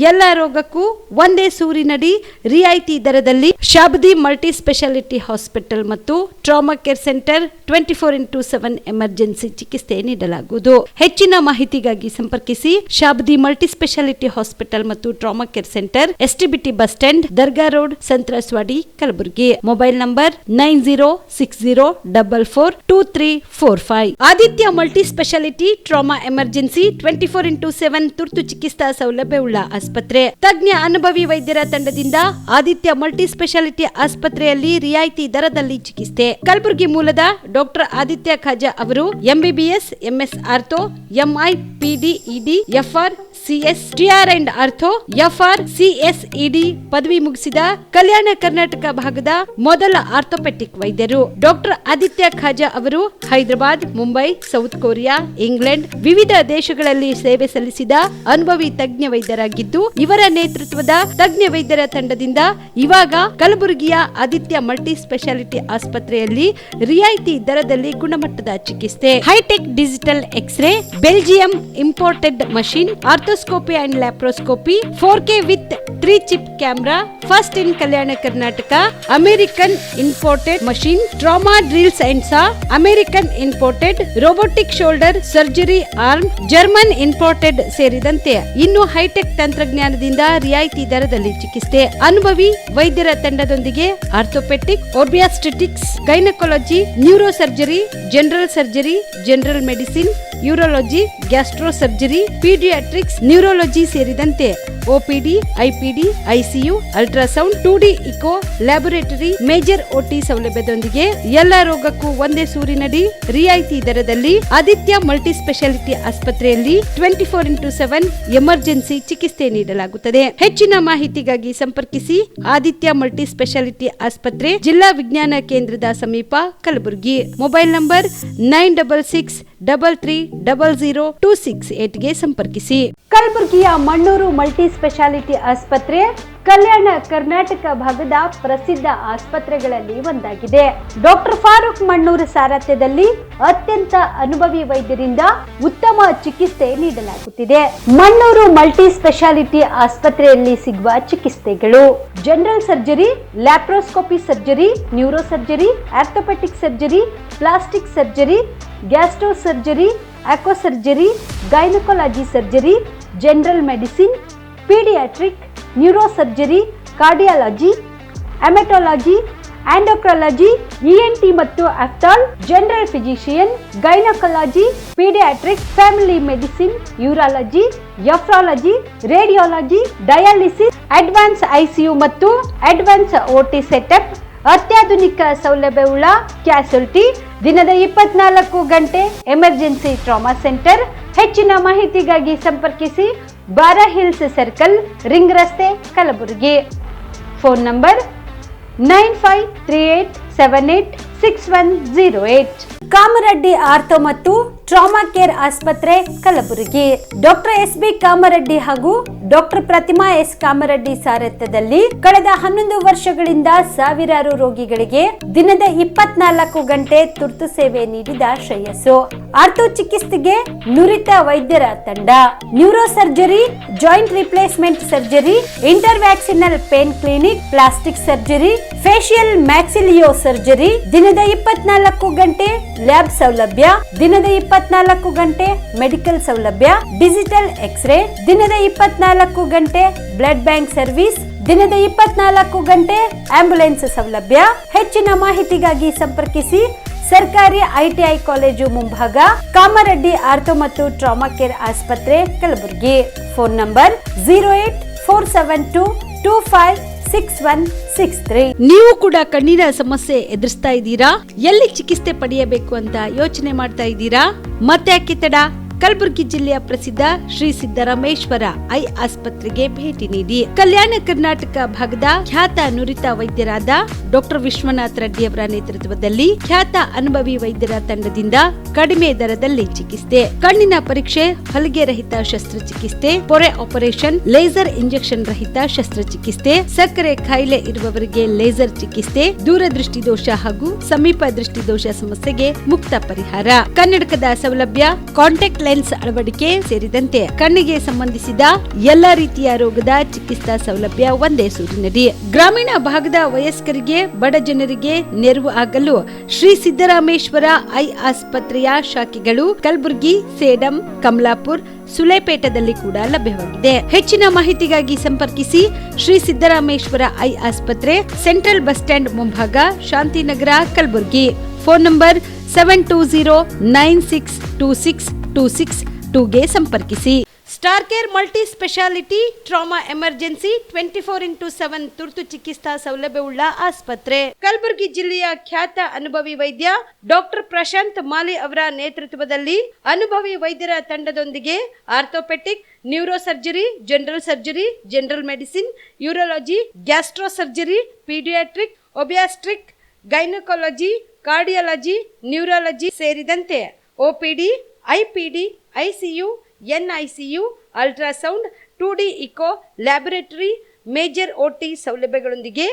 ಎಲ್ಲ ರೋಗಕ್ಕೂ ಒಂದೇ ಸೂರಿನಡಿ ರಿಯಾಯಿತಿ ದರದಲ್ಲಿ ಶಾಬದಿ ಮಲ್ಟಿ ಸ್ಪೆಷಾಲಿಟಿ ಹಾಸ್ಪಿಟಲ್ ಮತ್ತು trauma care centre 24x7 emergency ಚಿಕಿತ್ಸೆ ನೀಡಲಾಗುವುದು. ಹೆಚ್ಚಿನ ಮಾಹಿತಿಗಾಗಿ ಸಂಪರ್ಕಿಸಿ ಶಾಬದಿ ಮಲ್ಟಿ ಸ್ಪೆಷಾಲಿಟಿ ಹಾಸ್ಪಿಟಲ್ ಮತ್ತು trauma care centre, STBT bus stand, Dargah road, ಸಂತ್ರಸ್ವಾಡಿ, Kalaburagi. Mobile number 9060442345. Aditya multi speciality trauma emergency 24x7 ತುರ್ತು ಚಿಕಿತ್ಸಾ ಸೌಲಭ್ಯವುಳ್ಳ ಆಸ್ಪತ್ರೆ. ತಜ್ಞ ಅನುಭವಿ ವೈದ್ಯರ ತಂಡದಿಂದ ಆದಿತ್ಯ ಮಲ್ಟಿ ಸ್ಪೆಷಾಲಿಟಿ ಆಸ್ಪತ್ರೆಯಲ್ಲಿ ರಿಯಾಯಿತಿ ದರದಲ್ಲಿ ಚಿಕಿತ್ಸೆ. ಕಲಬುರಗಿ ಮೂಲದ ಡಾಕ್ಟರ್ ಆದಿತ್ಯ ಖಾಜಾ ಅವರು MBBS, MS ortho, MI, PD, ED, FR, CS, TR and ortho, FR, CSED ಪದವಿ ಮುಗಿಸಿದ ಕಲ್ಯಾಣ ಕರ್ನಾಟಕ ಭಾಗದ ಮೊದಲ ಆರ್ಥೋಪೆಟಿಕ್ ವೈದ್ಯರು. ಡಾಕ್ಟರ್ ಆದಿತ್ಯ ಖಾಜಾ ಅವರು Hyderabad, Mumbai, south Korea, England ವಿವಿಧ ದೇಶಗಳಲ್ಲಿ ಸೇವೆ ಸಲ್ಲಿಸಿದ ಅನುಭವಿ ತಜ್ಞ ವೈದ್ಯರಾಗಿದ್ದು, ಇವರ ನೇತೃತ್ವದ ತಜ್ಞ ವೈದ್ಯರ ತಂಡದಿಂದ ಇವಾಗ ಕಲಬುರಗಿಯ ಆದಿತ್ಯ ಮಲ್ಟಿ ಸ್ಪೆಷಾಲಿಟಿ ಆಸ್ಪತ್ರೆಯಲ್ಲಿ ರಿಯಾಯಿತಿ ದರದಲ್ಲಿ ಗುಣಮಟ್ಟದ ಚಿಕಿತ್ಸೆ. Hitech digital xray, Belgium imported machine, ortho arthroscopy and laparoscopy 4K with 3 chip camera, first in Kalyana Karnataka, American imported machine, trauma drills and saw, American imported robotic shoulder surgery arm, German imported ಸೇರಿದಂತೆ ಇನ್ನು high tech ತಂತ್ರಜ್ಞಾನದಿಂದ ರಿಯಾಯಿತಿ ದರದಲ್ಲಿ ಚಿಕಿತ್ಸೆ. ಅನುಭವಿ ವೈದ್ಯರ ತಂಡದೊಂದಿಗೆ orthopaedic, obstetrics, gynaecology, neuro surgery, general surgery, general medicine, urology, gastro surgery, paediatrics, neurology ಸೇರಿದಂತೆ OPD, IPD, ICU, ultrasound, 2D echo, laboratory, major OT ಸೌಲಭ್ಯದೊಂದಿಗೆ ಎಲ್ಲ ರೋಗಕ್ಕೂ ಒಂದೇ ಸೂರಿನಡಿ ರಿಯಾಯಿತಿ ದರದಲ್ಲಿ ಆದಿತ್ಯ ಮಲ್ಟಿ ಸ್ಪೆಷಾಲಿಟಿ ಆಸ್ಪತ್ರೆಯಲ್ಲಿ 24x7 ಎಮರ್ಜೆನ್ಸಿ ಚಿಕಿತ್ಸೆ ನೀಡಲಾಗುತ್ತದೆ. ಹೆಚ್ಚಿನ ಮಾಹಿತಿಗಾಗಿ ಸಂಪರ್ಕಿಸಿ ಆದಿತ್ಯ ಮಲ್ಟಿ ಸ್ಪೆಷಾಲಿಟಿ ಆಸ್ಪತ್ರೆ, ಜಿಲ್ಲಾ ವಿಜ್ಞಾನ ಕೇಂದ್ರದ ಸಮೀಪ, ಕಲಬುರಗಿ. ಮೊಬೈಲ್ ನಂಬರ್ 9663300268 ಗೆ ಸಂಪರ್ಕಿಸಿ. ಕಲಬುರಗಿಯ ಮಣ್ಣೂರು ಮಲ್ಟಿ ಸ್ಪೆಷಾಲಿಟಿ ಆಸ್ಪತ್ರೆ ಕಲ್ಯಾಣ ಕರ್ನಾಟಕ ಭಾಗದ ಪ್ರಸಿದ್ಧ ಆಸ್ಪತ್ರೆಗಳಲ್ಲಿ ಒಂದಾಗಿದೆ. ಡಾಕ್ಟರ್ ಫಾರೂಕ್ ಮಣ್ಣೂರು ಸಾರಥ್ಯದಲ್ಲಿ ಅತ್ಯಂತ ಅನುಭವಿ ವೈದ್ಯರಿಂದ ಉತ್ತಮ ಚಿಕಿತ್ಸೆ ನೀಡಲಾಗುತ್ತಿದೆ. ಮಣ್ಣೂರು ಮಲ್ಟಿ ಸ್ಪೆಷಾಲಿಟಿ ಆಸ್ಪತ್ರೆಯಲ್ಲಿ ಸಿಗುವ ಚಿಕಿತ್ಸೆಗಳು: general surgery, laparoscopy surgery, neuro surgery, orthopaedic surgery, plastic surgery, gastro surgery, aqua surgery, gynaecology surgery, general medicine, paediatric, neuro surgery, cardiology, haematology, endocrinology, ENT ಮತ್ತು ophthal, general physician, gynaecology, paediatric, family medicine, urology, nephrology, radiology, dialysis, advance ICU ಮತ್ತು advance OT setup, ಅತ್ಯಾಧುನಿಕ ಸೌಲಭ್ಯವುಳ್ಳ ಕ್ಯಾಸುಲಿಟಿ, ದಿನದ 24 ಗಂಟೆ emergency trauma centre. ಹೆಚ್ಚಿನ ಮಾಹಿತಿಗಾಗಿ ಸಂಪರ್ಕಿಸಿ ಬಾರಾ hills circle, ring ರಸ್ತೆ, Kalaburagi. Phone number 9538786108. Kamareddy ortho ಮತ್ತು ಟ್ರಾಮಾ ಕೇರ್ ಆಸ್ಪತ್ರೆ, ಕಲಬುರಗಿ. ಡಾಕ್ಟರ್ SB ಕಾಮರೆಡ್ಡಿ ಹಾಗೂ ಡಾಕ್ಟರ್ ಪ್ರತಿಮಾ S ಕಾಮರೆಡ್ಡಿ ಸಾರಥ್ಯದಲ್ಲಿ ಕಳೆದ 11 ವರ್ಷಗಳಿಂದ ಸಾವಿರಾರು ರೋಗಿಗಳಿಗೆ ದಿನದ 24 ಗಂಟೆ ತುರ್ತು ಸೇವೆ ನೀಡಿದ ಶ್ರೇಯಸ್ಸು. ಆರ್ಥೋ ಚಿಕಿತ್ಸೆಗೆ ನುರಿತ ವೈದ್ಯರ ತಂಡ, neuro surgery, joint replacement surgery, interventional pain clinic, plastic surgery, facial maxillo surgery, ದಿನದ 24 ಗಂಟೆ ಲ್ಯಾಬ್ ಸೌಲಭ್ಯ, ದಿನದ 24 ಗಂಟೆ ಮೆಡಿಕಲ್ ಸೌಲಭ್ಯ, ಡಿಜಿಟಲ್ ಎಕ್ಸ್ರೇ, ದಿನದ 24 ಗಂಟೆ ಬ್ಲಡ್ ಬ್ಯಾಂಕ್ ಸರ್ವಿಸ್, ದಿನದ 24 ಗಂಟೆ ಆಂಬ್ಯುಲೆನ್ಸ್ ಸೌಲಭ್ಯ. ಹೆಚ್ಚಿನ ಮಾಹಿತಿಗಾಗಿ ಸಂಪರ್ಕಿಸಿ ಸರ್ಕಾರಿ ITI ಕಾಲೇಜು ಮುಂಭಾಗ, ಕಾಮರೆಡ್ಡಿ ಆರ್ಥೋ ಮತ್ತು ಟ್ರಾಮಾ ಕೇರ್ ಆಸ್ಪತ್ರೆ, ಕಲಬುರಗಿ. Phone number 08472256163. ನೀವು ಕೂಡ ಕಣ್ಣಿನ ಸಮಸ್ಯೆ ಎದುರಿಸ್ತಾ ಇದ್ದೀರಾ? ಎಲ್ಲಿ ಚಿಕಿತ್ಸೆ ಪಡೆಯಬೇಕು ಅಂತ ಯೋಚನೆ ಮಾಡ್ತಾ ಇದ್ದೀರಾ? ಮತ್ತೆ ಯಾಕೆ ತಡ? ಕಲಬುರಗಿ ಜಿಲ್ಲೆಯ ಪ್ರಸಿದ್ಧ ಶ್ರೀ ಸಿದ್ದರಾಮೇಶ್ವರ ಐ ಆಸ್ಪತ್ರೆಗೆ ಭೇಟಿ ನೀಡಿ ಕಲ್ಯಾಣ ಕರ್ನಾಟಕ ಭಾಗದ ಖ್ಯಾತ ನುರಿತ ವೈದ್ಯರಾದ ಡಾಕ್ಟರ್ ವಿಶ್ವನಾಥ್ ರೆಡ್ಡಿ ಅವರ ನೇತೃತ್ವದಲ್ಲಿ ಖ್ಯಾತ ಅನುಭವಿ ವೈದ್ಯರ ತಂಡದಿಂದ ಕಡಿಮೆ ದರದಲ್ಲಿ ಚಿಕಿತ್ಸೆ, ಕಣ್ಣಿನ ಪರೀಕ್ಷೆ, ಹೊಲಿಗೆ ರಹಿತ ಶಸ್ತ್ರಚಿಕಿತ್ಸೆ, ಪೊರೆ ಆಪರೇಷನ್, ಲೇಸರ್ ಇಂಜೆಕ್ಷನ್ ರಹಿತ ಶಸ್ತ್ರಚಿಕಿತ್ಸೆ, ಸಕ್ಕರೆ ಕಾಯಿಲೆ ಇರುವವರಿಗೆ ಲೇಸರ್ ಚಿಕಿತ್ಸೆ, ದೂರದೃಷ್ಟಿ ದೋಷ ಹಾಗೂ ಸಮೀಪ ದೃಷ್ಟಿ ದೋಷ ಸಮಸ್ಯೆಗೆ ಮುಕ್ತ ಪರಿಹಾರ, ಕನ್ನಡಕದ ಸೌಲಭ್ಯ, ಕಾಂಟ್ಯಾಕ್ಟ್ ಲೆನ್ಸ್ ಅಳವಡಿಕೆ ಸೇರಿದಂತೆ ಕಣ್ಣಿಗೆ ಸಂಬಂಧಿಸಿದ ಎಲ್ಲ ರೀತಿಯ ರೋಗದ ಚಿಕಿತ್ಸಾ ಸೌಲಭ್ಯ ಒಂದೇ ಸೂರಿನಡಿ. ಗ್ರಾಮೀಣ ಭಾಗದ ವಯಸ್ಕರಿಗೆ, ಬಡ ಜನರಿಗೆ ನೆರವು ಆಗಲು ಶ್ರೀ ಸಿದ್ದರಾಮೇಶ್ವರ ಐ ಆಸ್ಪತ್ರೆಯ ಶಾಖೆಗಳು ಕಲಬುರಗಿ, ಸೇಡಂ, ಕಮಲಾಪುರ್, ಸುಲೇಪೇಟದಲ್ಲಿ ಕೂಡ ಲಭ್ಯವಾಗಿದೆ. ಹೆಚ್ಚಿನ ಮಾಹಿತಿಗಾಗಿ ಸಂಪರ್ಕಿಸಿ ಶ್ರೀ ಸಿದ್ದರಾಮೇಶ್ವರ ಐ ಆಸ್ಪತ್ರೆ, ಸೆಂಟ್ರಲ್ ಬಸ್ ಸ್ಟ್ಯಾಂಡ್ ಮುಂಭಾಗ, ಶಾಂತಿನಗರ, ಕಲಬುರಗಿ. ಫೋನ್ ನಂಬರ್ 72096262622 ಗೆ ಸಂಪರ್ಕಿಸಿ. Star care multi speciality trauma emergency 24x7 ತುರ್ತು ಚಿಕಿತ್ಸಾ ಸೌಲಭ್ಯವುಳ್ಳ ಆಸ್ಪತ್ರೆ. ಕಲಬುರಗಿ ಜಿಲ್ಲೆಯ ಖ್ಯಾತ ಅನುಭವಿ ವೈದ್ಯ ಡಾಕ್ಟರ್ ಪ್ರಶಾಂತ್ ಮಾಲಿ ಅವರ ನೇತೃತ್ವದಲ್ಲಿ ಅನುಭವಿ ವೈದ್ಯರ ತಂಡದೊಂದಿಗೆ orthopaedic, neuro surgery, general surgery, general medicine, urology, gastro surgery, paediatric, obstetric, gynaecology, cardiology, neurology ಸೇರಿದಂತೆ OPD, IPD, ICU, NICU, ultrasound, 2D echo, laboratory, major OT ಸೌಲಭ್ಯಗಳೊಂದಿಗೆ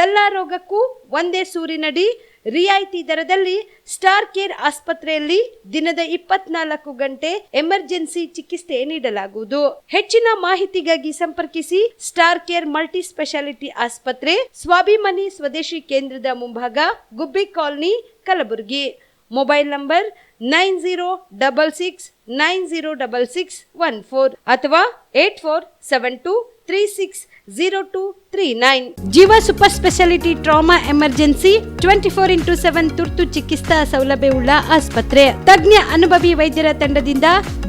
ಎಲ್ಲ ರೋಗಕ್ಕೂ ಒಂದೇ ಸೂರಿನಡಿ ರಿಯಾಯಿತಿ ದರದಲ್ಲಿ ಸ್ಟಾರ್ ಕೇರ್ ಆಸ್ಪತ್ರೆಯಲ್ಲಿ ದಿನದ 24 ಗಂಟೆ ಎಮರ್ಜೆನ್ಸಿ ಚಿಕಿತ್ಸೆ ನೀಡಲಾಗುವುದು. ಹೆಚ್ಚಿನ ಮಾಹಿತಿಗಾಗಿ ಸಂಪರ್ಕಿಸಿ ಸ್ಟಾರ್ ಕೇರ್ ಮಲ್ಟಿ ಸ್ಪೆಷಾಲಿಟಿ ಆಸ್ಪತ್ರೆ, ಸ್ವಾಭಿಮಾನಿ ಸ್ವದೇಶಿ ಕೇಂದ್ರದ ಮುಂಭಾಗ, ಗುಬ್ಬಿ ಕಾಲನಿ, ಕಲಬುರಗಿ. ಮೊಬೈಲ್ ನಂಬರ್ 9066906614 ಅಥವಾ 8472360239. ಜೀವ super speciality trauma emergency 24x7 ತುರ್ತು ಚಿಕಿತ್ಸಾ ಸೌಲಭ್ಯವುಳ್ಳ ಆಸ್ಪತ್ರೆ. ತಜ್ಞ ಅನುಭವಿ ವೈದ್ಯರ ತಂಡದಿಂದ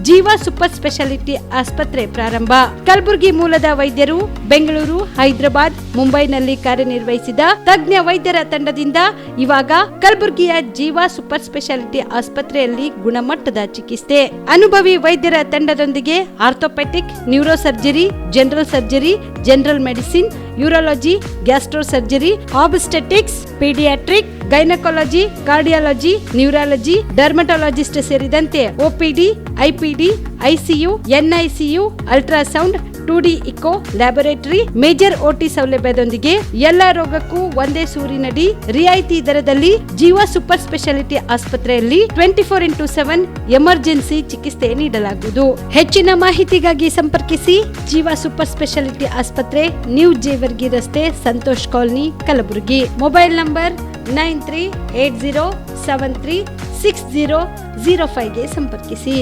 ಜೀವ ಸೂಪರ್ ಸ್ಪೆಷಾಲಿಟಿ ಆಸ್ಪತ್ರೆ ಪ್ರಾರಂಭ. ಕಲಬುರಗಿ ಮೂಲದ ವೈದ್ಯರು ಬೆಂಗಳೂರು, ಹೈದರಾಬಾದ್, ಮುಂಬೈನಲ್ಲಿ ಕಾರ್ಯನಿರ್ವಹಿಸಿದ ತಜ್ಞ ವೈದ್ಯರ ತಂಡದಿಂದ ಇವಾಗ ಕಲಬುರಗಿಯ ಜೀವ ಸೂಪರ್ ಸ್ಪೆಷಾಲಿಟಿ ಆಸ್ಪತ್ರೆಯಲ್ಲಿ ಗುಣಮಟ್ಟದ ಚಿಕಿತ್ಸೆ. ಅನುಭವಿ ವೈದ್ಯರ ತಂಡದೊಂದಿಗೆ orthopaedic, neuro surgery, general surgery, general medicine, urology, gastro surgery, obstetrics, paediatric, gynaecology, cardiology, neurology, dermatologist ಸೇರಿದಂತೆ OPD, IPD, ICU, NICU, ultrasound, 2D echo, laboratory, major OT ಸೌಲಭ್ಯದೊಂದಿಗೆ ಎಲ್ಲಾ ರೋಗಕ್ಕೂ ಒಂದೇ ಸೂರಿನಡಿ ರಿಯಾಯಿತಿ ದರದಲ್ಲಿ ಜೀವ ಸೂಪರ್ ಸ್ಪೆಷಾಲಿಟಿ ಆಸ್ಪತ್ರೆಯಲ್ಲಿ 24x7 ಎಮರ್ಜೆನ್ಸಿ ಚಿಕಿತ್ಸೆ ನೀಡಲಾಗುವುದು. ಹೆಚ್ಚಿನ ಮಾಹಿತಿಗಾಗಿ ಸಂಪರ್ಕಿಸಿ ಜೀವ ಸೂಪರ್ ಸ್ಪೆಷಾಲಿಟಿ ಆಸ್ಪತ್ರೆ, ನ್ಯೂ ಜೇವರ್ಗಿ ರಸ್ತೆ, Santosh colony, Kalaburagi. Mobile number 9380736005ಗೆ ಸಂಪರ್ಕಿಸಿ.